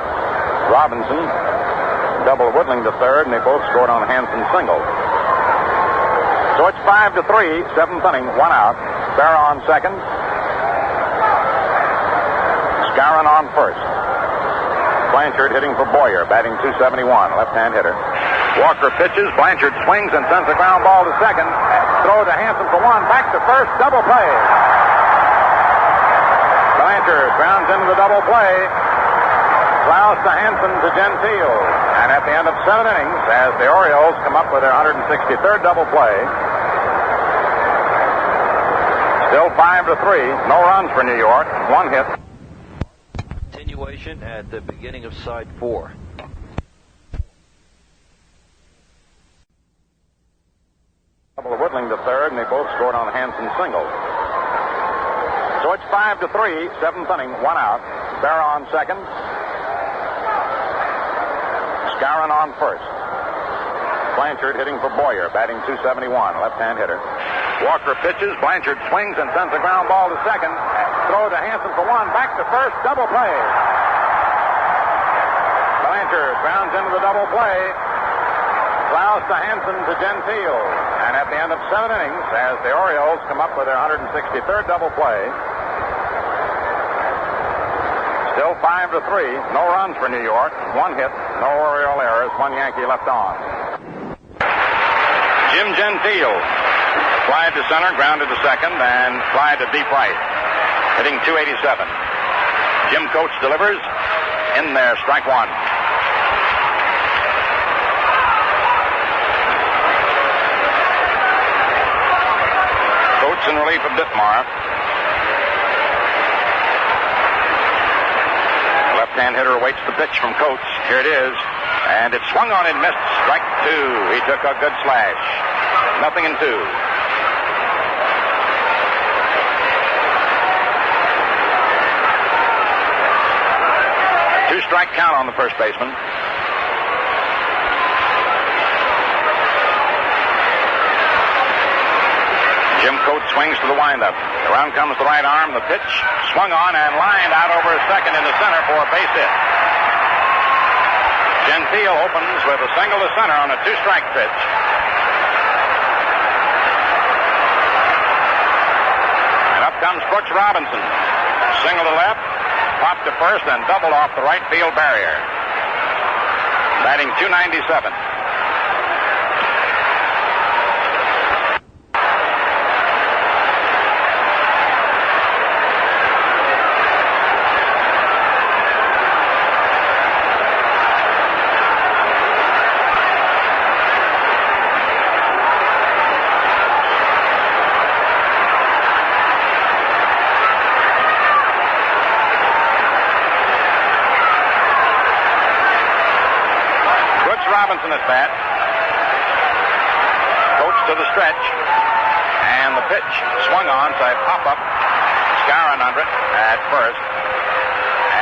Robinson doubled Woodling to third, and they both scored on Hanson single. So it's 5-3, seventh inning, 1 out. Berra on second. Skowron on first. Blanchard hitting for Boyer, batting .271, left-hand hitter. Walker pitches, Blanchard swings and sends a ground ball to second. Throw to Hanson for one, back to first, double play. Blanchard grounds into the double play. Klaus to Hanson to Gentile. And at the end of 7 innings, as the Orioles come up with their 163rd double play, still 5-3, no runs for New York, 1 hit. Continuation at the beginning of side 4. Double of Woodling to third, and they both scored on Hanson single. So it's 5-3, seventh inning, 1 out. Berra on second. Skowron on first. Blanchard hitting for Boyer, batting .271, left-hand hitter. Walker pitches, Blanchard swings and sends a ground ball to second. Throw to Hanson for one, back to first, double play. Blanchard grounds into the double play. Klaus to Hanson to Gentile. And at the end of 7 innings, as the Orioles come up with their 163rd double play, still 5-3, no runs for New York, 1 hit, no Oriole errors, 1 Yankee left on. Jim Gentile flied to center, grounded to second, and flied to deep right, hitting .287. Jim Coates delivers. In there, strike one. Coates in relief of Ditmar. left-hand hitter awaits the pitch from Coates. Here it is. And it swung on and missed. Strike 2. He took a good slash. 0-2. Two-strike count on the first baseman. Jim Coates swings to the windup. Around comes the right arm. The pitch swung on and lined out over second into center for a base hit. Gentile opens with a single to center on a two-strike pitch. And up comes Brooks Robinson. Single to left, popped to first, and doubled off the right field barrier. Batting .297. Robinson at bat. Coates to the stretch. And the pitch swung on, so a pop-up. Skowron under it at first.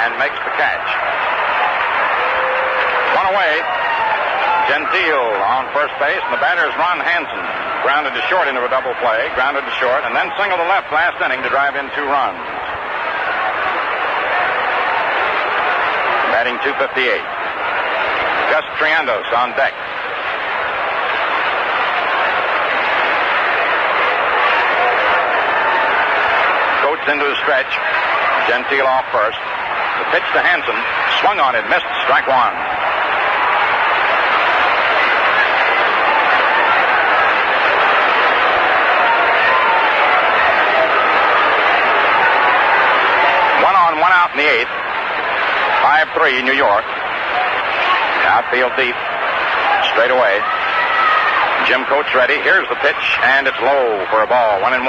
And makes the catch. One away. Gentile on first base. And the batter is Ron Hanson. Grounded to short into a double play. Grounded to short. And then single to left last inning to drive in 2 runs. Batting .258. Gus Triandos on deck. Coates into the stretch. Gentile off first. The pitch to Hanson. Swung on it. Missed. Strike 1. One on, one out in the 8th. 5-3 New York. Outfield deep. Straight away. Jim Coates ready. Here's the pitch, and it's low for a ball. 1-1.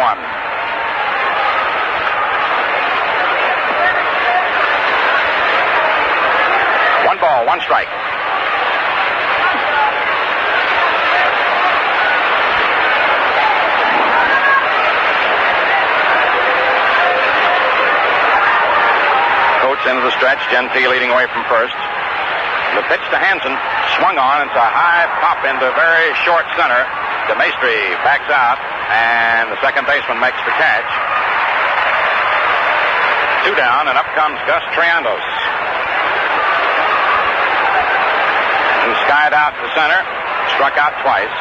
1 ball, 1 strike. Coates into the stretch. Gentile leading away from first. The pitch to Hanson, swung on. It's a high pop into very short center. DeMaestri backs out, and the second baseman makes the catch. 2 down, and up comes Gus Triandos. He skied out to center, struck out twice.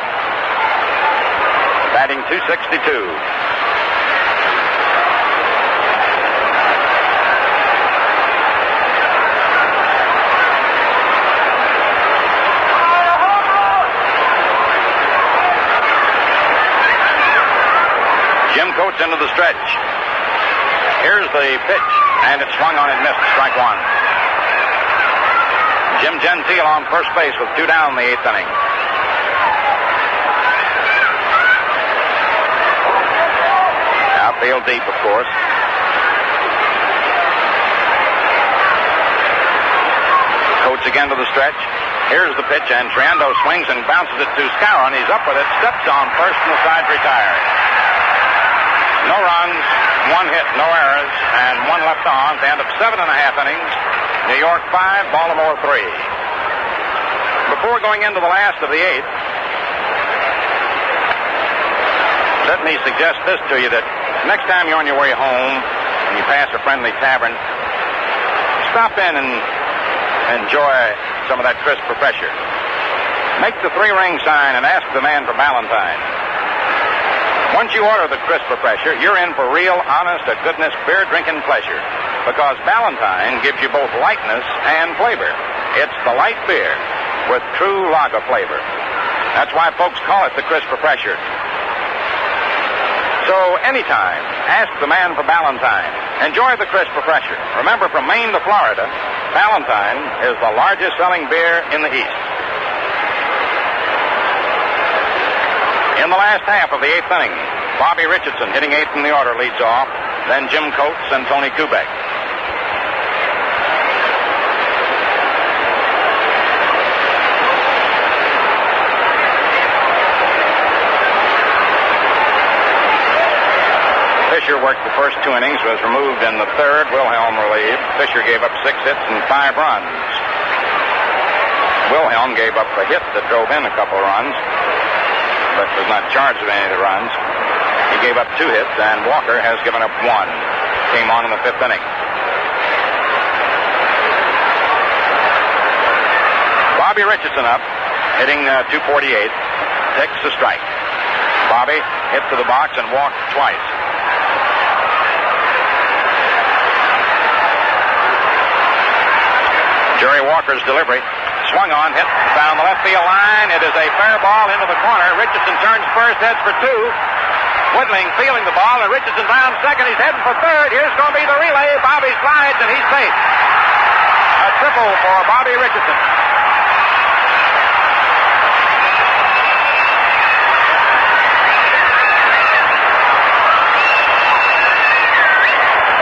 Batting .262. Jim Coates into the stretch. Here's the pitch, and it swung on and missed. Strike 1. Jim Gentile on first base with 2 down in the 8th inning. Outfield deep, of course. Coates again to the stretch. Here's the pitch, and Triandos swings and bounces it to Skowron. He's up with it, steps on first, and the side's retired. No runs, 1 hit, no errors, and 1 left on. At the end of 7.5 innings, New York 5, Baltimore 3. Before going into the last of the 8th, let me suggest this to you, that next time you're on your way home and you pass a friendly tavern, stop in and enjoy some of that crisp refresher. Make the 3-ring sign and ask the man for Valentine. Once you order the crisp refresher, you're in for real, honest-to-goodness beer-drinking pleasure. Because Valentine gives you both lightness and flavor. It's the light beer with true lager flavor. That's why folks call it the crisp refresher. So anytime, ask the man for Valentine. Enjoy the crisp refresher. Remember, from Maine to Florida, Valentine is the largest selling beer in the East. In the last half of the 8th inning, Bobby Richardson, hitting 8th in the order, leads off. Then Jim Coates and Tony Kubek. Fisher worked the first 2 innings, was removed in the third. Wilhelm relieved. Fisher gave up 6 hits and 5 runs. Wilhelm gave up a hit that drove in a couple of runs, but was not charged with any of the runs. He gave up 2 hits, and Walker has given up 1. Came on in the 5th inning. Bobby Richardson up, hitting .248, takes the strike. Bobby hit to the box and walked twice. Jerry Walker's delivery. Swung on, hit down the left field line. It is a fair ball into the corner. Richardson turns first, heads for 2. Whitling feeling the ball, and Richardson round second. He's heading for third. Here's going to be the relay. Bobby slides, and he's safe. A triple for Bobby Richardson.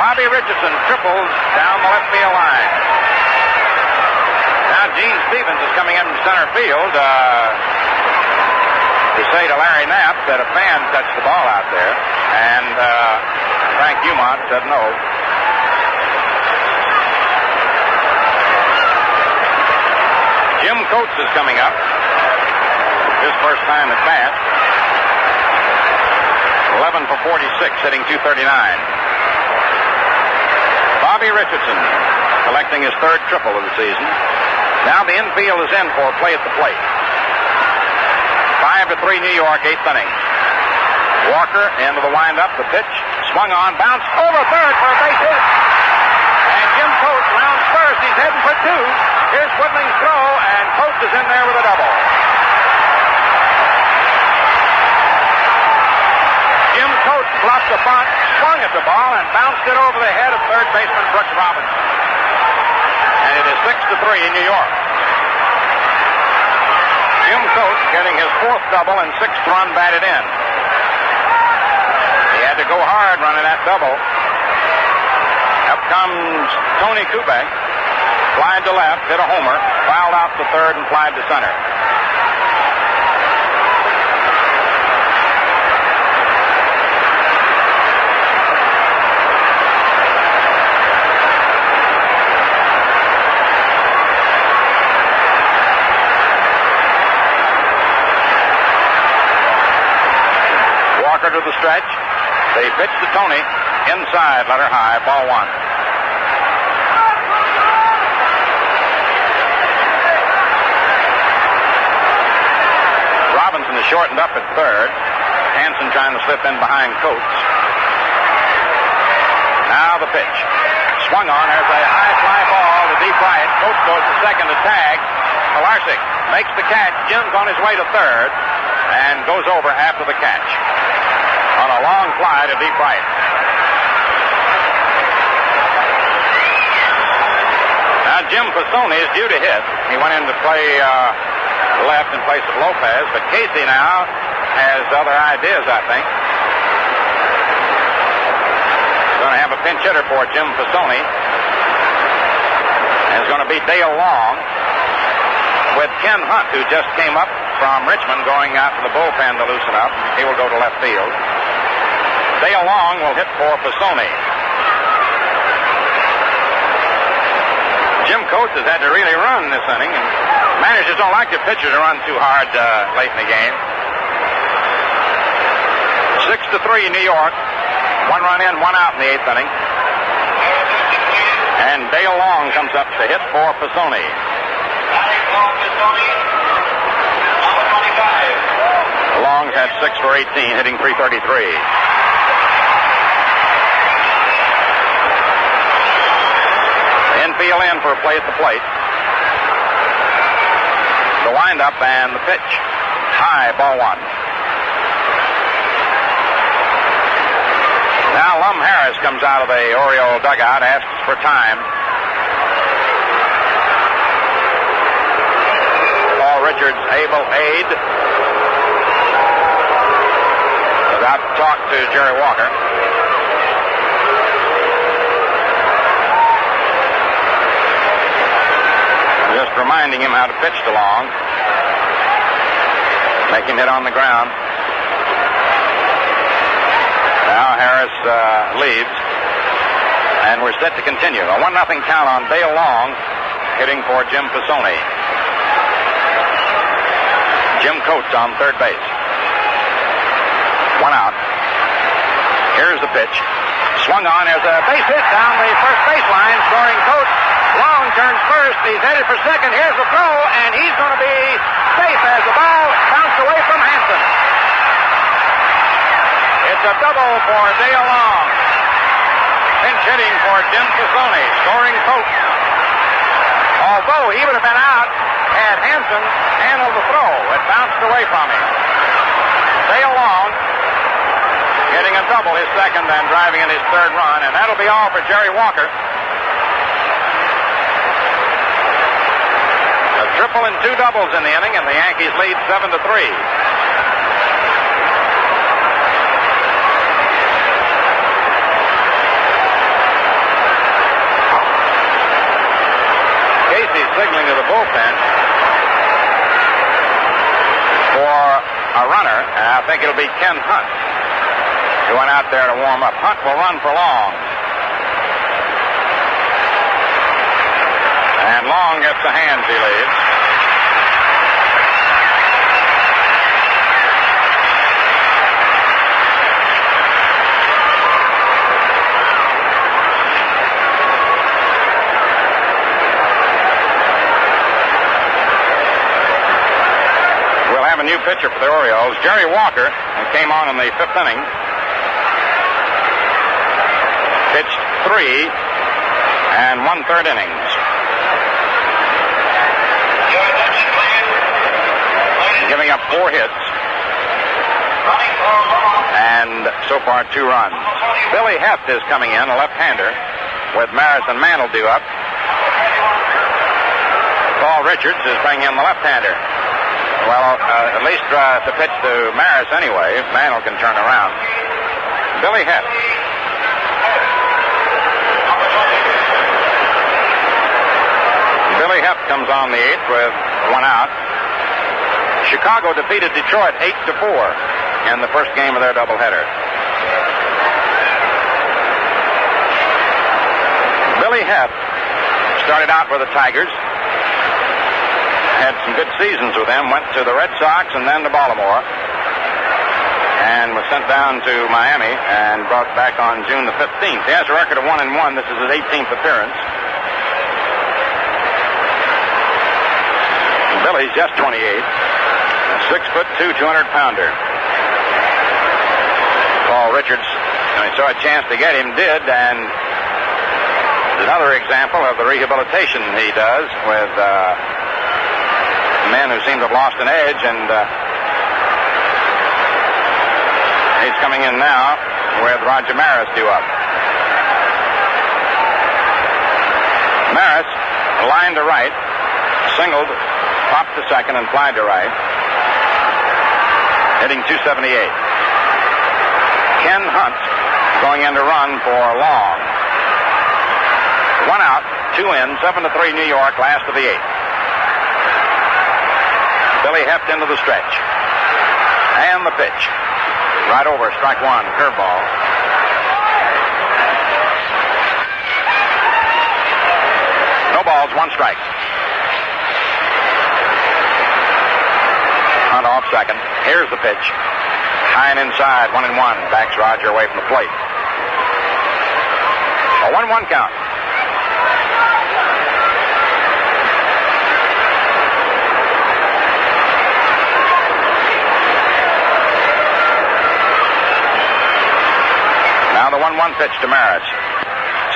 Bobby Richardson triples down the left field line. Now Gene Stevens is coming in from center field to say to Larry Knapp that a fan touched the ball out there, and Frank Dumont said no. Jim Coates is coming up. His first time at bat. 11 for 46, hitting .239. Bobby Richardson collecting his 3rd triple of the season. Now the infield is in for a play at the plate. 5-3 New York, 8th inning. Walker into the windup, the pitch, swung on, bounced over third for a base hit. And Jim Coates rounds first. He's heading for 2. Here's Whitling's throw, and Coates is in there with a double. Jim Coates bluffed a bunt, swung at the ball, and bounced it over the head of third baseman Brooks Robinson. And it is 6-3 in New York. Jim Coates getting his 4th double and 6th run batted in. He had to go hard running that double. Up comes Tony Kubek. Flied to left, hit a homer, fouled out to third, and flied to center. To the stretch. They pitch to Tony. Inside, letter high, ball 1. Robinson is shortened up at third. Hanson trying to slip in behind Coates. Now the pitch. Swung on. There's a high fly ball to deep right. Coates goes to second to tag. Pilarczyk makes the catch. Jim's on his way to third and goes over after the catch. On a long fly to deep right. Now Jim Pisoni is due to hit. He went in to play left in place of Lopez, but Casey now has other ideas, I think. He's going to have a pinch hitter for Jim Pisoni. And it's going to be Dale Long with Ken Hunt, who just came up from Richmond, going out to the bullpen to loosen up. He will go to left field. Dale Long will hit for Pisoni. Jim Coates has had to really run this inning, and managers don't like the pitcher to run too hard late in the game. 6-3 New York. 1 run in, 1 out in the 8th inning. And Dale Long comes up to hit for Pisoni. Long's had 6 for 18, hitting .333. Infield in for a play at the plate. The windup and the pitch. High, ball 1. Now Lum Harris comes out of the Oriole dugout, asks for time. Paul Richards able aid. About to talk to Jerry Walker. Just reminding him how to pitch to Long. Make him hit on the ground. Now Harris Maris leaves. And we're set to continue. A 1-0 count on Dale Long, hitting for Jim Pisoni. Jim Coates on third base. 1 out. Here's the pitch. Swung on. There's a base hit down the first baseline, scoring Coates. Long turns first. He's headed for second. Here's the throw, and he's going to be safe as the ball bounced away from Hanson. It's a double for Dale Long. Pinch hitting for Jim Pisoni, scoring Coates. Although he would have been out had Hanson handled the throw. It bounced away from him. Dale Long getting a double, his second, and driving in his third run, and that'll be all for Jerry Walker. A triple and 2 doubles in the inning, and the Yankees lead 7-3. Casey's signaling to the bullpen for a runner, and I think it'll be Ken Hunt, who went out there to warm up. Hunt will run for Long. And Long gets the hands he leaves. We'll have a new pitcher for the Orioles, Jerry Walker, who came on in the 5th inning. Pitched 3 and 1/3 innings. Giving up 4 hits. And so far 2 runs. Billy Heft is coming in, a left-hander, with Maris and Mantle due up. Paul Richards is bringing in the left-hander. Well, at least to pitch to Maris anyway. Mantle can turn around. Billy Heft. Billy Heft comes on the 8th with 1 out. Chicago defeated Detroit 8-4 in the first game of their doubleheader. Billy Heft started out with the Tigers. Had some good seasons with them. Went to the Red Sox and then to Baltimore. And was sent down to Miami and brought back on June the 15th. He has a record of 1-1. This is his 18th appearance. Billy's just 28. 6'2", 200-pounder. Paul Richards, when he saw a chance to get him, did, and another example of the rehabilitation he does with men who seem to have lost an edge, and he's coming in now with Roger Maris due up. Maris, line to right, singled, popped to second, and flied to right. Hitting .278. Ken Hunt going in to run for Long. 1 out, 2 in, 7-3 New York, last of the 8th. Billy Heft into the stretch. And the pitch. Right over, strike 1, curveball. No balls, 1 strike. Hunt off second. Here's the pitch. High and inside, 1-1. Backs Roger away from the plate. A 1-1 count. Now the 1-1 pitch to Maris.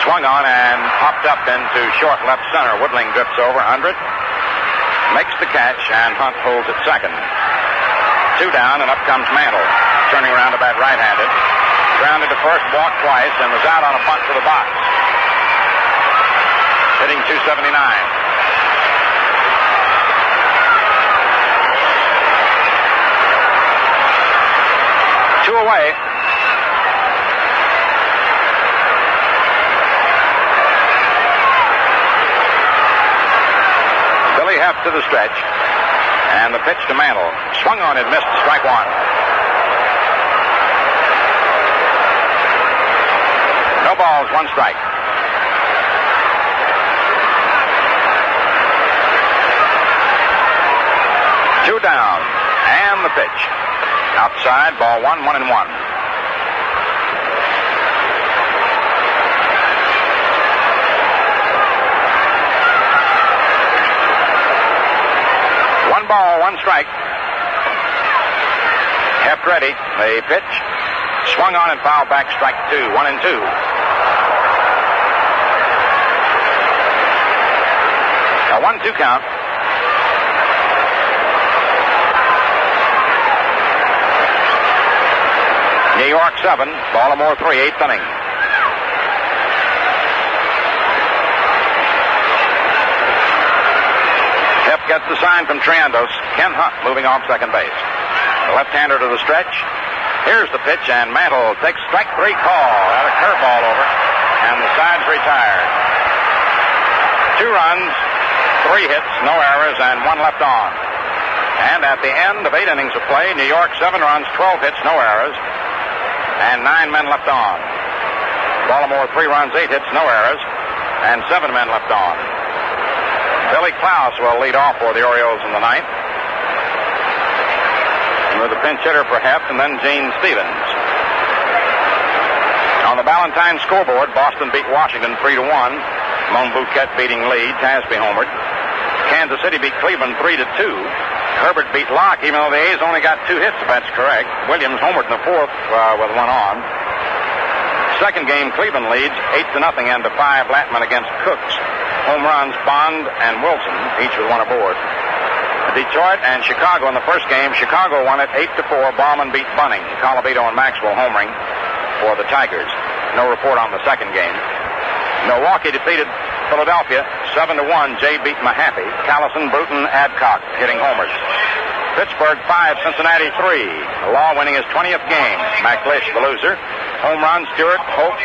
Swung on and popped up into short left center. Woodling drifts over under it. Makes the catch, and Hunt holds at second. 2 down, and up comes Mantle, turning around to bat right-handed. Grounded to first, walked twice, and was out on a bunt to the box. Hitting .279. 2 away. Billy Heft to the stretch. And the pitch to Mantle. Swung on and missed, strike 1. No balls, one strike. Two down. And the pitch. Outside, ball 1, 1-1. One ball, one strike. Kept ready. The pitch. Swung on and fouled back. Strike 2. 1-2. A 1-2 count. New York 7, Baltimore 3, 8th inning. Sept gets the sign from Triandos. Ken Hunt moving off second base. The left-hander to the stretch. Here's the pitch, and Mantle takes strike 3 call. Had a curveball over, and the side's retired. 2 runs, 3 hits, no errors, and 1 left on. And at the end of 8 innings of play, New York 7 runs, 12 hits, no errors, and 9 men left on. Baltimore 3 runs, 8 hits, no errors, and 7 men left on. Billy Klaus will lead off for the Orioles in the ninth. With a pinch hitter for Heft, and then Gene Stevens. On the Ballantyne scoreboard, Boston beat Washington 3-1. Mon Bouquet beating Lee. Tasby homered. Kansas City beat Cleveland 3-2. Herbert beat Locke, even though the A's only got 2 hits, if that's correct. Williams homered in the 4th with 1 on. Second game, Cleveland leads 8-0 into 5 Latman against Cooks. Home runs, Bond and Wilson, each with 1 aboard. Detroit and Chicago in the first game. Chicago won it 8-4. Baumann beat Bunning. Colavito and Maxwell homering for the Tigers. No report on the second game. Milwaukee defeated Philadelphia 7-1. Jay beat Mahaffey. Callison, Bruton, Adcock hitting homers. Pittsburgh 5, Cincinnati 3. Law winning his 20th game. McLeish the loser. Home run, Stewart, Hoke,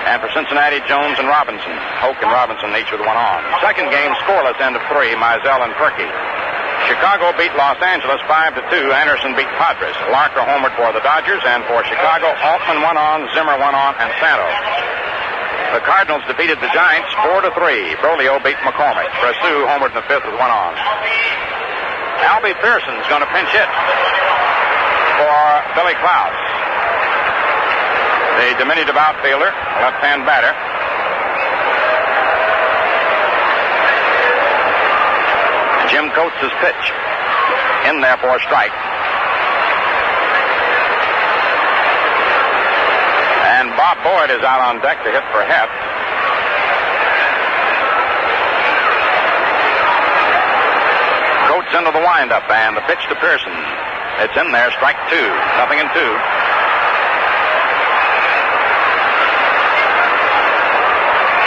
and for Cincinnati, Jones and Robinson. Hoke and Robinson each with 1 on. Second game, scoreless, end of 3. Mizell and Perky. Chicago beat Los Angeles 5-2. Anderson beat Padres. Larker homered for the Dodgers, and for Chicago, Altman 1 on, Zimmer 1 on, and Santos. The Cardinals defeated the Giants 4-3. Brolio beat McCormick. Bresu homered in the 5th with 1 on. Albie Pearson's going to pinch hit for Billy Klaus. The diminutive outfielder, left-hand batter. Jim Coates' pitch. In there for a strike. And Bob Boyd is out on deck to hit for Heft. Coates into the windup, and the pitch to Pearson. It's in there, strike 2. 0-2.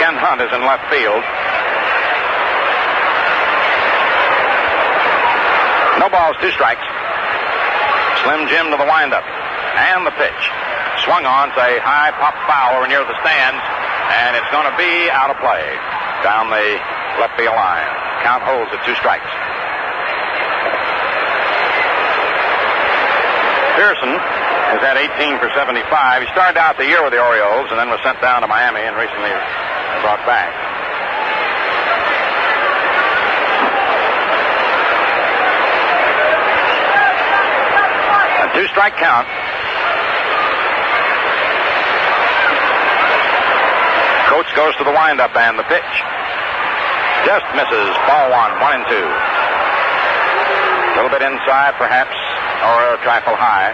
Ken Hunt is in left field. No balls, 2 strikes. Slim Jim to the windup. And the pitch. Swung on, say high pop foul over near the stands. And it's going to be out of play. Down the left field line. Count holds at 2 strikes. Pearson has had 18 for 75. He started out the year with the Orioles and then was sent down to Miami and recently brought back. A 2-strike count. Coates goes to the windup, and the pitch just misses. Ball 1, 1-2. A little bit inside, perhaps, or a trifle high.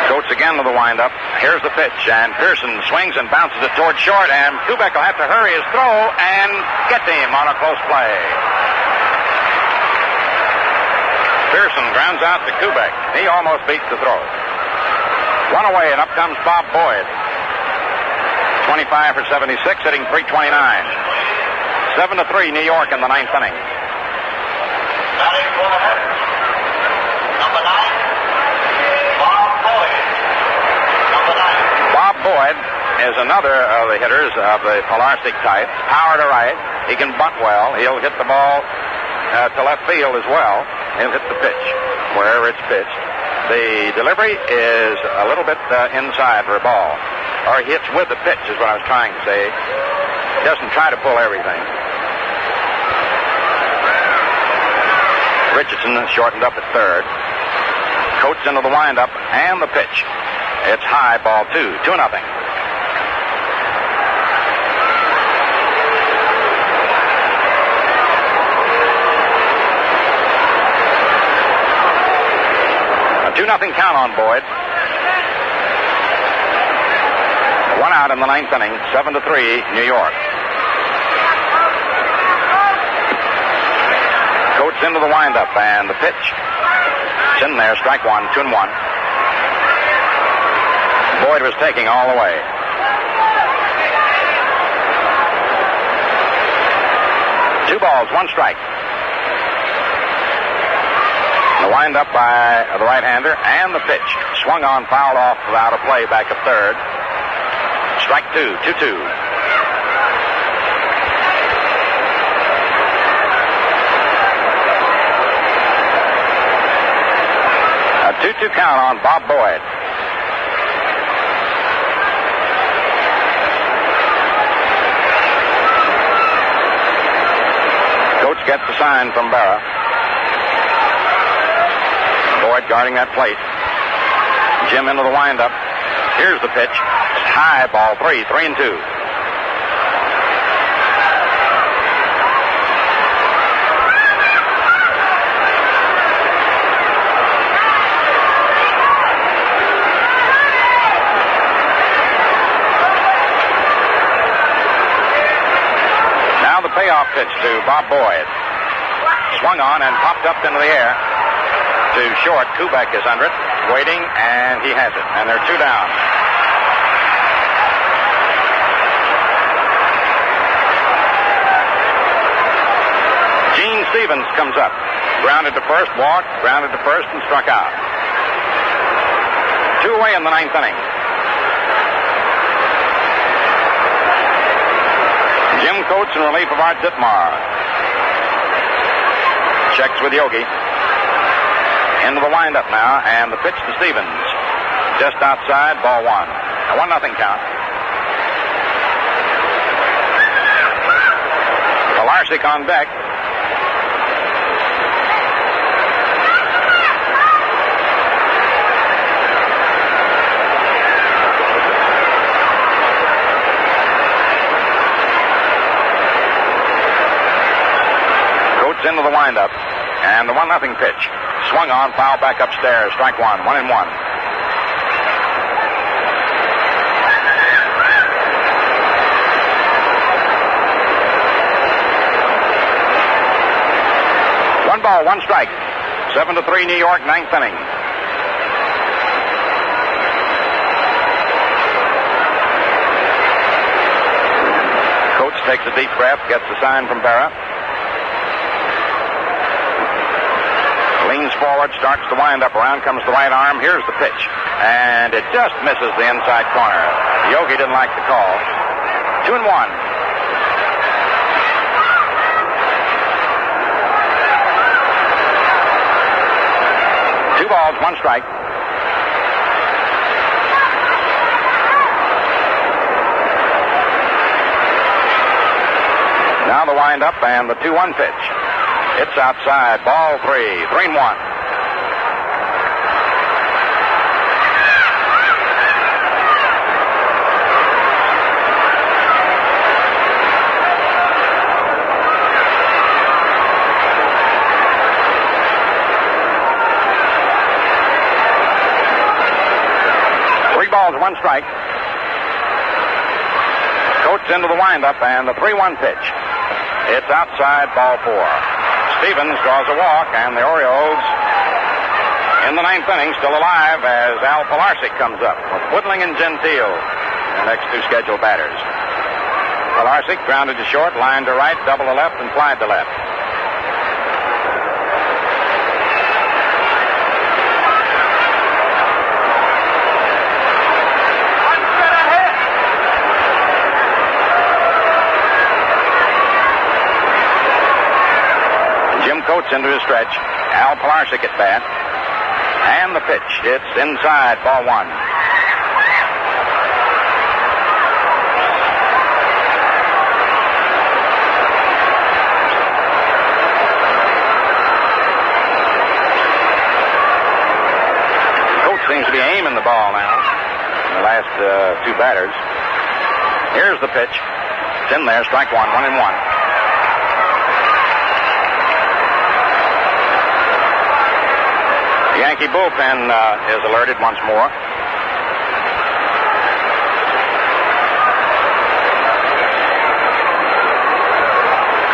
Coates again to the windup. Here's the pitch, and Pearson swings and bounces it toward short, and Kubek will have to hurry his throw and get to him on a close play. Pearson grounds out to Kubek. He almost beats the throw. One away, and up comes Bob Boyd. 25 for 76, hitting .329. 7-3, New York in the 9th inning. Number 9, Bob Boyd. Number 9. Bob Boyd is another of the hitters of the Pilarczyk type. Power to right. He can bunt well. He'll hit the ball to left field as well. He'll hit the pitch. where it's pitched. The delivery is a little bit inside for a ball. Or hits with the pitch is what I was trying to say. He doesn't try to pull everything. Richardson is shortened up at third. Coates into the windup and the pitch. It's high, ball 2, 2-0. A 2-0 count on Boyd. 1 out in the 9th inning, 7-3, New York. Coates into the windup and the pitch. It's in there, strike 1, 2-1. Boyd was taking all the way. Two balls, 1 strike. The windup by the right-hander and the pitch. Swung on, fouled off without a play back at third. Strike 2, 2-2. A 2-2 count on Bob Boyd. Coates gets the sign from Berra. Boyd guarding that plate. Jim into the windup. Here's the pitch. High, ball 3, 3-2. Now the payoff pitch to Bob Boyd. Swung on and popped up into the air. To short, Kubek is under it, waiting, and he has it. And they're 2 down. Gene Stevens comes up. Grounded to first, walked, grounded to first, and struck out. 2 away in the 9th inning. Jim Coates in relief of Art Ditmar. Checks with Yogi. Into the windup now, and the pitch to Stevens. Just outside, ball 1. A 1-0 count. Pilarczyk on deck. Coates into the windup, and the 1-0 pitch. Swung on, foul back upstairs. Strike 1, 1-1. One ball, 1 strike. 7-3 New York, 9th inning. Coates takes a deep breath, gets the sign from Berra. Leans forward, starts to wind up. Around comes the right arm. Here's the pitch. And it just misses the inside corner. Yogi didn't like the call. 2-1. Two balls, 1 strike. Now the wind up and the 2-1 pitch. It's outside. Ball 3. 3-1. Three balls, 1 strike. Coates into the windup and the 3-1 pitch. It's outside. Ball 4. Stevens draws a walk, and the Orioles in the 9th inning still alive as Al Pilarczyk comes up with Woodling and Gentile, the next 2 scheduled batters. Pilarczyk grounded to short, lined to right, double to left, and flied to left. Coates into his stretch. Al Pilarczyk at bat. And the pitch. It's inside, ball one. Coach seems to be aiming the ball now. The last two batters. Here's the pitch. It's in there, strike one, 1-1. The Yankee bullpen is alerted once more.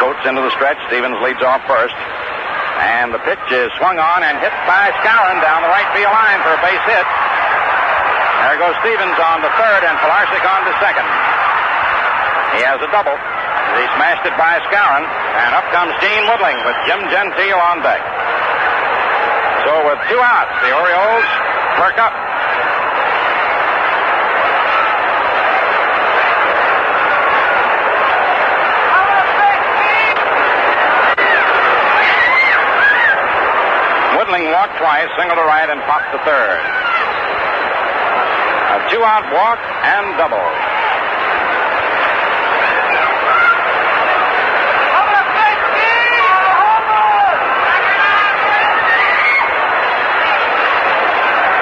Coates into the stretch. Stevens leads off first. And the pitch is swung on and hit by Skowron down the right field line for a base hit. There goes Stevens on to third and Pilarczyk on to second. He has a double. He smashed it by Skowron, and up comes Gene Woodling with Jim Gentile on deck. So with 2 outs, the Orioles perk up. Woodling walked twice, single to right, and popped to third. A 2-out walk and double.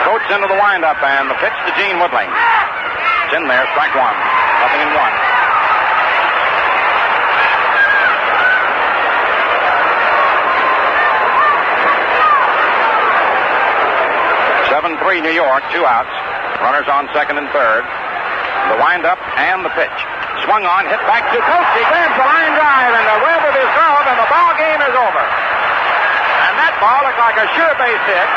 Coates into the windup, and the pitch to Gene Woodling. It's in there, strike one. 0-1. 7-3 New York, 2 outs. Runners on second and third. The windup and the pitch. Swung on, hit back to Coates. He grabs the line drive and the web of his glove, and the ball game is over. And that ball looked like a sure base hit.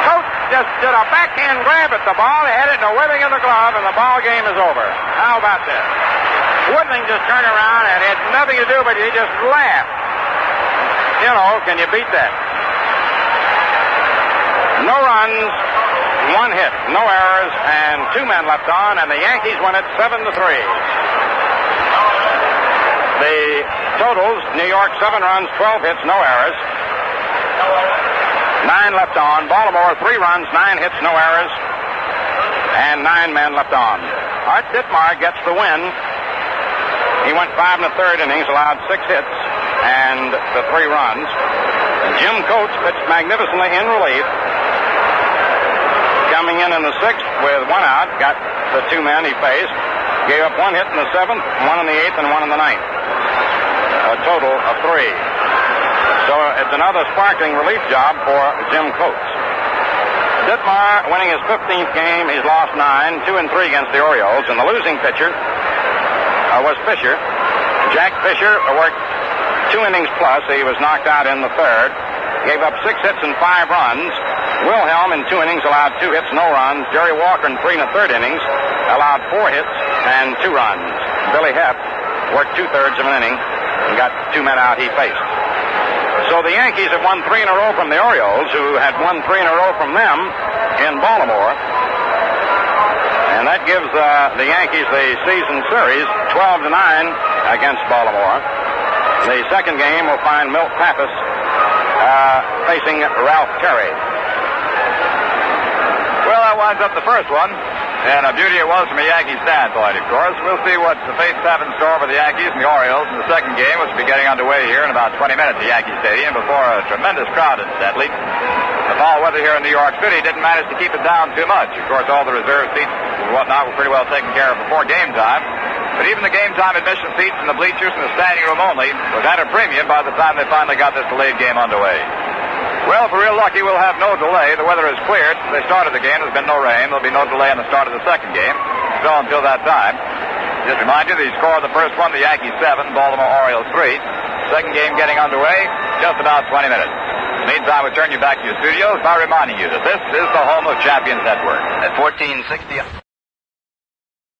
Coates just did a backhand grab at the ball. He had it in the webbing of the glove, and the ball game is over. How about that? Woodling just turned around and had nothing to do, but he just laughed. You know, can you beat that? No runs, 1 hit, no errors, and 2 men left on, and the Yankees win it 7-3. The totals: New York 7 runs, 12 hits, no errors. 9 left on. Baltimore 3 runs, 9 hits, no errors, and 9 men left on. Art Ditmar gets the win. He went 5 1/3 innings, allowed 6 hits and the 3 runs. Jim Coates pitched magnificently in relief. Coming in the 6th with 1 out, got the 2 men he faced. Gave up 1 hit in the 7th, 1 in the 8th, and 1 in the 9th. A total of 3. So it's another sparkling relief job for Jim Coates. Ditmar winning his 15th game. He's lost 9, 2-3 against the Orioles. And the losing pitcher was Fisher. Jack Fisher worked 2 innings plus. He was knocked out in the 3rd. Gave up 6 hits and 5 runs. Wilhelm in 2 innings allowed 2 hits, no runs. Jerry Walker in 3 1/3 innings allowed 4 hits and 2 runs. Billy Hepp worked 2/3 of an inning and got 2 men out he faced. So the Yankees have won 3 in a row from the Orioles, who had won 3 in a row from them in Baltimore. And that gives the Yankees the season series 12-9 against Baltimore. The second game will find Milt Pappas facing Ralph Terry. Well, that winds up the first one. And a beauty it was from a Yankee standpoint, of course. We'll see what the fates have in store for the Yankees and the Orioles in the second game, which will be getting underway here in about 20 minutes at Yankee Stadium before a tremendous crowd, incidentally. The fall weather here in New York City didn't manage to keep it down too much. Of course, all the reserve seats and whatnot were pretty well taken care of before game time. But even the game time admission seats in the bleachers and the standing room only was at a premium by the time they finally got this delayed game underway. Well, if we're real lucky, we'll have no delay. The weather has cleared. They started the game. There's been no rain. There'll be no delay in the start of the second game. So until that time, just remind you the score of the first one, the Yankees 7, Baltimore Orioles 3. Second game getting underway, just about 20 minutes. In the meantime, we turn you back to your studios by reminding you that this is the home of Champions Network. At 1460...